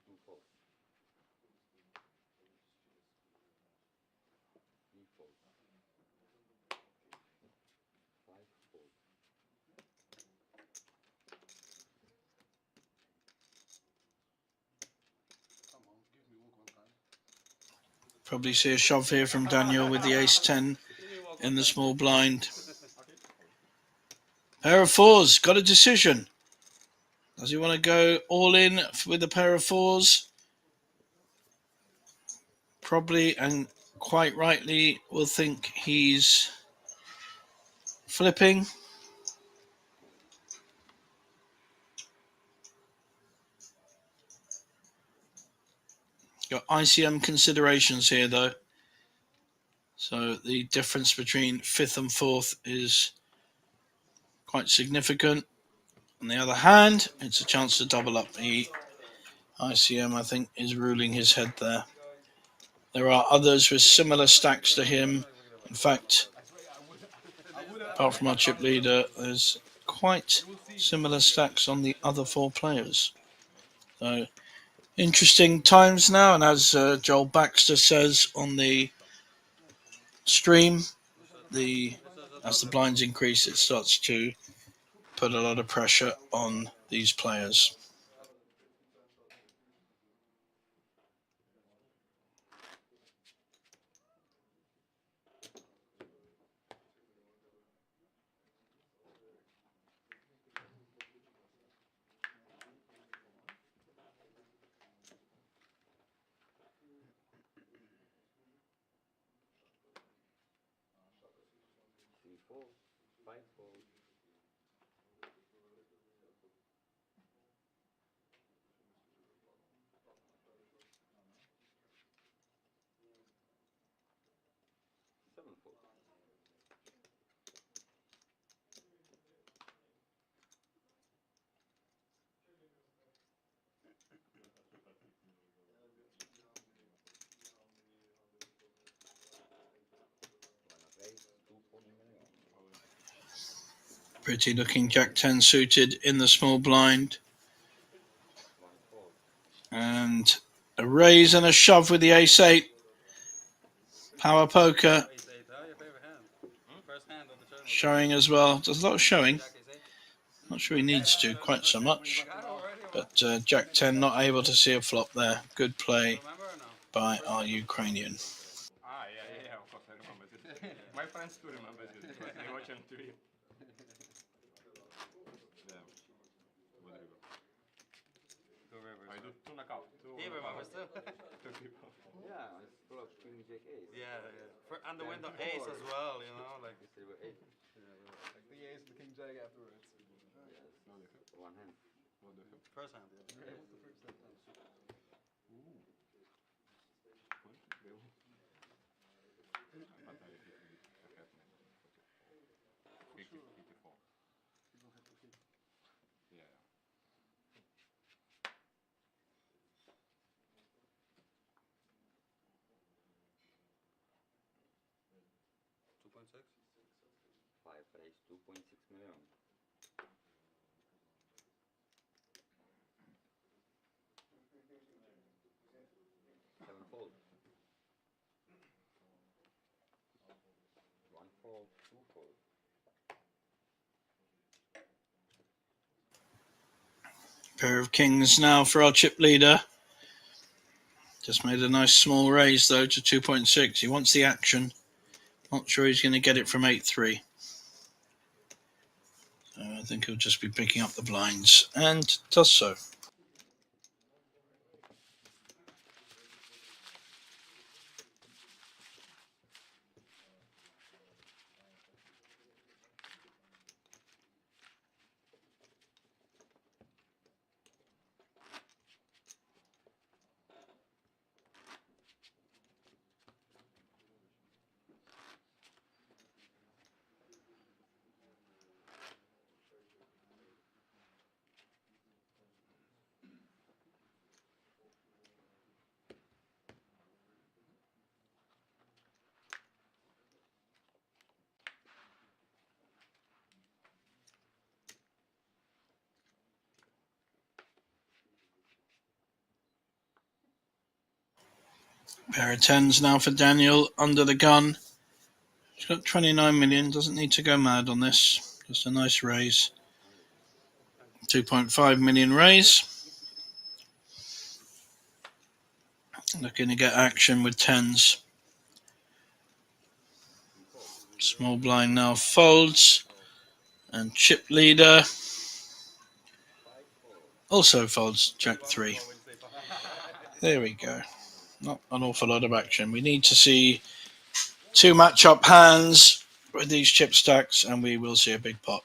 Two fold. Three fold. Five fold. Come on, give me one time. Probably see a shove here from Daniel with the ace 10 in the small blind. Pair of fours, got a decision. Does he want to go all in with a pair of fours? Probably, and quite rightly, will think he's flipping. Got ICM considerations here, though. So the difference between fifth and fourth is quite significant. On the other hand, it's a chance to double up. The ICM, I think, is ruling his head there. There are others with similar stacks to him. In fact, apart from our chip leader, there's quite similar stacks on the other four players. So interesting times now, and as Joel Baxter says on the stream, as the blinds increase, it starts to put a lot of pressure on these players. Three fold. Five fold. Seven fold. Pretty looking Jack 10 suited in the small blind. And a raise and a shove with the ace 8. Power poker. Ace 8, your favorite hand. First hand of the tournament. Showing as well. There's a lot of showing. Jack ace 8. Not sure he needs to quite so much. But Jack 10 not able to see a flop there. Good play by our Ukrainian. Yeah, of course I remember it. My friends too remember it because they watch on TV. Yeah. I do two knockout. He remembers too. Two people. Yeah, it's full of king jack ace. Yeah. And the window ace as well, you know, like. Yes, there were 8. Like the ace, the king jack afterwards. Yes. One hand. What do you have? First hand, yeah. Yeah. What's the first hand? Ooh. Really? But I hit with a hat man. 84. Yeah. 2.6. 5 raise 2.6 million. 7 fold. 1 fold, 2 fold. Pair of kings now for our chip leader. Just made a nice small raise though to 2.6. He wants the action. Not sure he's going to get it from 8-3. So I think he'll just be picking up the blinds, and does so. Pair of tens now for Daniel under the gun. He's got 29 million, doesn't need to go mad on this. Just a nice raise. 2.5 million raise. Looking to get action with tens. Small blind now folds. And chip leader also folds Jack 3. There we go. Not an awful lot of action. We need to see 2 match-up hands with these chip stacks, and we will see a big pot.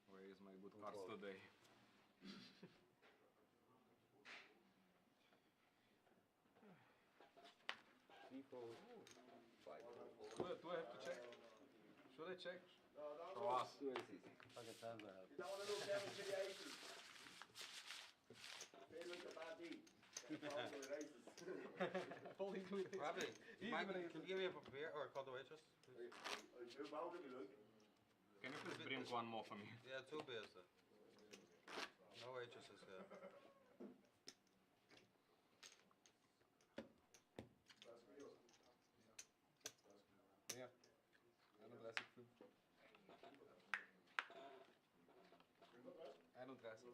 Where is my good cards today? Do I have to check? Should I check? Show us. Fucking times I have. You don't want to look down and see the aces. They look at bad D. Folding to it. Probably. Can you give me a beer or call the waitress? Can you please bring one more for me? Yeah, 2 beers then. No waitresses here. Yeah. Eno classic food. Eno classic.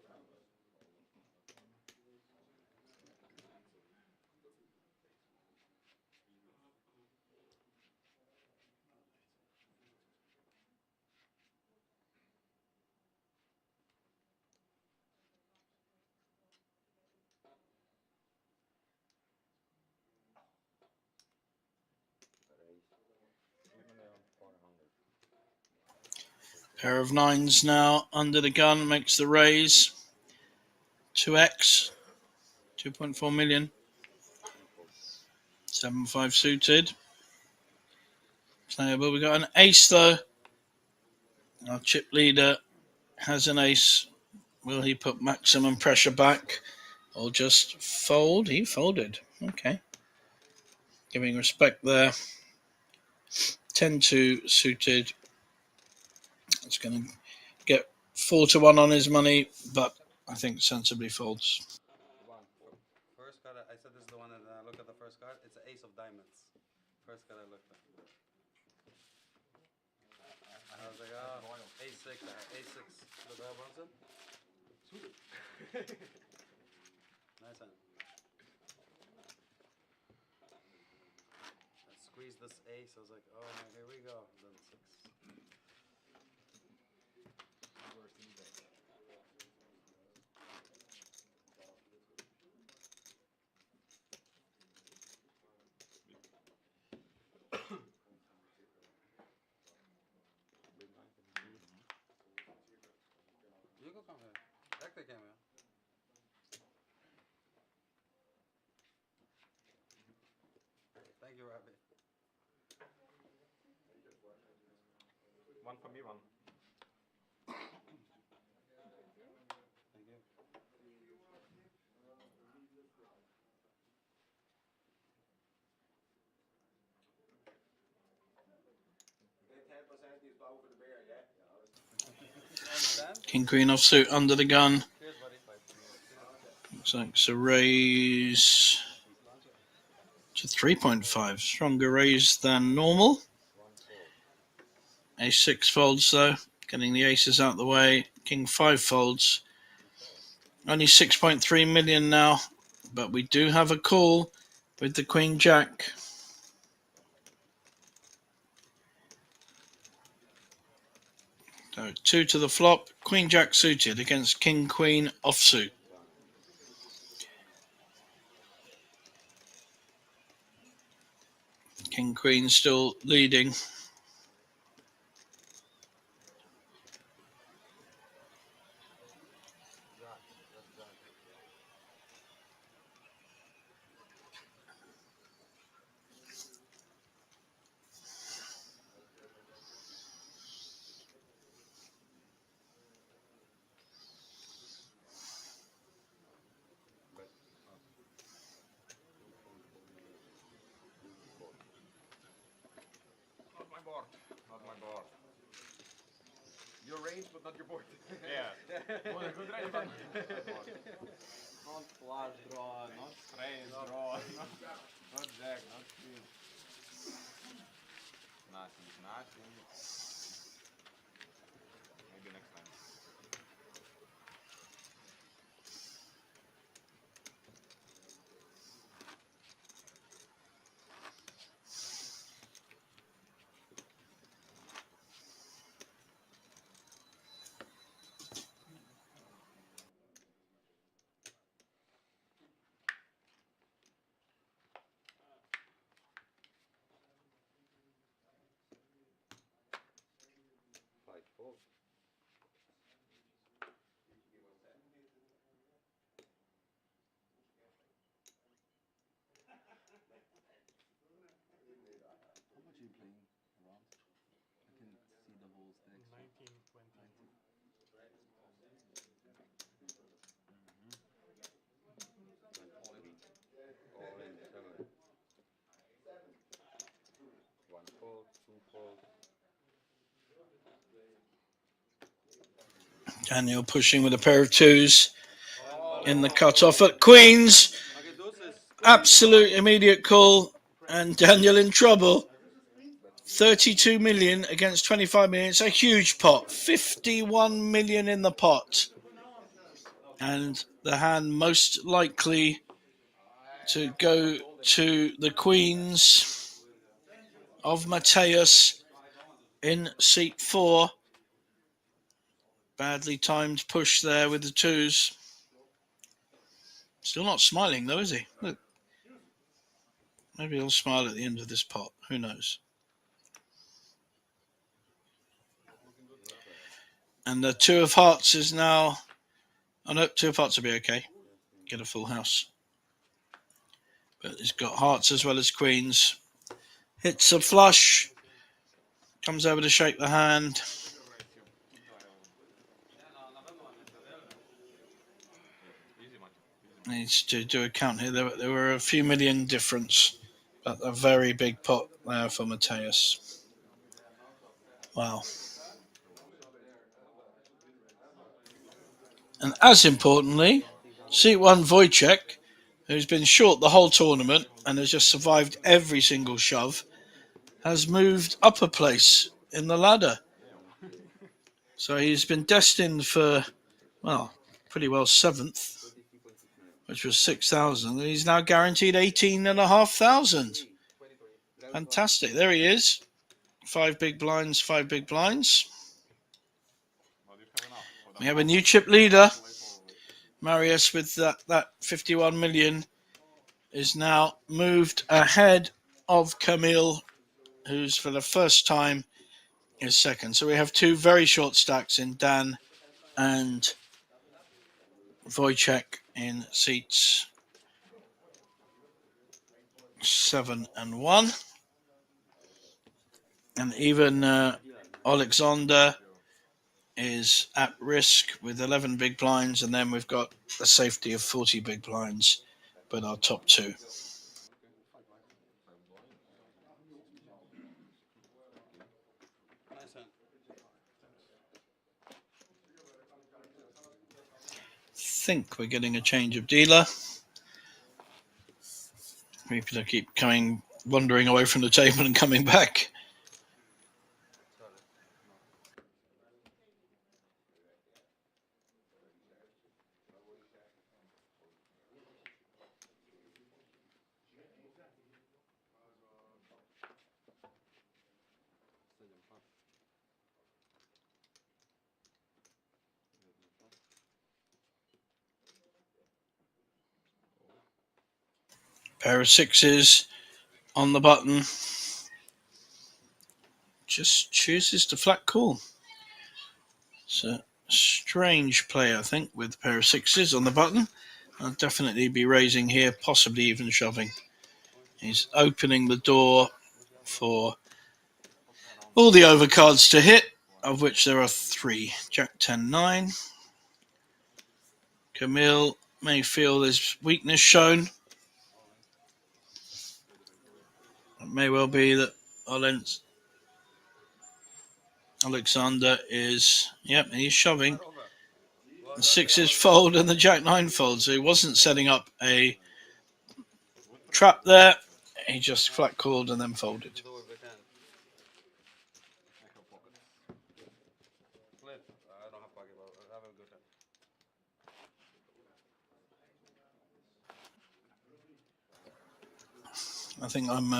Pair of nines now under the gun, makes the raise. 2x, 2.4 million. 7-5 suited. Playable. We got an ace though. Our chip leader has an ace. Will he put maximum pressure back or just fold? He folded. Okay. Giving respect there. 10-2 suited. It's going to get 4-1 on his money, but I think sensibly folds. First card, I said this is the one, and then I look at the first card. It's an ace of diamonds. First card I looked at. I was like, ace six. Look what Bronson. Nice hand. I squeezed this ace. I was like, oh man, here we go. And then six. You go come here. Back the camera. Thank you, Rabbit. One for me, one. Thank you. King Queen offsuit under the gun. Cheers, buddy. Looks like it's a raise to 3.5. Stronger raise than normal. Ace 6 folds though. Getting the aces out the way. King 5 folds. Only 6.3 million now. But we do have a call with the Queen Jack. So 2 to the flop. Queen Jack suited against King Queen offsuit. King Queen still leading. Not my board. Your range, but not your board. Yeah. Well, a good range, but not flush draw, not raise draw, not jack, not queen. Nothing. Maybe next time. How much are you playing around? I can see the whole stack. 19, 20. All in 7. 1 fold, 2 fold. Daniel pushing with a pair of twos in the cutoff at Queens. Okay, deuces. Absolute immediate call. And Daniel in trouble. 32 million against 25 million. It's a huge pot. 51 million in the pot. And the hand most likely to go to the Queens of Mateus in seat 4. Badly timed push there with the twos. Still not smiling though, is he? Look. Maybe he'll smile at the end of this pot. Who knows? And the 2 of hearts is now... Oh no, 2 of hearts will be okay. Get a full house. but he's got hearts as well as queens. Hits a flush, comes over to shake the hand. Needs to do a count here. There were a few million difference, but a very big pot there for Mateus. Wow. And as importantly, seat 1 Wojciech, who's been short the whole tournament and has just survived every single shove, has moved up a place in the ladder. So he's been destined for, well, pretty well 7th, which was 6,000. And he's now guaranteed 18,500. Fantastic. There he is. 5 big blinds, 5 big blinds. We have a new chip leader. Marius with that 51 million is now moved ahead of Camille, who's for the first time is second. So we have 2 very short stacks in Dan and Wojciech in seats 7 and 1. And even Alexander is at risk with 11 big blinds, and then we've got a safety of 40 big blinds, but our top 2. Think we're getting a change of dealer. People keep wandering away from the table and coming back. Pair of 6s on the button. Just chooses to flat call. It's a strange play, I think, with a pair of 6s on the button. I'll definitely be raising here, possibly even shoving. He's opening the door for all the overcards to hit, of which there are 3. Jack 10, 9. Camille may feel there's weakness shown. It may well be that Alexander is, he's shoving. The 6s fold and the Jack 9 folds. So he wasn't setting up a trap there. He just flat called and then folded. I think I'm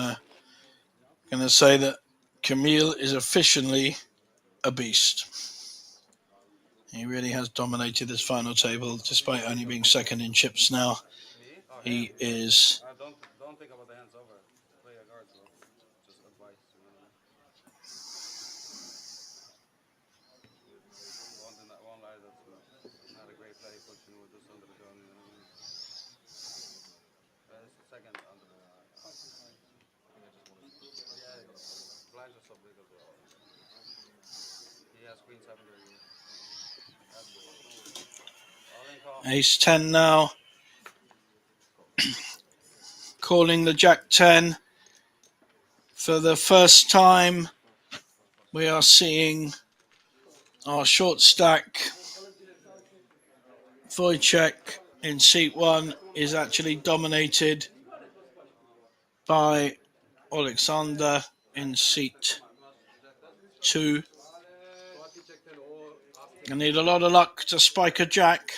going to say that Camille is officially a beast. He really has dominated this final table, despite only being second in chips now. He is... Don't think about the hands over. Play your cards, just advice. One lie that's not a great play, pushing with this under the gun. It's the second under the... Blinds are so big as well. He has queen 7 there. Ace 10 now. Calling the Jack 10. For the first time, we are seeing our short stack. Wojciech in seat 1 is actually dominated by Alexander in seat 2. You need a lot of luck to spike a Jack.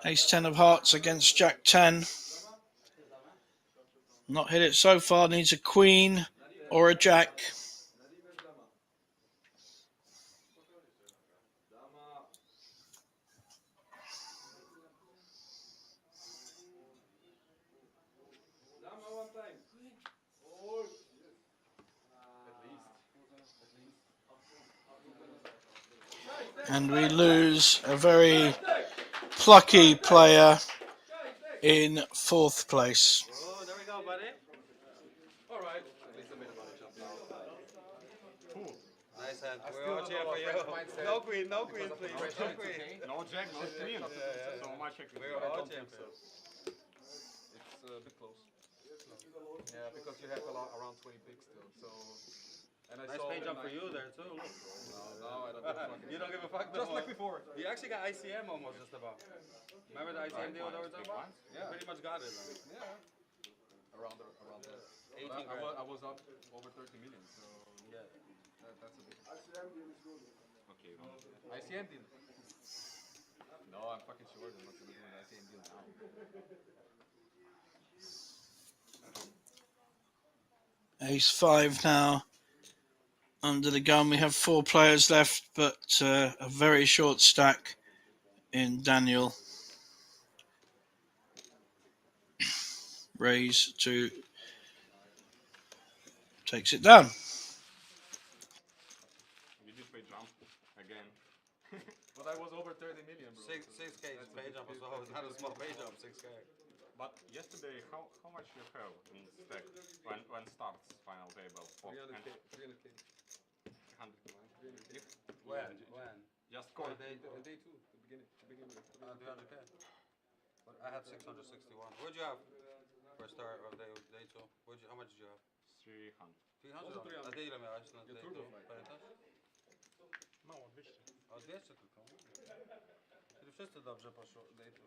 Ace 10 of hearts against Jack 10. Not hit it so far, needs a queen or a Jack. And we lose a very plucky player in 4th place. man. I We're still all don't cheering know for you. what French mindset No queen, no queen, because of the please. French No mindset, queen. okay? No jack, no queen. So much equity. We're I all don't cheering think for so. you. It's a bit close. Yeah, because you have around 20 picks still. So, and I Nice saw page when up for you there too. Look. No, I don't give a fuck. You don't give a fuck. Just like before. You actually got ICM almost just about. Remember the ICM deal that we were talking about? Yeah. Pretty much got it. Yeah. Around there. 18 But grand. I was up over 30 million, so Yeah. that's a bit. Okay, ICM deal. No, I'm fucking sure they're not gonna do an ICM deal now. Ace 5 now under the gun. We have 4 players left, but a very short stack in Daniel. Raise to takes it down. we did pay jump again. But I was over 30 million, bro. 6K is pay jump as well. It's not a small pay jump, 6K. But yesterday, how much you have in stack when starts final table? 300k. 300k. 100. When? Just On call. day 2, the beginning of 300K. But I had 661. What'd you have for start of day 2? How much did you have? 300. 300? A day ile miałeś na day 2? Pamiętasz? Mało, 200. O 200 tylko. Czyli wszyscy dobrze poszło day 2.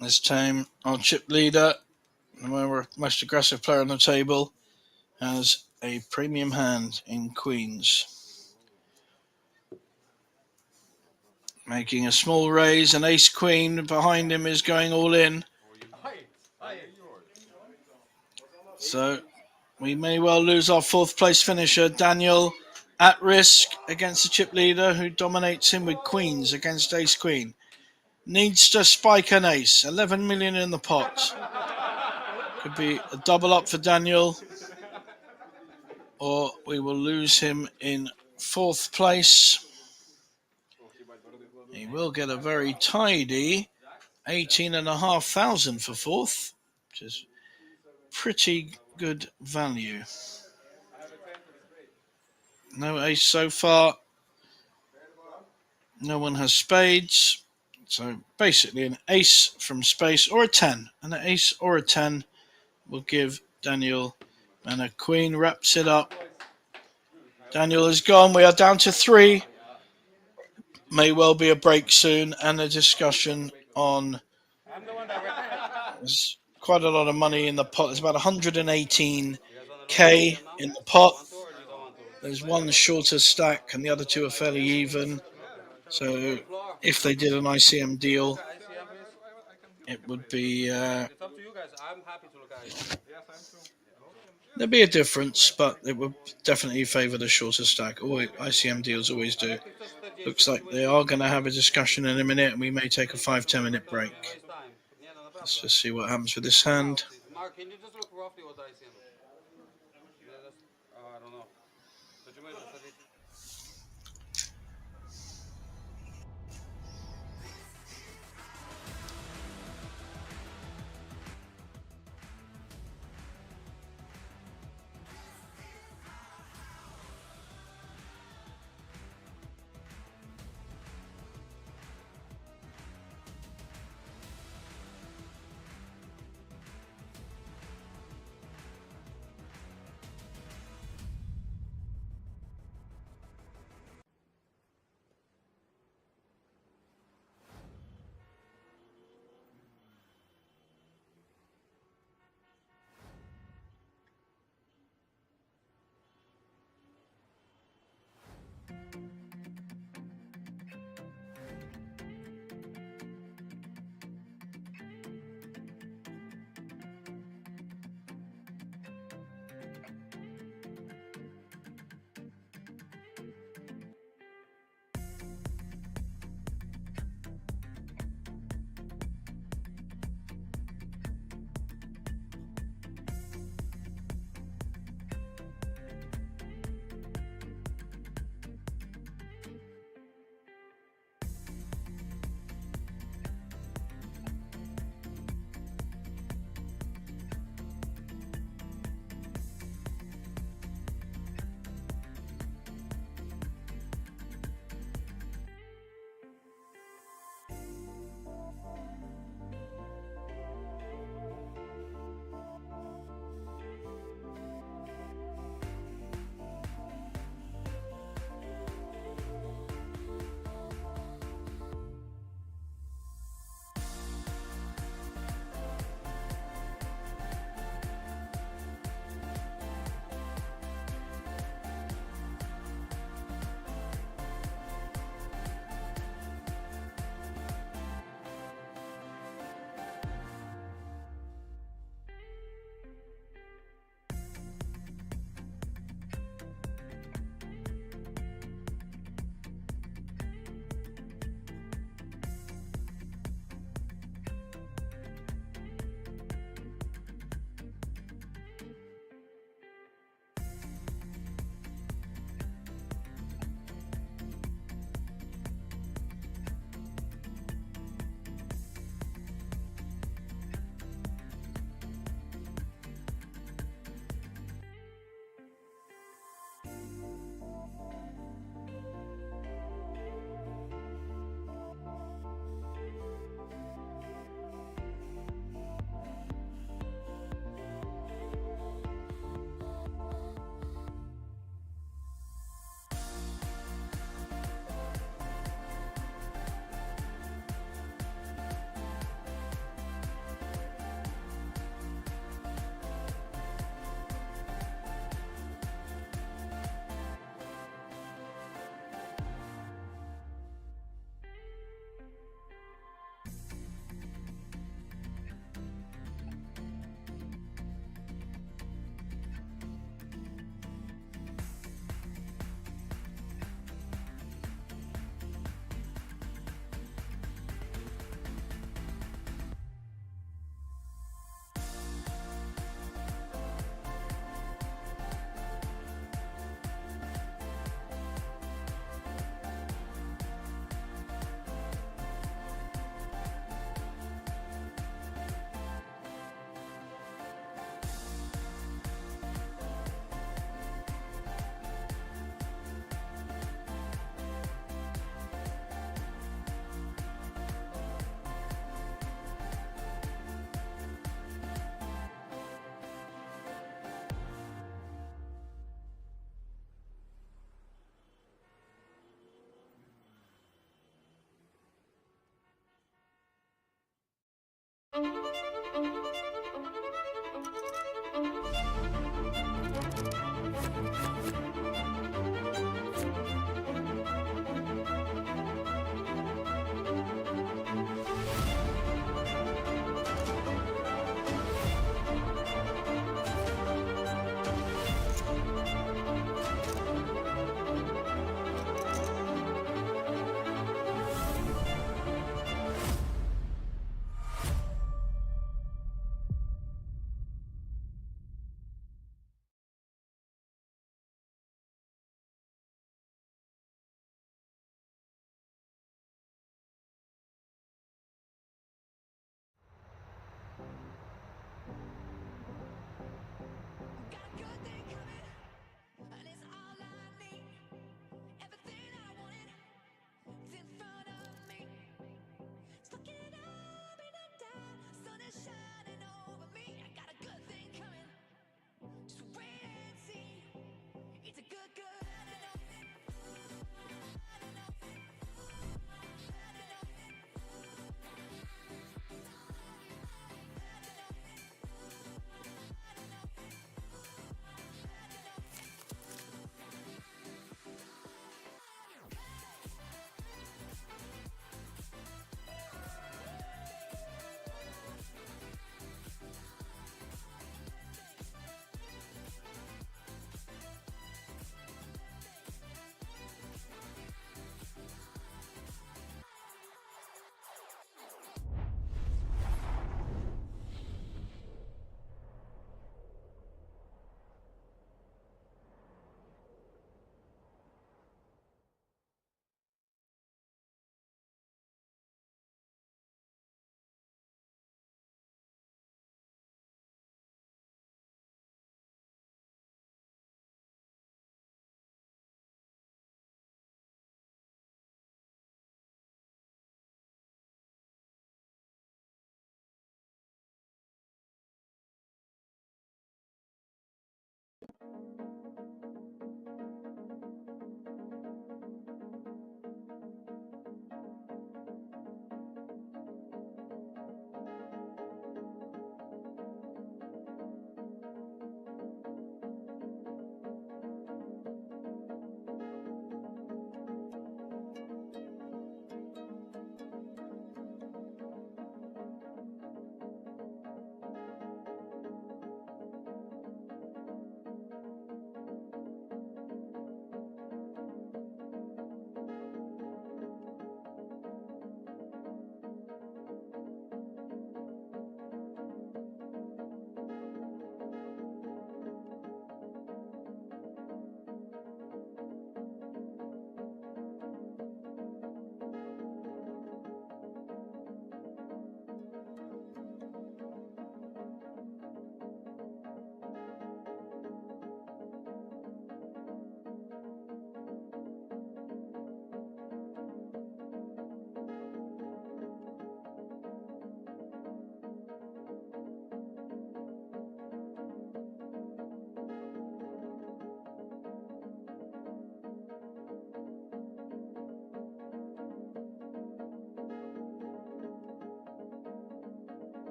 This time, our chip leader, the most aggressive player on the table, has a premium hand in queens. Making a small raise, an ace queen behind him is going all in. So we may well lose our 4th place finisher, Daniel, at risk against the chip leader who dominates him with queens against ace queen. Needs to spike an ace. 11 million in the pot. Could be a double up for Daniel, or we will lose him in 4th place. He will get a very tidy 18,500 for 4th, which is pretty good value. No ace so far. No one has spades. So basically an ace from space or a 10. An ace or a 10 will give Daniel, and a queen wraps it up. Daniel is gone. We are down to 3. May well be a break soon and a discussion on. There's quite a lot of money in the pot. There's about 118k in the pot. There's one shorter stack and the other 2 are fairly even. So if they did an ICM deal, it would be It's up to you guys. I'm happy to look at it. there'd be a difference, but it would definitely favour the shorter stack. Always, ICM deals always do. Looks like they are going to have a discussion in a minute, and we may take a 5-10 minute break. Let's just see what happens with this hand. Mark, can you just look roughly what ICM is? I don't know.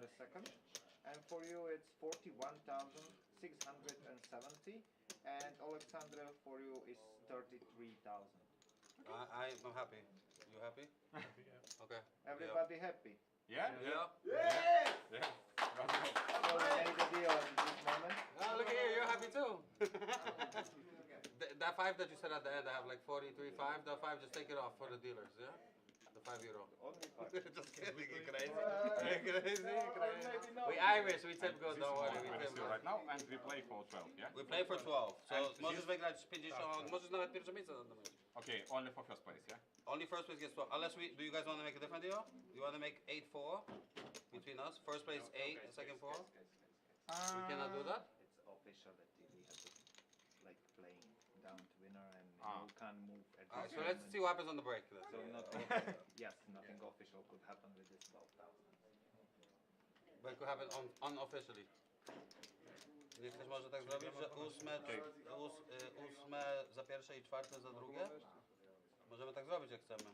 got a second. And for you, it's 41,670. And Alexandra, for you, is 33,000. I'm happy. You happy? Okay. Everybody happy? Yeah? Yeah. Yeah. So we made a deal at this moment. Oh, look at you. You're happy too. That 5 that you said at the end, I have like 43.5. That 5, just take it off for the dealers, yeah? The €5. Only 5. Just kidding. You're crazy. You're crazy. We Irish. We typical. Don't worry. We typical. Right now, and we play for 12, yeah? We play for 12. So And możesz wygrać 50. Możesz nawet pierwsze miejsce zdobyć. Okay, only for first place, yeah? Only first place gets 12. Unless we, do you guys want to make a different deal? You want to make 8-4 between us? First place 8, second 4? We cannot do that? It's official that we have to like playing down to winner and Ah. you can't move at Alright, this so let's moment. see what happens on the break. Then. So yes, nothing official could happen with this 12,000. But it could happen unofficially. Nie ktoś może tak zrobić, że ósme za pierwsze i czwarte za drugie? Możemy tak zrobić jak chcemy.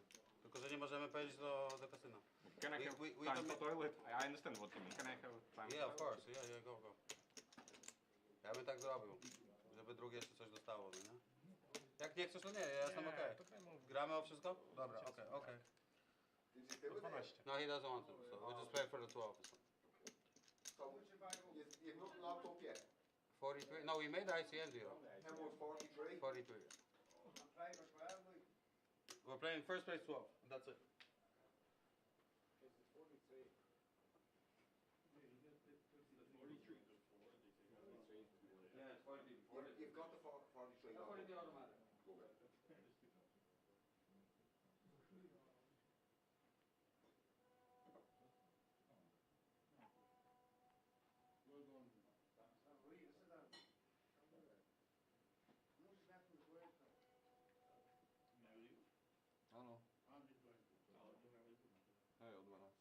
Tylko, że nie możemy powiedzieć do kasyna. Can I have time for toilet? I understand what you mean. Can I have time? Yeah, of course. Yeah, go. Ja bym tak zrobił, żeby drugie jeszcze coś dostało, no nie? Jak nie chcesz, to nie, ja jestem okej. Gramy o wszystko? Dobra, okej. No, he doesn't want to, so we'll just play for the 12. So, you've not locked up yet? 43? No, we made the ICM deal. How much, 43? 43. We're playing first place 12, that's it. Yeah, it's 43. You've got the 43 locked up. 43 automatic. Ano. Hej, o 12.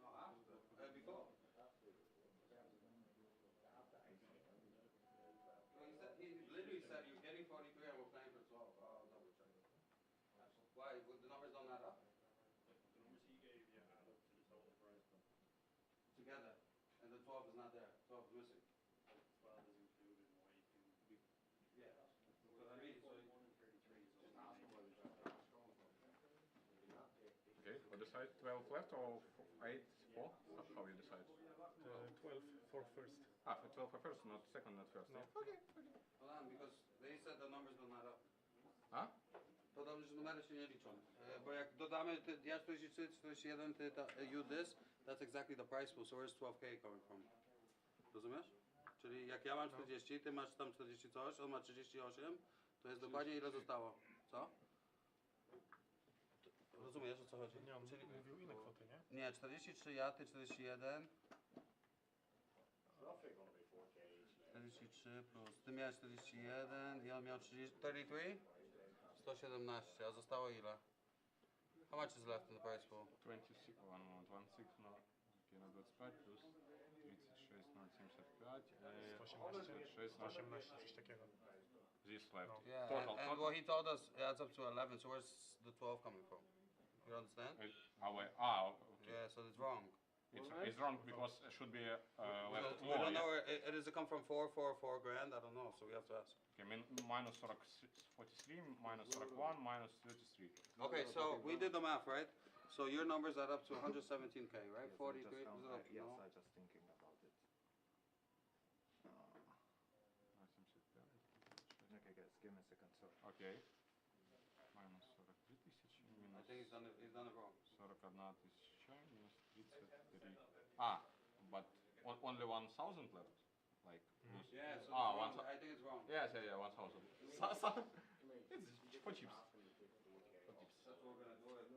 No, after. Before. No, he literally said you're getting 43 and we're playing for 12. I'll double check it. Why? The numbers don't add up? The numbers he gave you add up to the total prize. Together. And the 12 is not there. 12 is missing. 12 is included in what you can be. Yeah. That's what I mean. So 1 and 33 is just all. ask him what he's Okay, what decide? 12 left or 8 4? How you decide? 12 for first. Ah, for 12 for first, not second, not first. No. Yeah? Okay. Hold on, because they said the numbers don't add up. Huh? To dobrze, że numery się nie liczą. Bo jak dodamy, ja 43, 41, ty you this, that's exactly the price pool, so where's 12k coming from? Rozumiesz? Czyli jak ja mam 40, ty masz tam 40 coś, on ma 38, to jest dokładnie ile zostało. Co? Rozumiesz, o co chodzi? Nie, on Czyli, mówił inne kwoty, nie? nie, 43 ja, ty 41. 43 plus, ty miałeś 41 i on miał 33? 117, a zostało ile? How much is left in the price pool? 26, one moment, 16, no, okay, na 25 plus 36 na 75, 118, 118, coś takiego. this left. No. Yeah, Total, and total. what he told us adds up to 11, so where's the 12 coming from? You understand? Okay. Yeah, so it's wrong. It's wrong because it should be left We more. don't Yeah? know where, does it come from 4 grand? I don't know, so we have to ask. Okay, minus 43, minus 41, minus 33. Okay, so we did the math, right? So your numbers add up to 117k, right? Yes, 43, yes, no? I just thinking about it. Okay, guys, give me a second, sorry. Okay. Minus 43 тысячи, I минус think he's done it wrong. 41 тысяча, минус 33. Ah, but only 1,000 left? Like, plus- Yeah, so Ah, it's wrong. 1,000. I think it's wrong. Yes, yeah, 1,000. It's for chips. That's what we're gonna do it.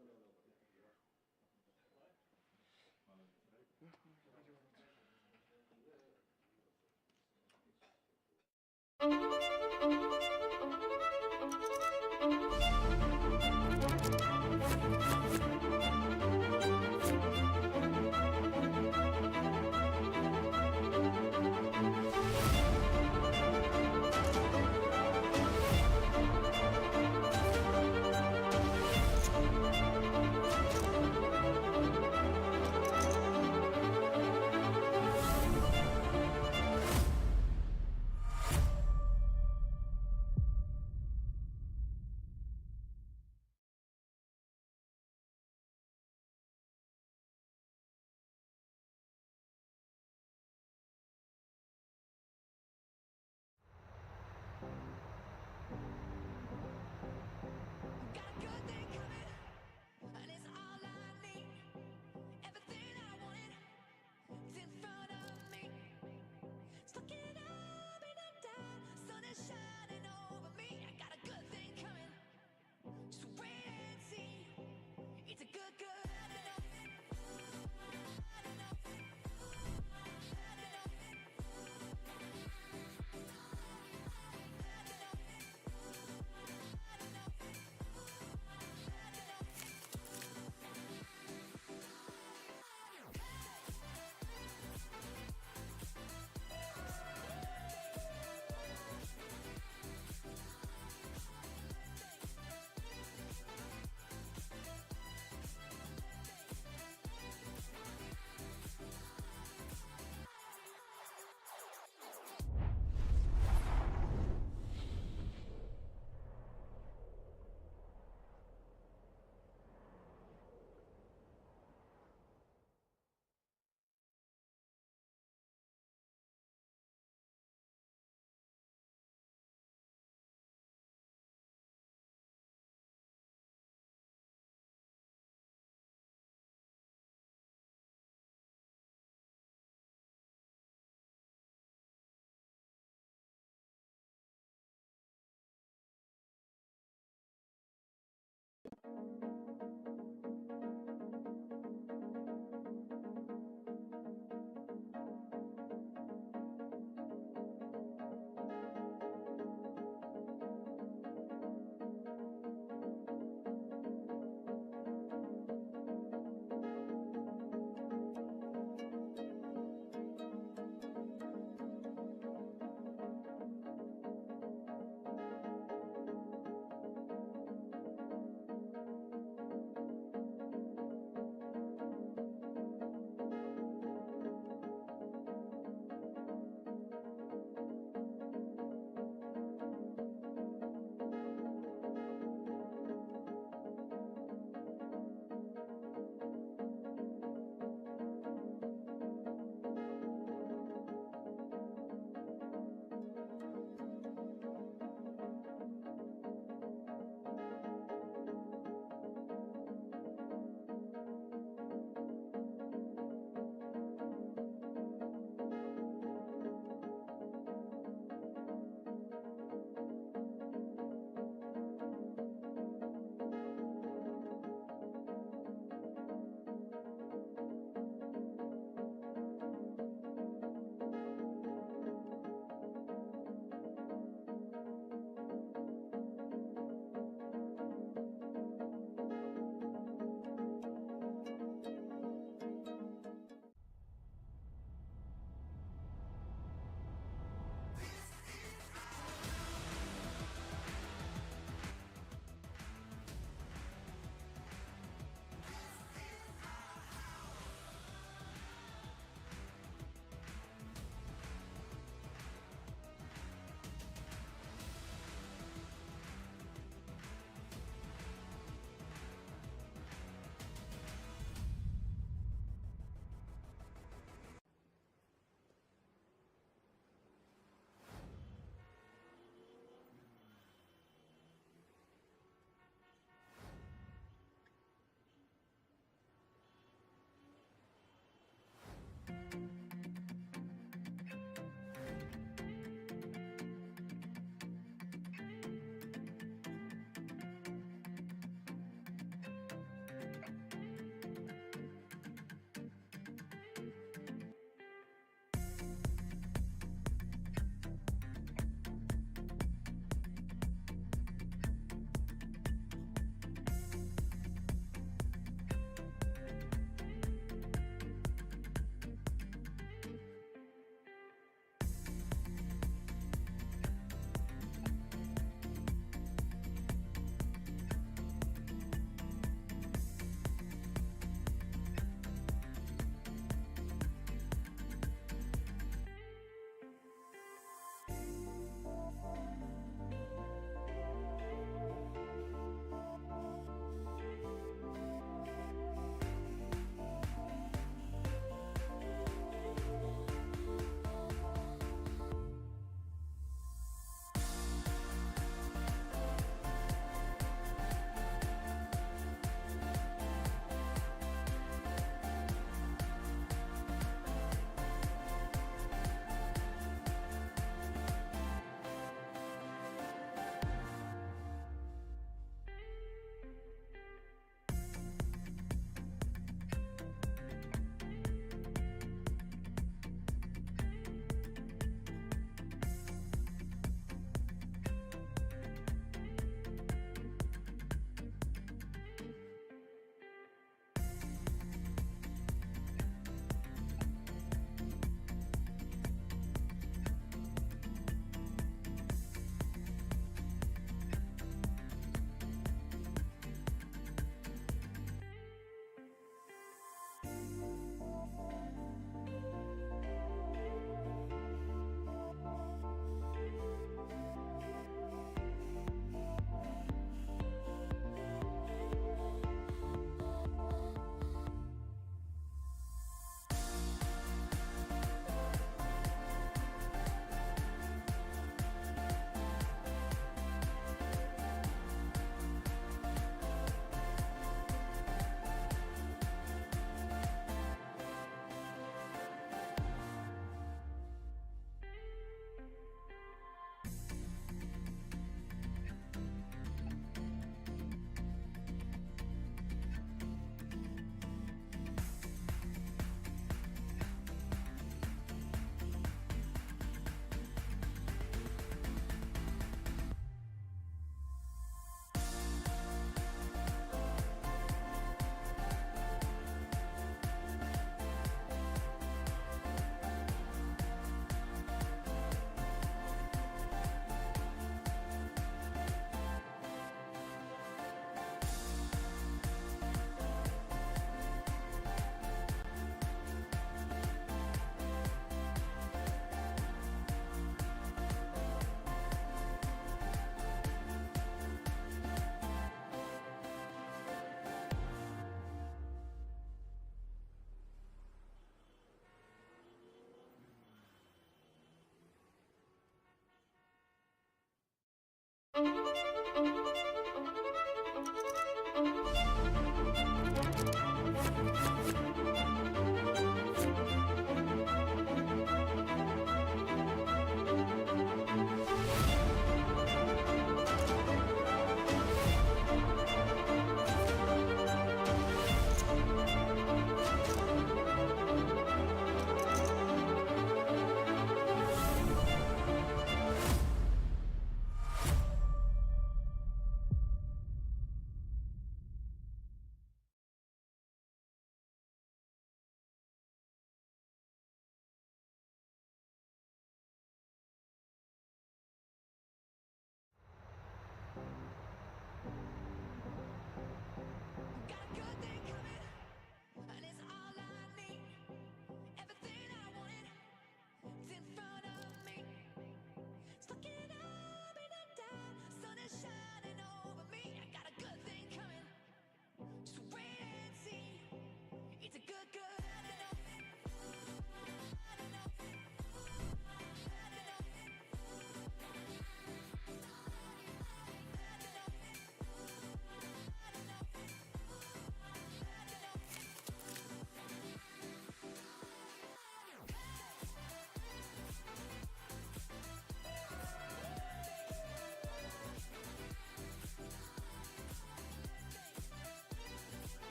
Oh,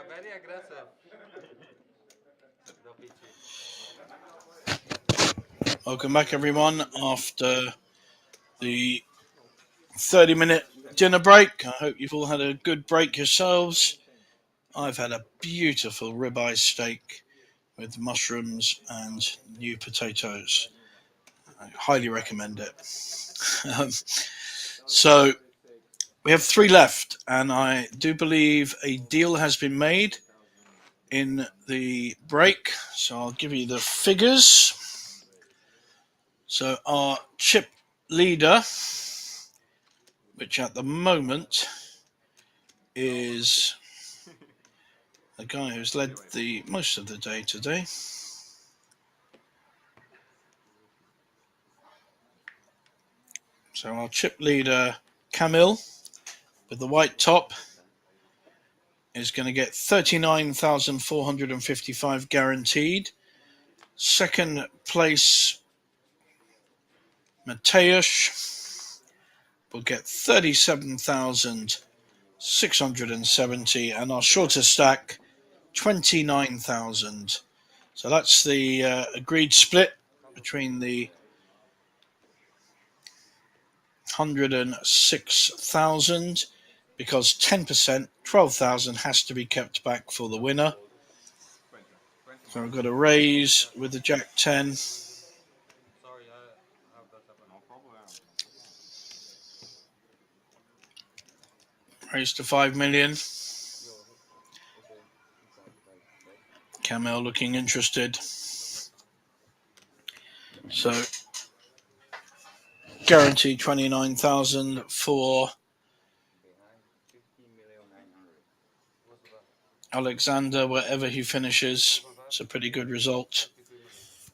very aggressive. No pitchy. Welcome back, everyone, after the 30-minute dinner break. I hope you've all had a good break yourselves. I've had a beautiful ribeye steak with mushrooms and new potatoes. I highly recommend it. So we have 3 left, and I do believe a deal has been made in the break. So I'll give you the figures. So our chip leader, which at the moment is the guy who's led the most of the day today. So our chip leader, Camille, with the white top, is going to get 39,455 guaranteed. Second place, Mateusz, will get 37,670, and our shorter stack, 29,000. So that's the agreed split between the 106,000, because 10%, 12,000 has to be kept back for the winner. So we've got a raise with the Jack 10. Sorry, I have that happen. No problem. Raise to 5 million. Camille looking interested. So guarantee 29,000 for Alexander wherever he finishes. It's a pretty good result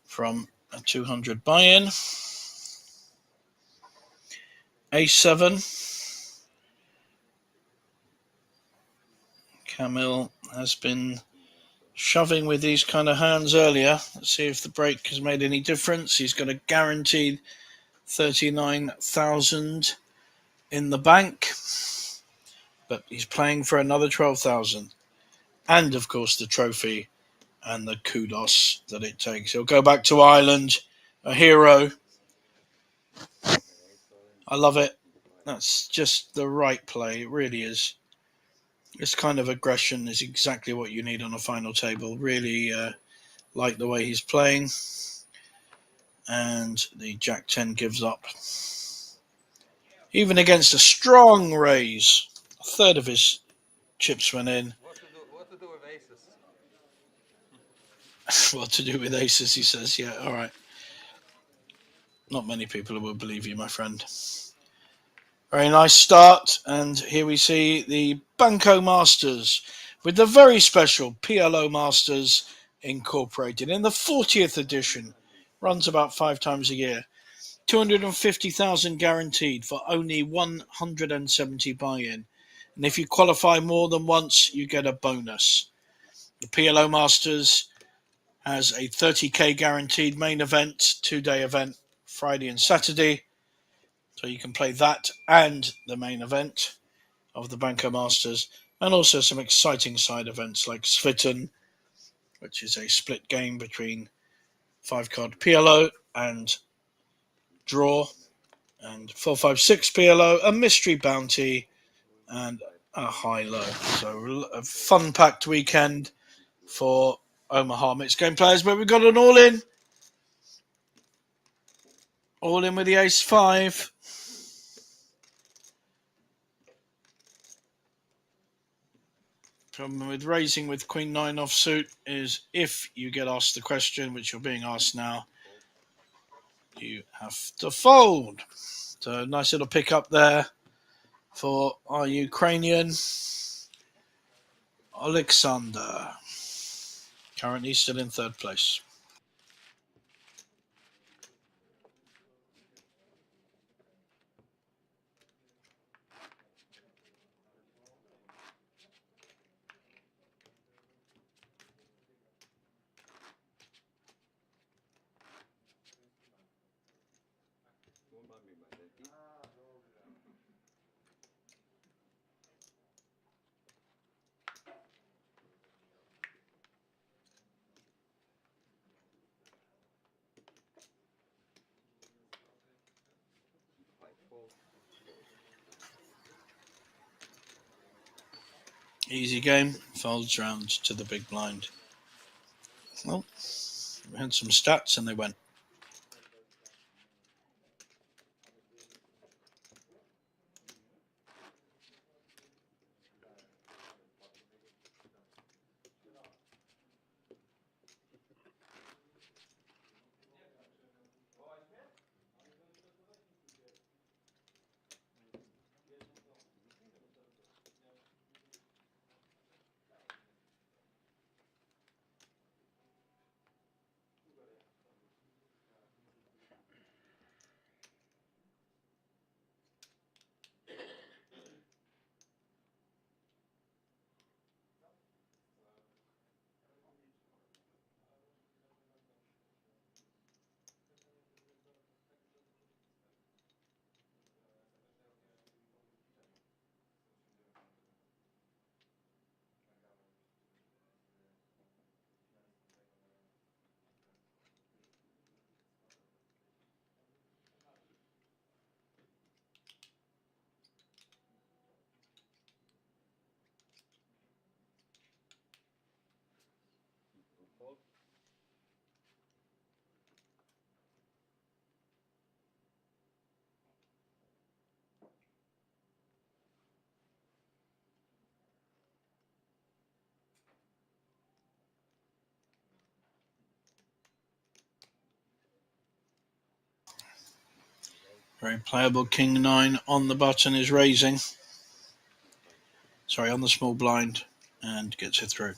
from a 200 buy-in. A7. Camille has been shoving with these kind of hands earlier. Let's see if the break has made any difference. He's got a guaranteed 39,000 in the bank, but he's playing for another 12,000, and of course the trophy and the kudos that it takes. He'll go back to Ireland, a hero. I love it. That's just the right play. It really is. This kind of aggression is exactly what you need on a final table. Really like the way he's playing. And the Jack 10 gives up. Even against a strong raise, a third of his chips went in. What to do with aces? What to do with aces, he says. Yeah, all right. Not many people will believe you, my friend. Very nice start. And here we see the Banco Masters with the very special PLO Masters Incorporated in the 40th edition. Runs about 5 times a year. 250,000 guaranteed for only 170 buy-in. And if you qualify more than once, you get a bonus. The PLO Masters has a 30k guaranteed main event, 2-day event, Friday and Saturday. So you can play that and the main event of the Banco Masters, and also some exciting side events like Svitten, which is a split game between 5-card PLO and draw, and 456 PLO, a mystery bounty, and a high-low. So a fun-packed weekend for Omaha mixed game players, but we've got an all-in. All-in with the ace-5. Problem with raising with queen 9 offsuit is if you get asked the question, which you're being asked now, you have to fold. So nice little pick up there for our Ukrainian Alexander. Currently still in 3rd place. Easy game, folds round to the big blind. Well, we had some stats and they went. Very playable. King 9 on the button is raising. Sorry, on the small blind, and gets it through.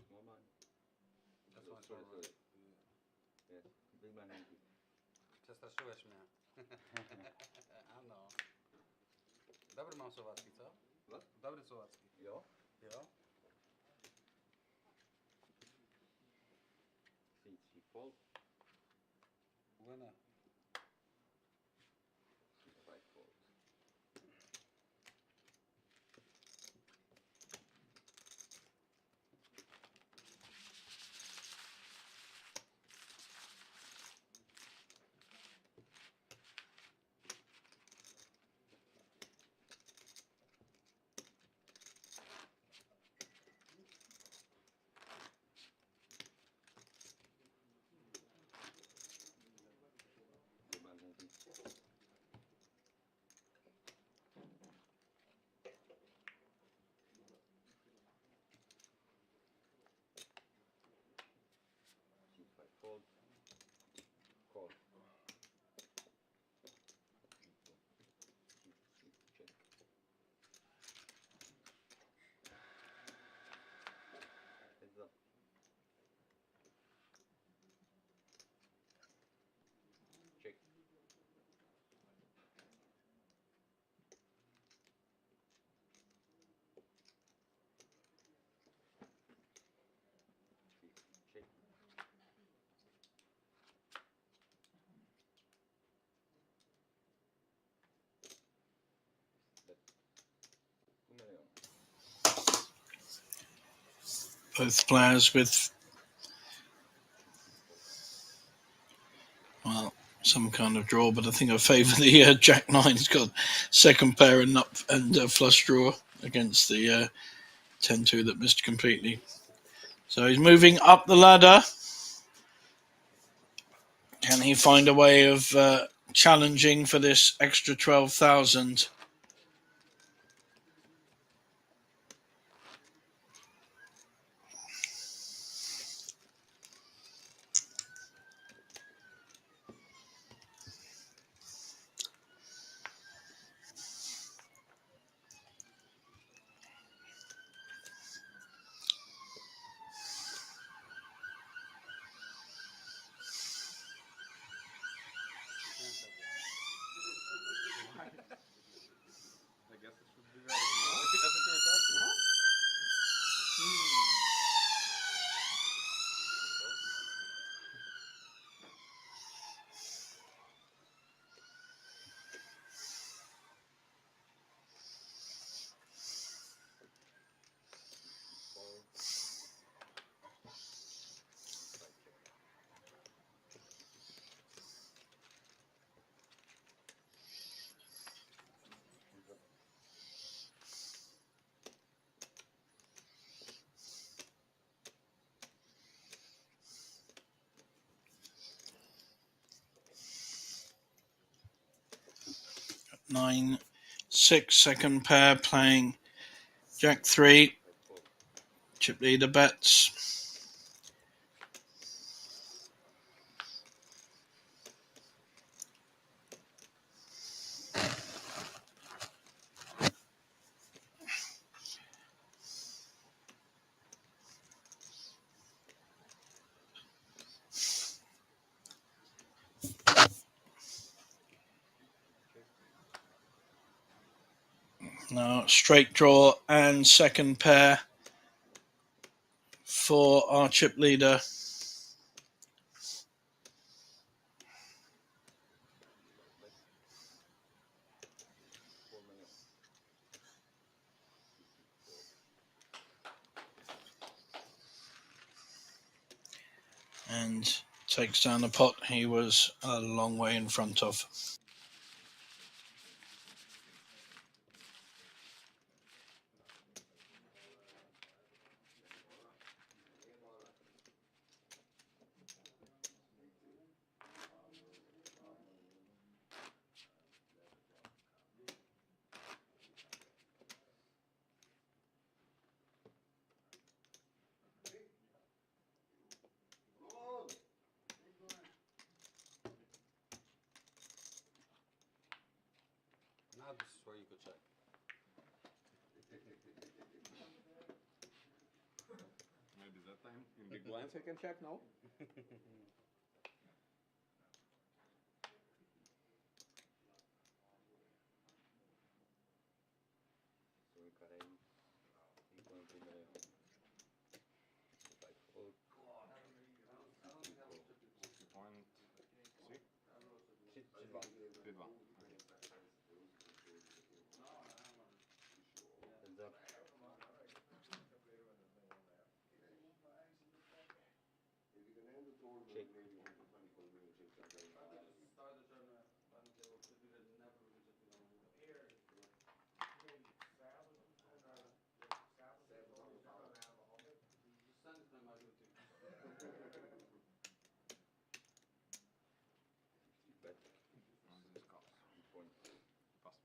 Small blind. That's my Sorry, sorry. Yes, big blind empty. Przestraszyłeś mnie. Ano. Dobry mam słowacki, co? What? Dobry słowacki. Jo. Jo? C3 fold. Winner. C5 fold. Big blind empty. C5 fold. Call. Check. Heads up. Check. Check. Bet. 2 million. Both players with, well, some kind of draw, but I think I favour the Jack 9. He's got second pair and flush draw against the 10-2 that missed completely. So he's moving up the ladder. Can he find a way of challenging for this extra 12,000? I guess it should be very small. That's what you were talking about. Fold. Heads up. 9-6 second pair playing Jack 3. C5 fold. Chip leader bets. Now straight draw and second pair for our chip leader. Bet. 4 million. C6 fold. And takes down the pot he was a long way in front of. time. In big blinds I can check now. So encarei e com a primeira vai fold. 3.2. Heads up. Check. Start the tournament, Banco should be the never lose a tournament. Send them my routine. Bet. This calls. Point. Pass.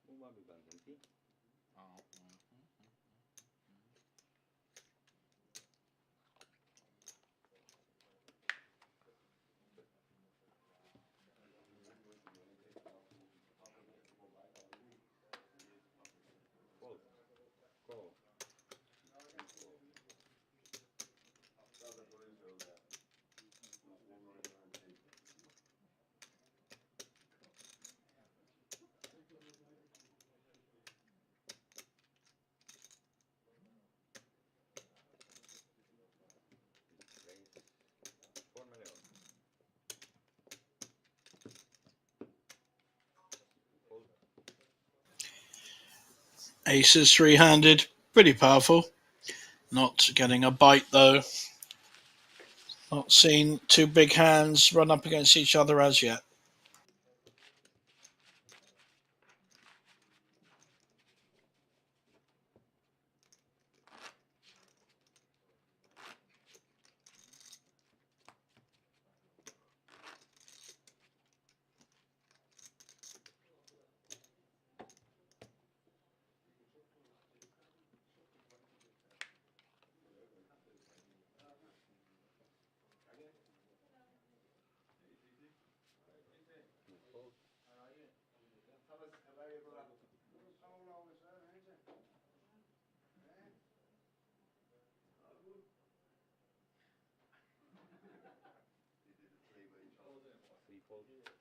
Uma bibandanti. Fold. Call. Raise. 4 million. Fold. Aces three-handed, pretty powerful. Not getting a bite though. Not seen two big hands run up against each other as yet. Fold. Three fold. The ace.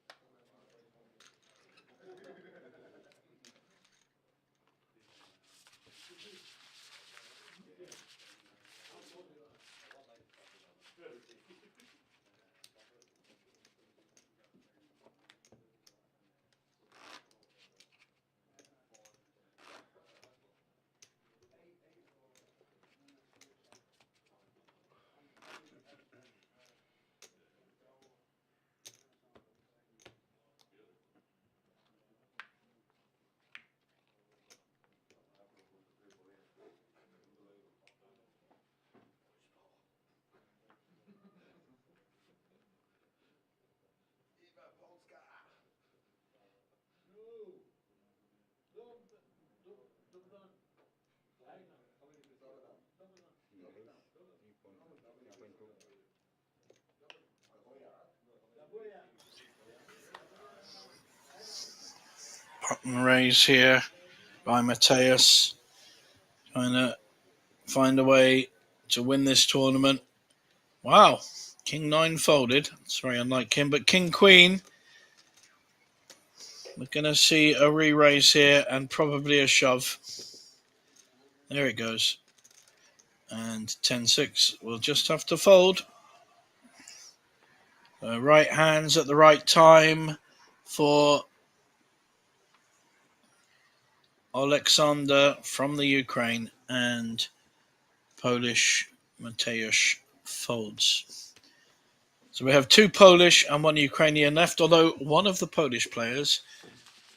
3.2. Button raise here by Mateus. Trying to find a way to win this tournament. Wow, King 9 folded. It's very unlike him, but King Queen. We're going to see a re-raise here and probably a shove. There it goes. And 10-6 will just have to fold. Right hands at the right time for Alexander from the Ukraine, and Polish Mateusz folds. So we have two Polish and one Ukrainian left, although one of the Polish players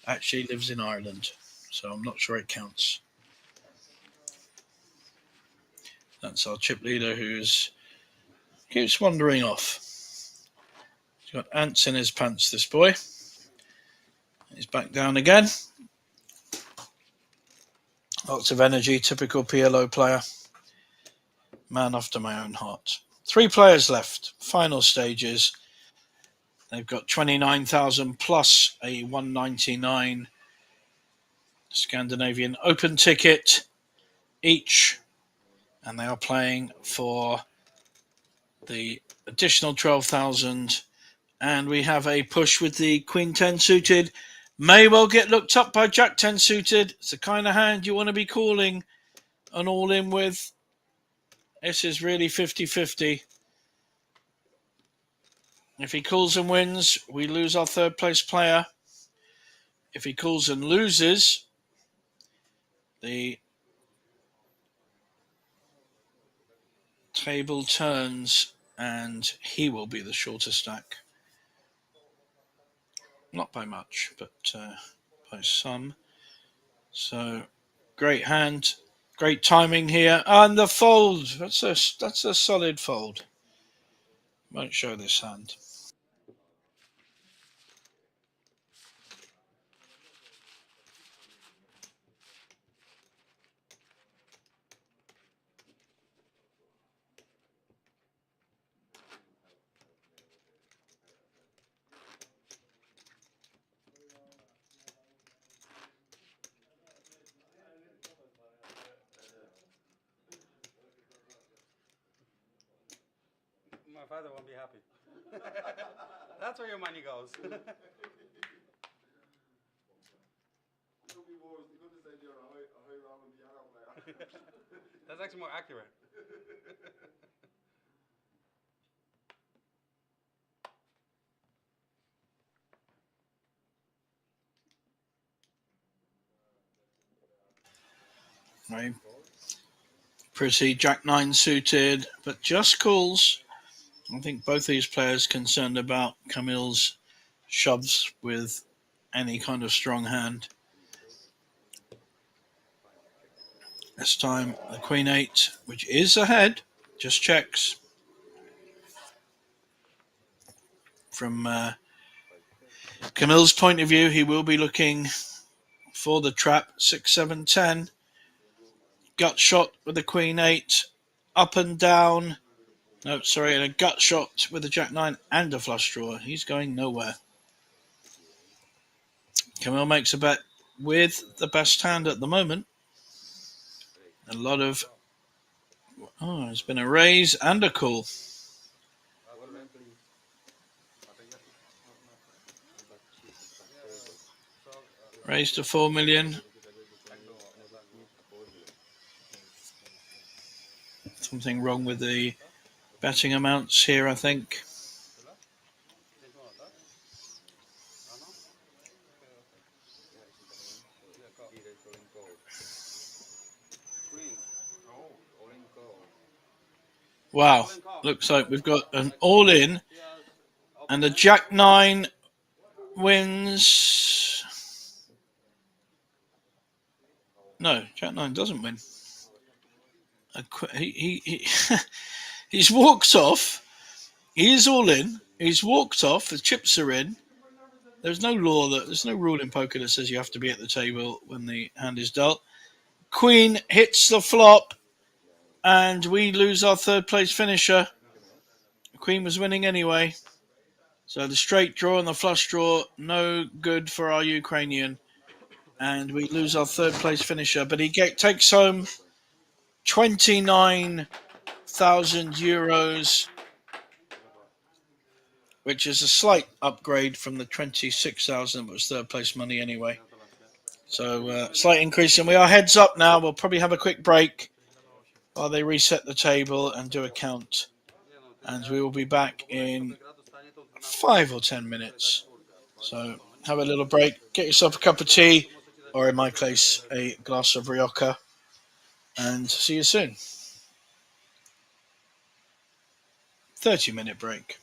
actually lives in Ireland, so I'm not sure it counts. That's our chip leader who keeps wandering off. He's got ants in his pants, this boy. He's back down again. Lots of energy, typical PLO player. Man after my own heart. 3 players left, final stages. They've got 29,000 plus a 199 Scandinavian Open ticket each, and they are playing for the additional 12,000. And we have a push with the Queen 10 suited. May well get looked up by Jack 10 suited. It's the kind of hand you want to be calling an all in with. This is really 50-50. If he calls and wins, we lose our 3rd place player. If he calls and loses, the table turns and he will be the shorter stack. Not by much, but by some. So, great hand, great timing here. And the fold, that's a solid fold. Won't show this hand. My father won't be happy. That's where your money goes. That's actually more accurate. Right. Pretty Jack 9 suited, but just calls. I think both these players concerned about Camille's shoves with any kind of strong hand. This time the Queen 8, which is ahead, just checks. From Camille's point of view, he will be looking for the trap. 6, 7, 10. Gut shot with the Queen 8. Up and down. No, sorry, and a gut shot with the Jack 9 and a flush draw. He's going nowhere. Camille makes a bet with the best hand at the moment. A lot of... Oh, there's been a raise and a call. Raise to 4 million. Something wrong with the betting amounts here, I think. Wow, looks like we've got an all-in, and the Jack 9 wins. No, Jack 9 doesn't win. He's walked off. He is all in. He's walked off. The chips are in. There's no rule in poker that says you have to be at the table when the hand is dealt. Queen hits the flop, and we lose our 3rd place finisher. Queen was winning anyway. So the straight draw and the flush draw, no good for our Ukrainian. And we lose our 3rd place finisher. But he takes home 29,000 euros, which is a slight upgrade from the 26,000 that was 3rd place money anyway. So slight increase. And we are heads up now. We'll probably have a quick break while they reset the table and do a count. And we will be back in 5 or 10 minutes. So have a little break, get yourself a cup of tea, or in my case, a glass of Rioja, and see you soon. 30-minute break.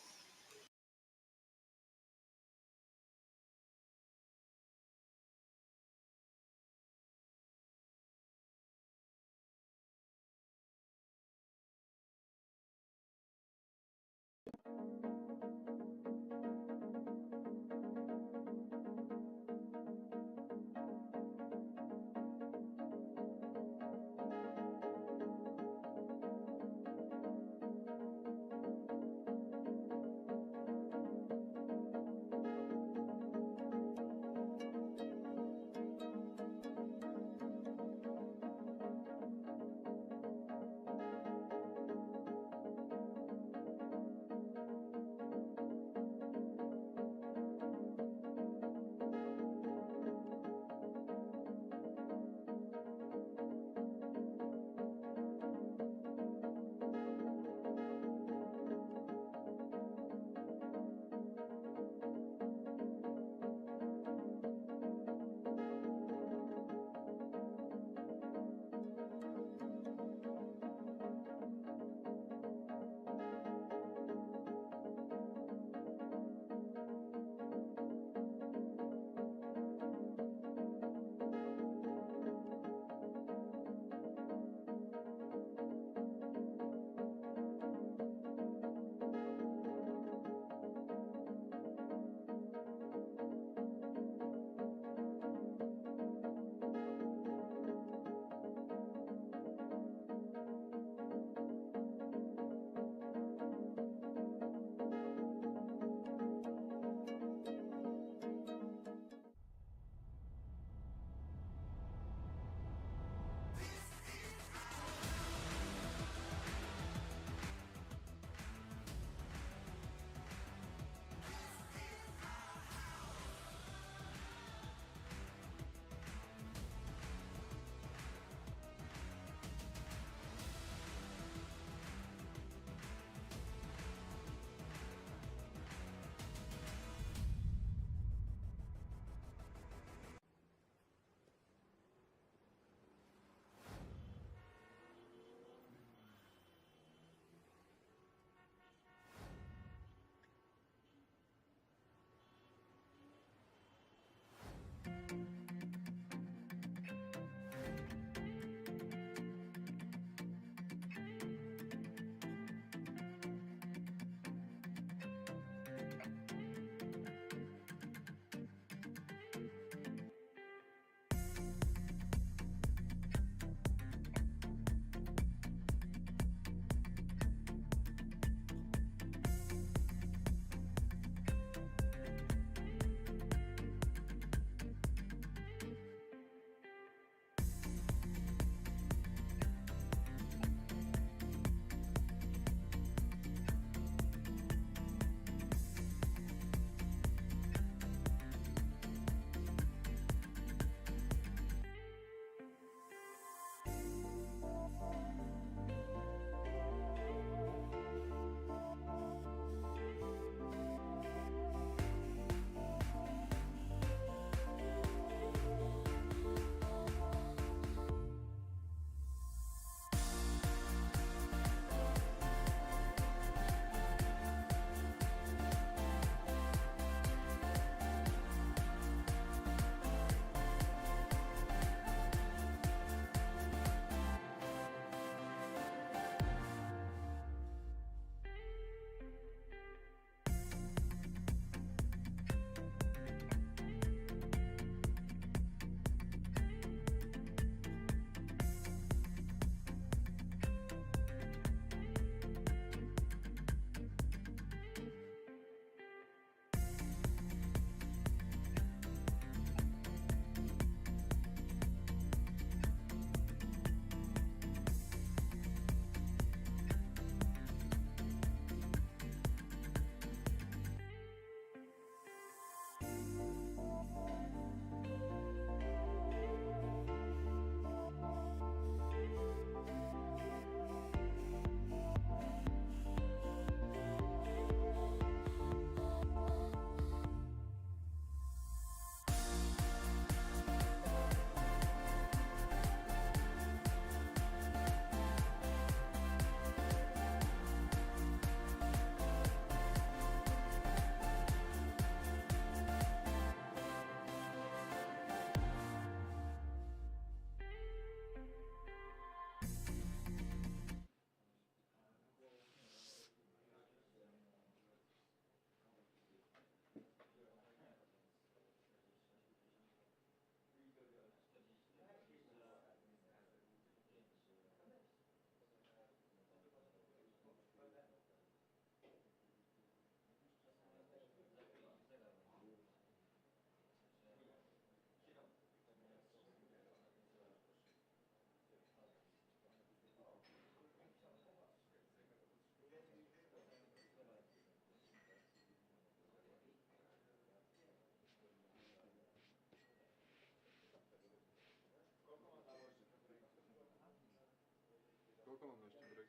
Koľko máme ešte break?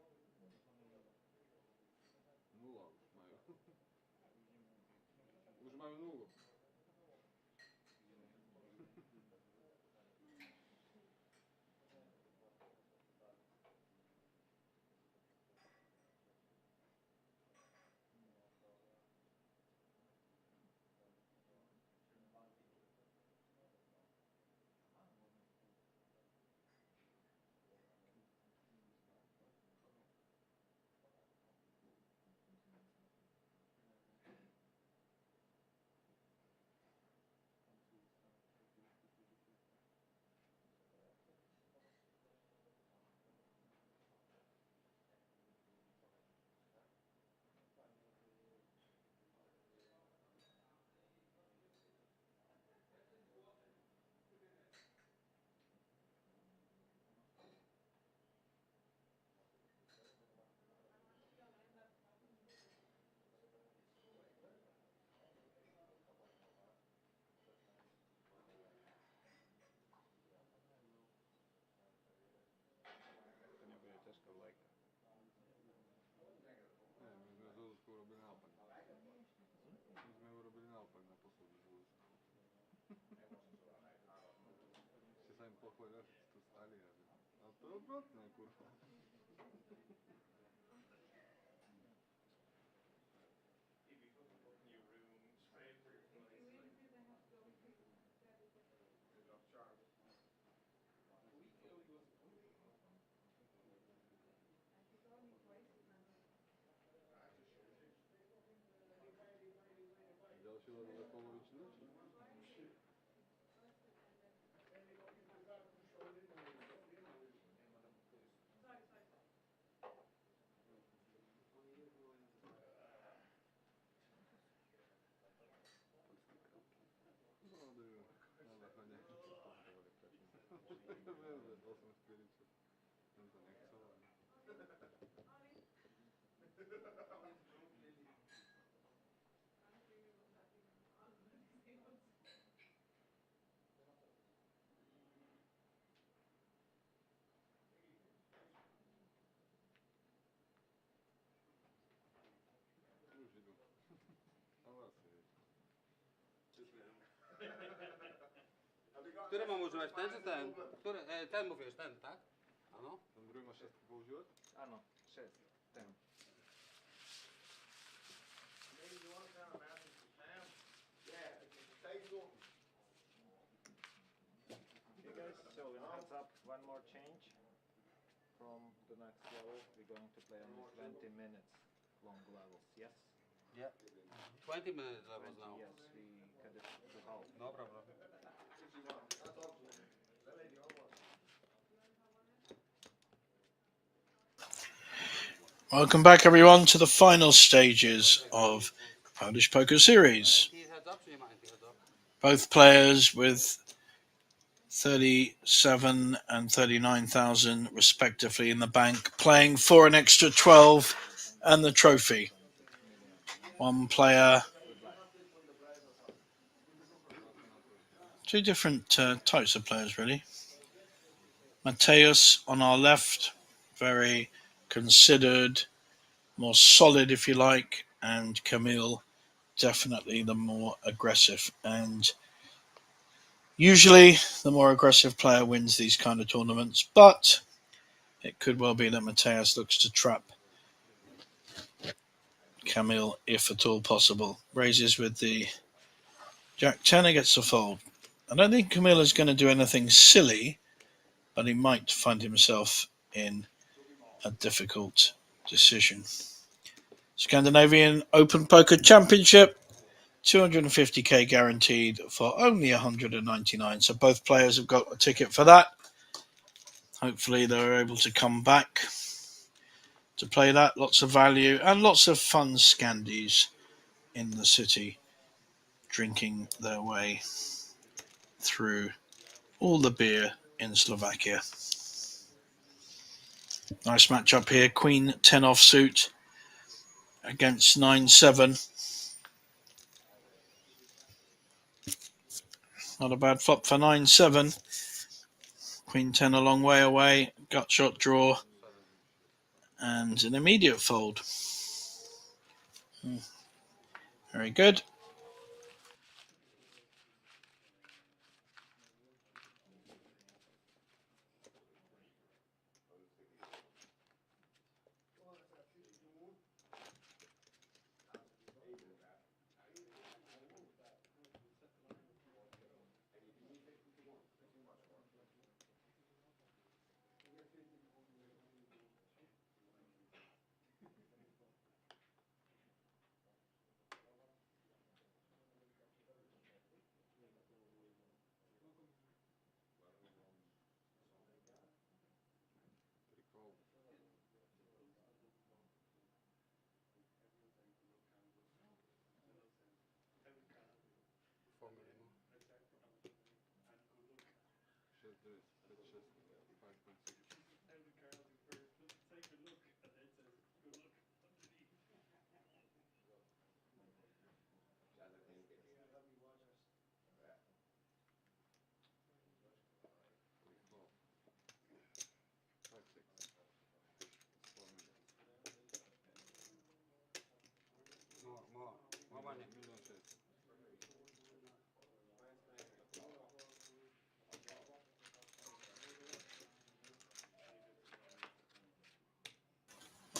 0 už majú. Už majú 0. To nebude ťažká vlajka. Nie, my sme Zulusku urobili naopak. My sme urobili naopak na poslednú Zulusku. Ešte sa im pochválil, že si tu stali a že... A to je odvratné, kurva. Ďalší level je polovičný, či? No, na záchode. Viem, že bol som spiričo. Som to nechcel, ale... Už idú. Ale asi je. Który mam używać? Ten czy ten? Który? Ten mówisz, ten, tak? Ano? Ten druhý má šestku používať? Áno, 6. Ten. Okay guys, so heads up, one more change from the next level. We're going to play only 20 minutes long levels, yes? Yeah. 20 minutes levels 20, now. yes, we cut it to half. No problem. Welcome back, everyone, to the final stages of the Polish Poker Series. Heads up, czy nie ma heads up? Both players with 37 and 39,000 respectively in the bank, playing for an extra 12 and the trophy. One player, two different types of players, really. Mateus on our left, very considered, more solid, if you like, and Camille, definitely the more aggressive. And usually the more aggressive player wins these kind of tournaments, but it could well be that Mateus looks to trap Camille if at all possible. Raises with the Jack-10 gets the fold. I don't think Camille is going to do anything silly, but he might find himself in a difficult decision. Scandinavian Open Poker Championship, 250k guaranteed for only 199. So both players have got a ticket for that. Hopefully they're able to come back to play that. Lots of value and lots of fun Scandies in the city, drinking their way through all the beer in Slovakia. Nice matchup here. Queen 10 offsuit against 9-7. Not a bad flop for 9-7. Queen 10 a long way away. Gut shot draw. And an immediate fold. Very good. More money, million shares.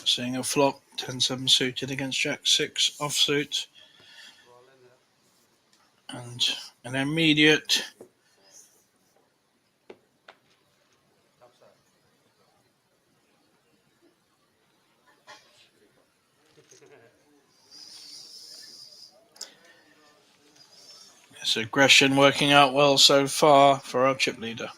Seeing a flop. 10-7 suited against Jack 6 offsuit. And an immediate. This aggression working out well so far for our chip leader.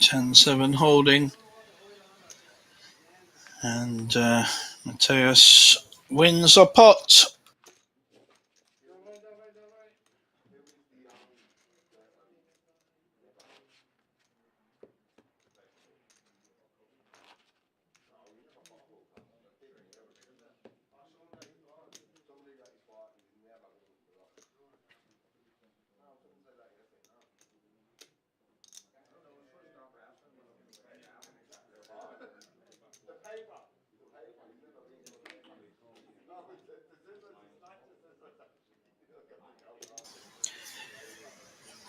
Ten-7 holding. And Mateus wins a pot.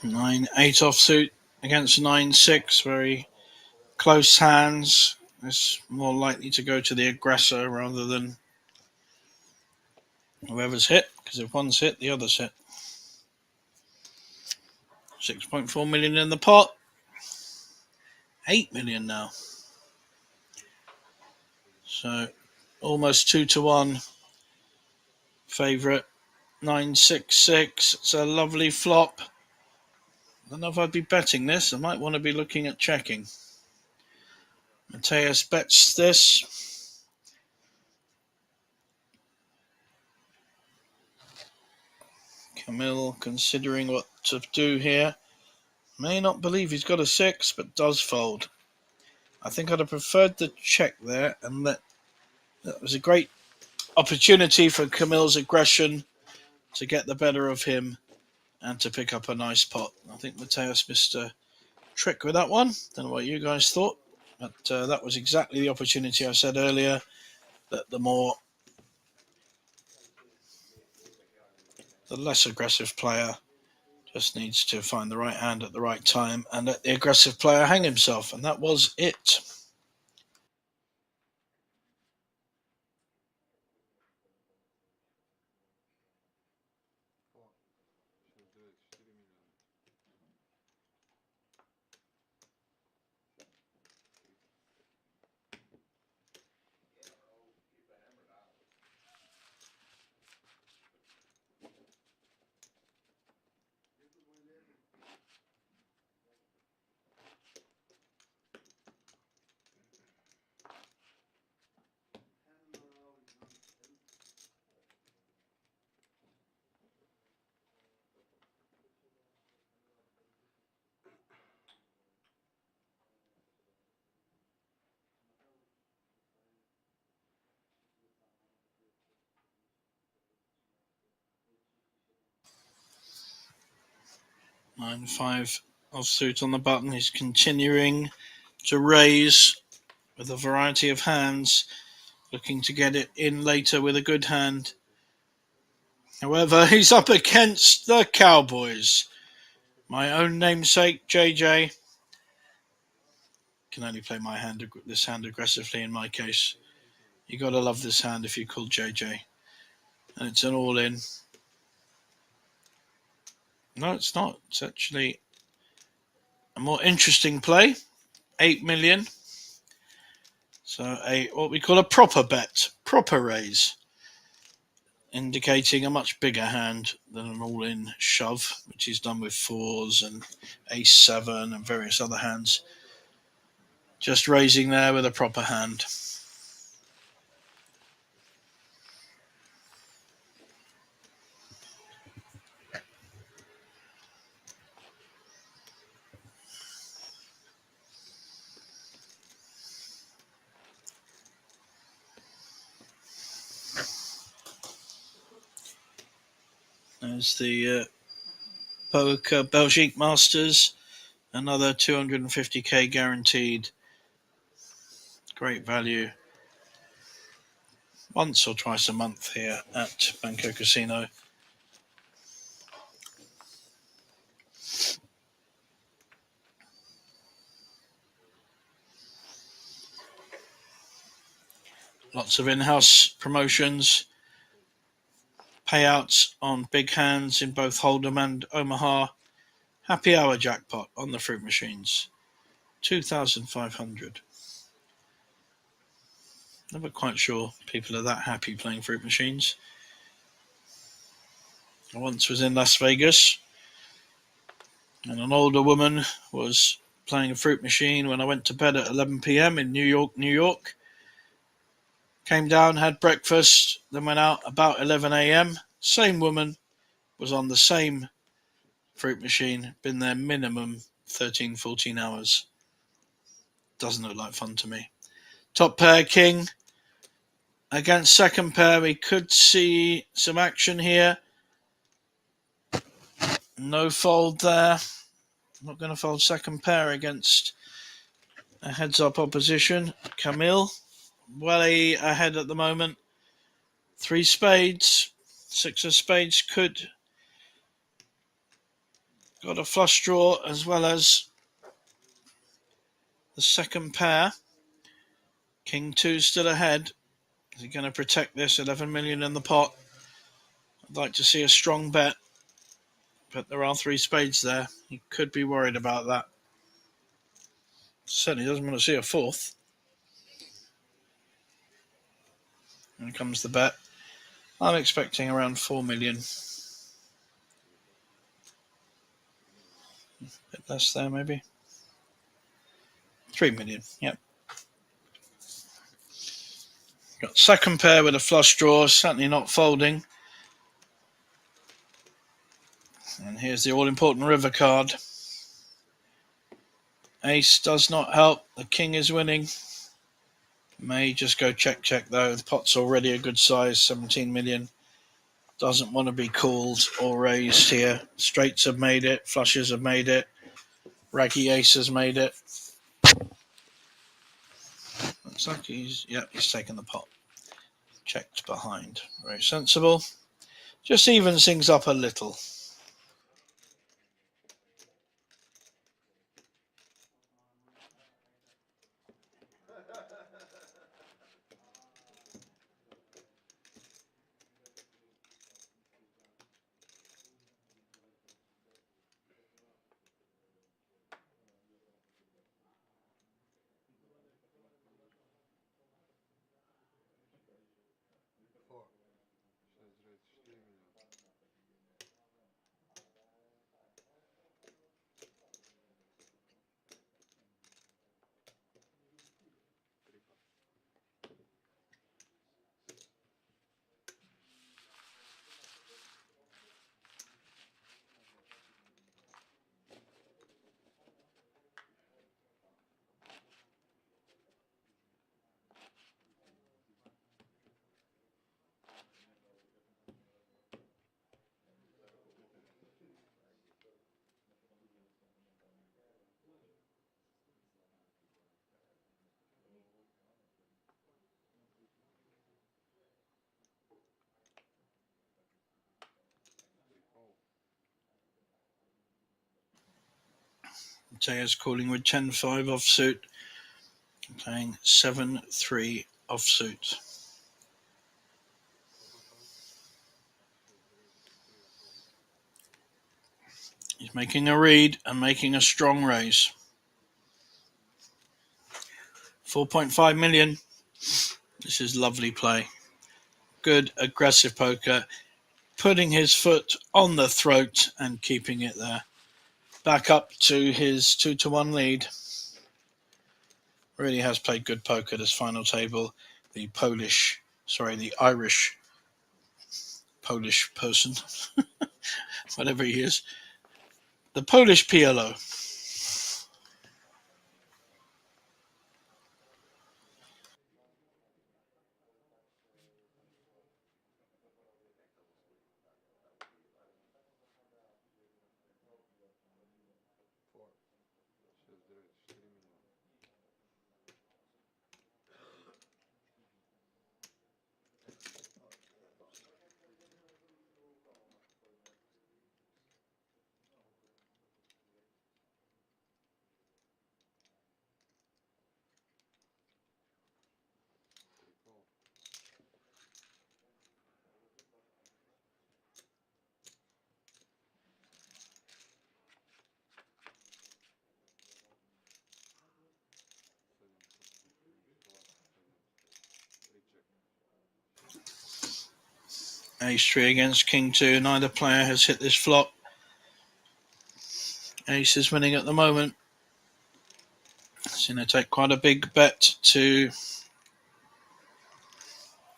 Nine 8 offsuit against 9-6. Very close hands. It's more likely to go to the aggressor rather than whoever's hit, because if one's hit, the other's hit. 6.4 million in the pot. 8 million now. So almost 2-1 favourite. 9-6-6. It's a lovely flop. I don't know if I'd be betting this. I might want to be looking at checking. Mateus bets this. Camille considering what to do here. May not believe he's got a 6, but does fold. I think I'd have preferred the check there, and that was a great opportunity for Camille's aggression to get the better of him and to pick up a nice pot. I think Mateus missed a trick with that one. Don't know what you guys thought, but that was exactly the opportunity I said earlier, that the less aggressive player just needs to find the right hand at the right time and let the aggressive player hang himself, and that was it. Nine five offsuit on the button. He's continuing to raise with a variety of hands, looking to get it in later with a good hand. However, he's up against the Cowboys. My own namesake, JJ. Can only play this hand aggressively in my case. You got to love this hand if you call JJ. And it's an all-in. No, it's not. It's actually a more interesting play. 8 million. So what we call a proper bet. Proper raise. Indicating a much bigger hand than an all-in shove, which is done with fours and ace-7 and various other hands. Just raising there with a proper hand. There's the Poker Belgique Masters. Another 250k guaranteed. Great value. Once or twice a month here at Banco Casino. Lots of in-house promotions. Payouts on big hands in both Hold'em and Omaha. Happy hour jackpot on the fruit machines. 2,500. Never quite sure people are that happy playing fruit machines. I once was in Las Vegas and an older woman was playing a fruit machine when I went to bed at 11 p.m. in New York. Came down, had breakfast, then went out about 11 a.m. Same woman was on the same fruit machine, been there minimum 13, 14 hours. Doesn't look like fun to me. Top pair, king. Against second pair, we could see some action here. No fold there. Not going to fold second pair against a heads-up opposition. Camille, well ahead at the moment. 3 spades. 6 of spades could. Got a flush draw as well as the second pair. King 2 still ahead. Is he going to protect this? 11 million in the pot. I'd like to see a strong bet. But there are 3 spades there. He could be worried about that. Certainly doesn't want to see a 4th. Here comes the bet. I'm expecting around 4 million. A bit less there, maybe. 3 million, yep. Got second pair with a flush draw, certainly not folding. And here's the all-important river card. Ace does not help. The king is winning. May just go check though. The pot's already a good size, 17 million. Doesn't want to be called or raised here. Straights have made it. Flushes have made it. Raggy ace has made it. Looks like he's taken the pot. Checked behind. Very sensible. Just evens things up a little. Matea's calling with 10-5 offsuit. Playing 7-3 offsuit. He's making a read and making a strong raise. 4.5 million. This is lovely play. Good aggressive poker. Putting his foot on the throat and keeping it there. Back up to his 2-1 lead. Really has played good poker this final table. The Irish Polish person, whatever he is. The Polish PLO. Ace-3 against King-2. Neither player has hit this flop. Ace is winning at the moment. It's going to take quite a big bet to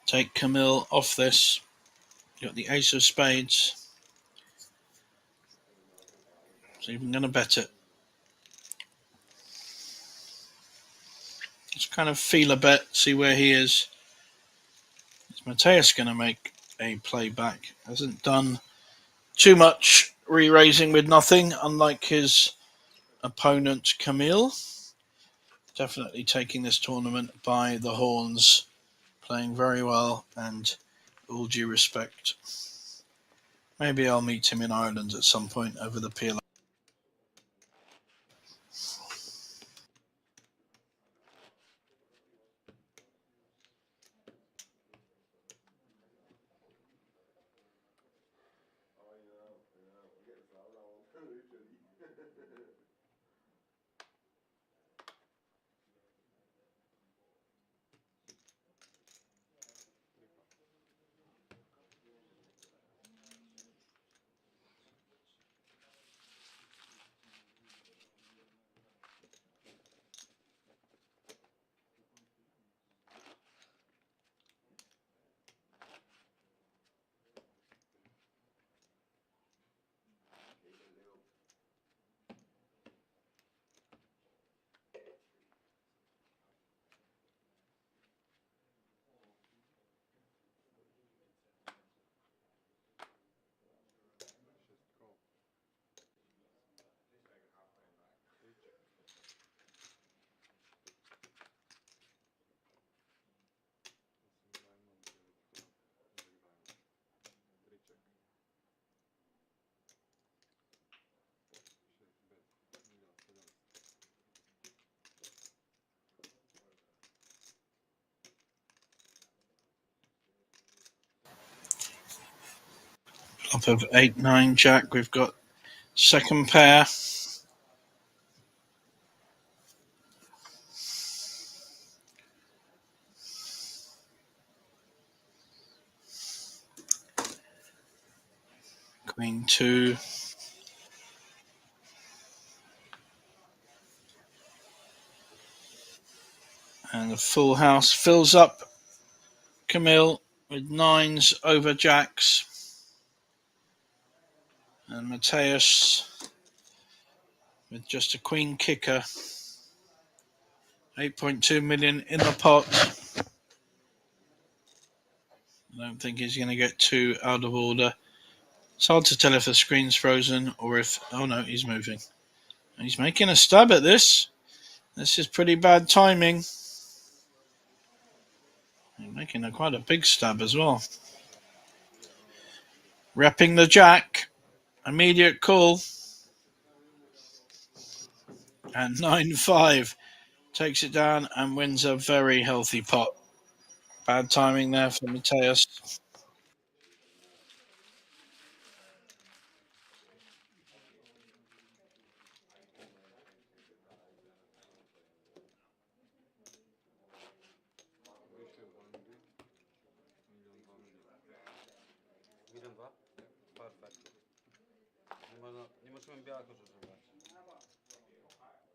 take Camille off this. You've got the Ace of Spades. So even going to bet it. Just kind of feel a bet, see where he is. Is Mateus going to make a playback? Hasn't done too much re-raising with nothing, unlike his opponent Camille. Definitely taking this tournament by the horns, playing very well, and all due respect. Maybe I'll meet him in Ireland at some point over the PLO. Top of 8-9 Jack. We've got second pair. Queen 2. And the full house fills up Camille with 9s over Jacks. And Mateus with just a queen kicker. 8.2 million in the pot. I don't think he's going to get 2 out of order. It's hard to tell if the screen's frozen or if... Oh no, he's moving. He's making a stab at this. This is pretty bad timing. He's making quite a big stab as well. Repping the Jack. Immediate call. And 9-5 takes it down and wins a very healthy pot. Bad timing there for Mateus. Perfect. Nie musimy białego używać.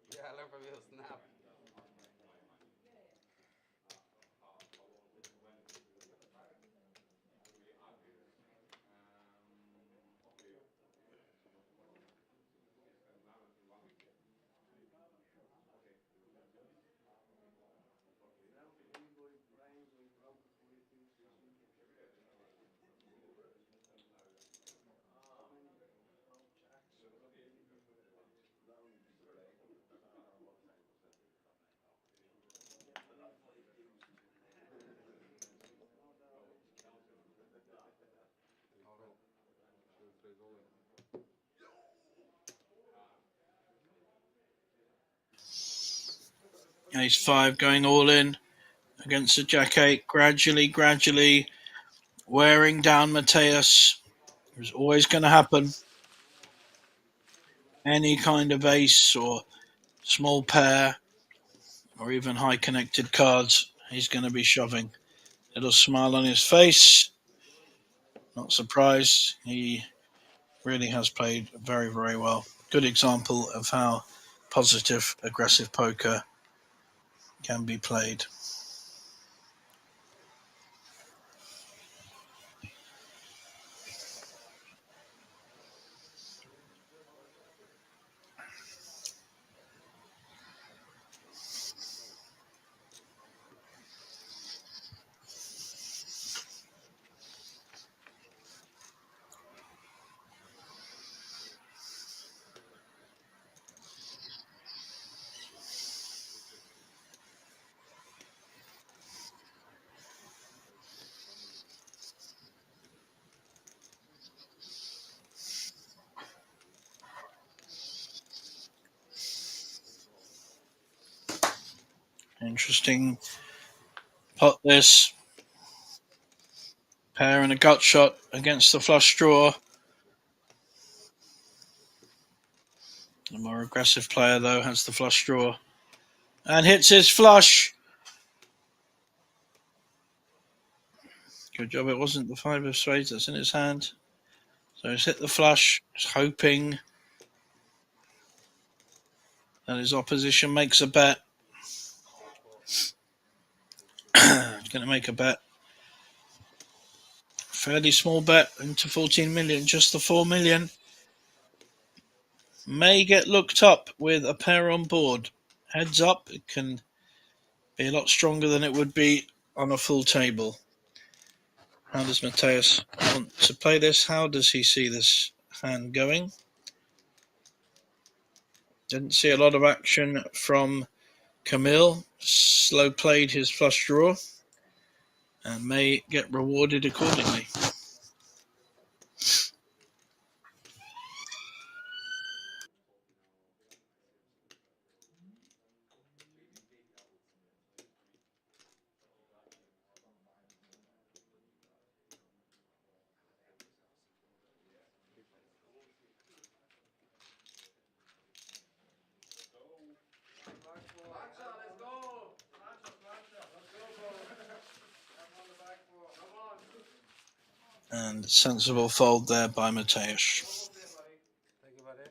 Yeah, I learned from your snap. Ace 5 going all in against the Jack 8. Gradually wearing down Mateus. It was always going to happen. Any kind of ace or small pair or even high connected cards, he's going to be shoving. Little smile on his face. Not surprised. He really has played very, very well. Good example of how positive, aggressive poker can be played. Interesting pot this. Pair and a gut shot against the flush draw. The more aggressive player, though, has the flush draw. And hits his flush. Good job it wasn't the 5 of spades that's in his hand. So he's hit the flush, he's hoping that his opposition makes a bet. He's going to make a bet. Fairly small bet into 14 million, just the 4 million. May get looked up with a pair on board. Heads up, it can be a lot stronger than it would be on a full table. How does Mateus want to play this? How does he see this hand going? Didn't see a lot of action from Camille. Slow played his flush draw and may get rewarded accordingly. And sensible fold there by Mateusz. Thank you, buddy.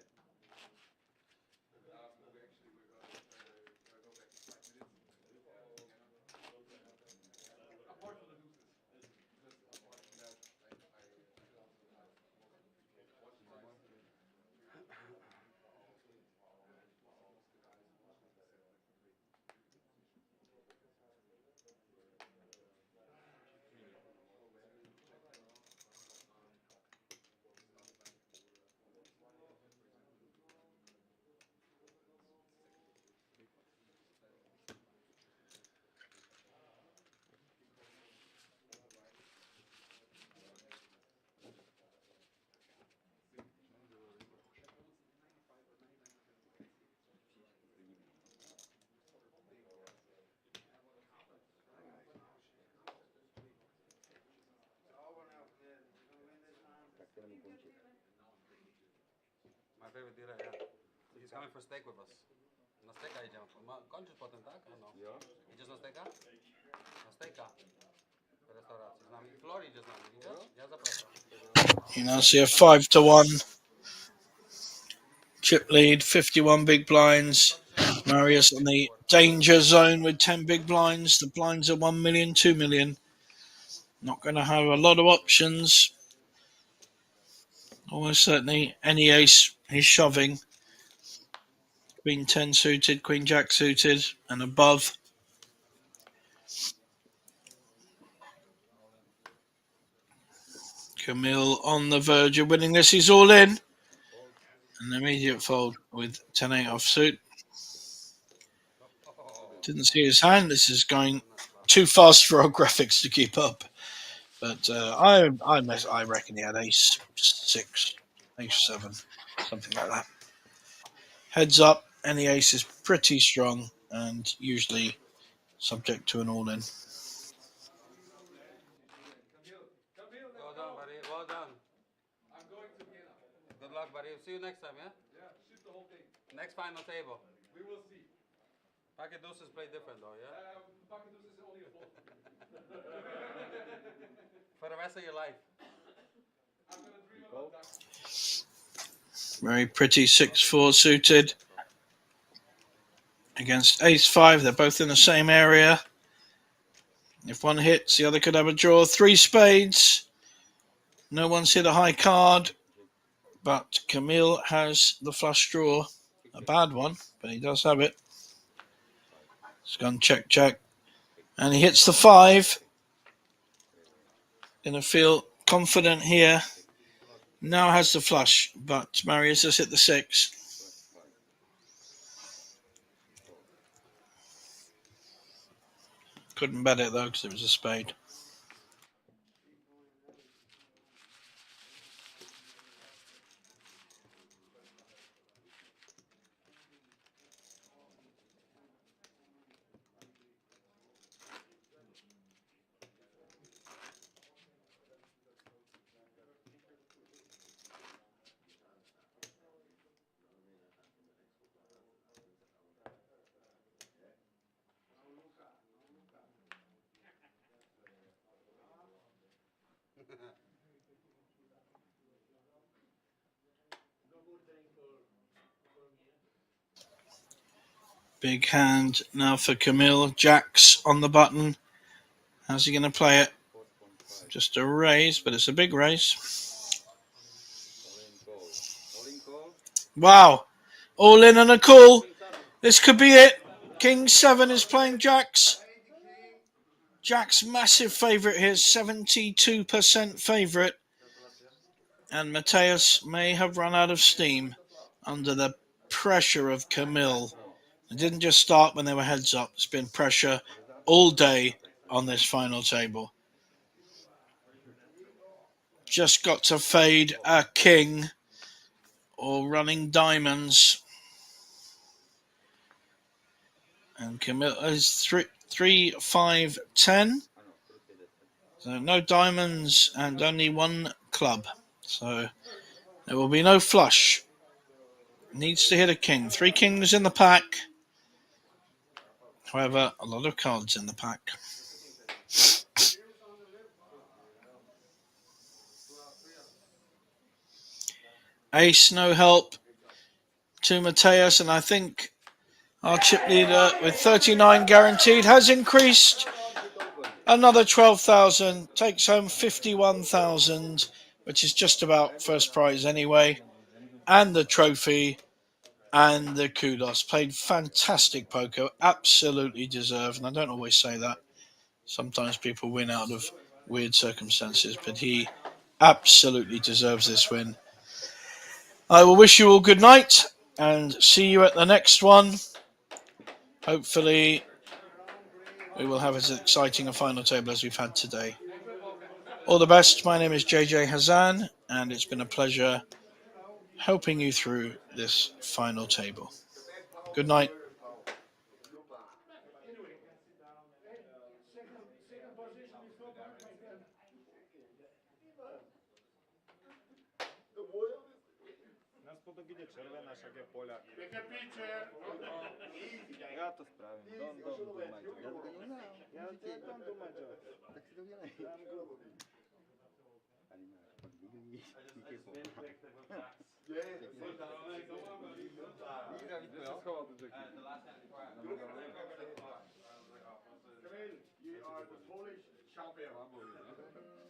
My favorite dealer, yeah. He's coming for steak with us. Na steaka idziemy. Kończysz potem, tak? No. Idziesz na steaka? Na steaka. W restauracji z nami. Flori idzie z nami, idziesz? Ja zapraszam. You now see a 5-1 chip lead, 51 big blinds. Marius in the danger zone with 10 big blinds. The blinds are 1 million, 2 million. Not going to have a lot of options. Almost certainly any ace he's shoving. Queen 10 suited, Queen Jack suited, and above. Camille on the verge of winning this. He's all in. An immediate fold with 10-8 offsuit. Didn't see his hand. This is going too fast for our graphics to keep up. But I reckon he had ace 6, ace 7, something like that. Heads up, any ace is pretty strong and usually subject to an all-in. Well done, buddy. Well done. I'm going to Vienna. Good luck, buddy. See you next time, yeah? Yeah, shoot the whole thing. Next final table. We will see. Packet deuces play different though, yeah? Banco is only a fold. For the rest of your life. I'm gonna dream about that. Very pretty 6-4 suited against ace 5. They're both in the same area. If one hits, the other could have a draw. 3 spades. No one's hit a high card, but Camille has the flush draw. A bad one, but he does have it. It's gone check, check. And he hits the 5. Going to feel confident here. Now has the flush, but Marius has hit the 6. Couldn't bet it though because it was a spade. Big hand now for Camille. Jacks on the button. How's he going to play it? Just a raise, but it's a big raise. Wow. All in and a call. This could be it. King 7 is playing Jacks. Jacks massive favourite here. 72% favourite. And Mateusz may have run out of steam under the pressure of Camille. It didn't just start when they were heads up. It's been pressure all day on this final table. Just got to fade a king or running diamonds. And Camille is 3, 5, 10. So no diamonds and only 1 club. So there will be no flush. Needs to hit a king. 3 kings in the pack. However, a lot of cards in the pack. Ace, no help to Mateus, and I think our chip leader with 39 guaranteed has increased another 12,000, takes home 51,000, which is just about first prize anyway, and the trophy and the kudos. Played fantastic poker, absolutely deserved, and I don't always say that. Sometimes people win out of weird circumstances, but he absolutely deserves this win. I will wish you all good night and see you at the next one. Hopefully, we will have as exciting a final table as we've had today. All the best. My name is JJ Hazan, and it's been a pleasure helping you through this final table. Good night. Nás potom ide červená, však je Poľak. Ja to spravím. Don't do my job. Ja don't do my job. Tak si to dělej. I'm good. Tady máš pak vidíš, díky Schoval do Jackie. You are the Polish champion. Ne, to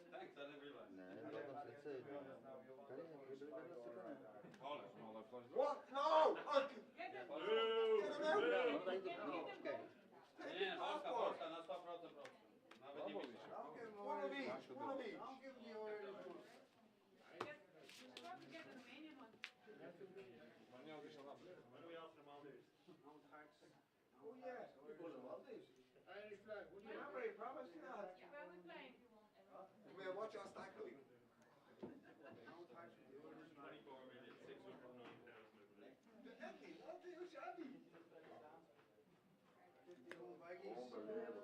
přece tady byli vedle sebe, ne? What? No! No tady to, no počkej. One of each. One of each. I'll give you Oh yeah. Remember, he promised that. Man, watch our cycling. Unbelievable.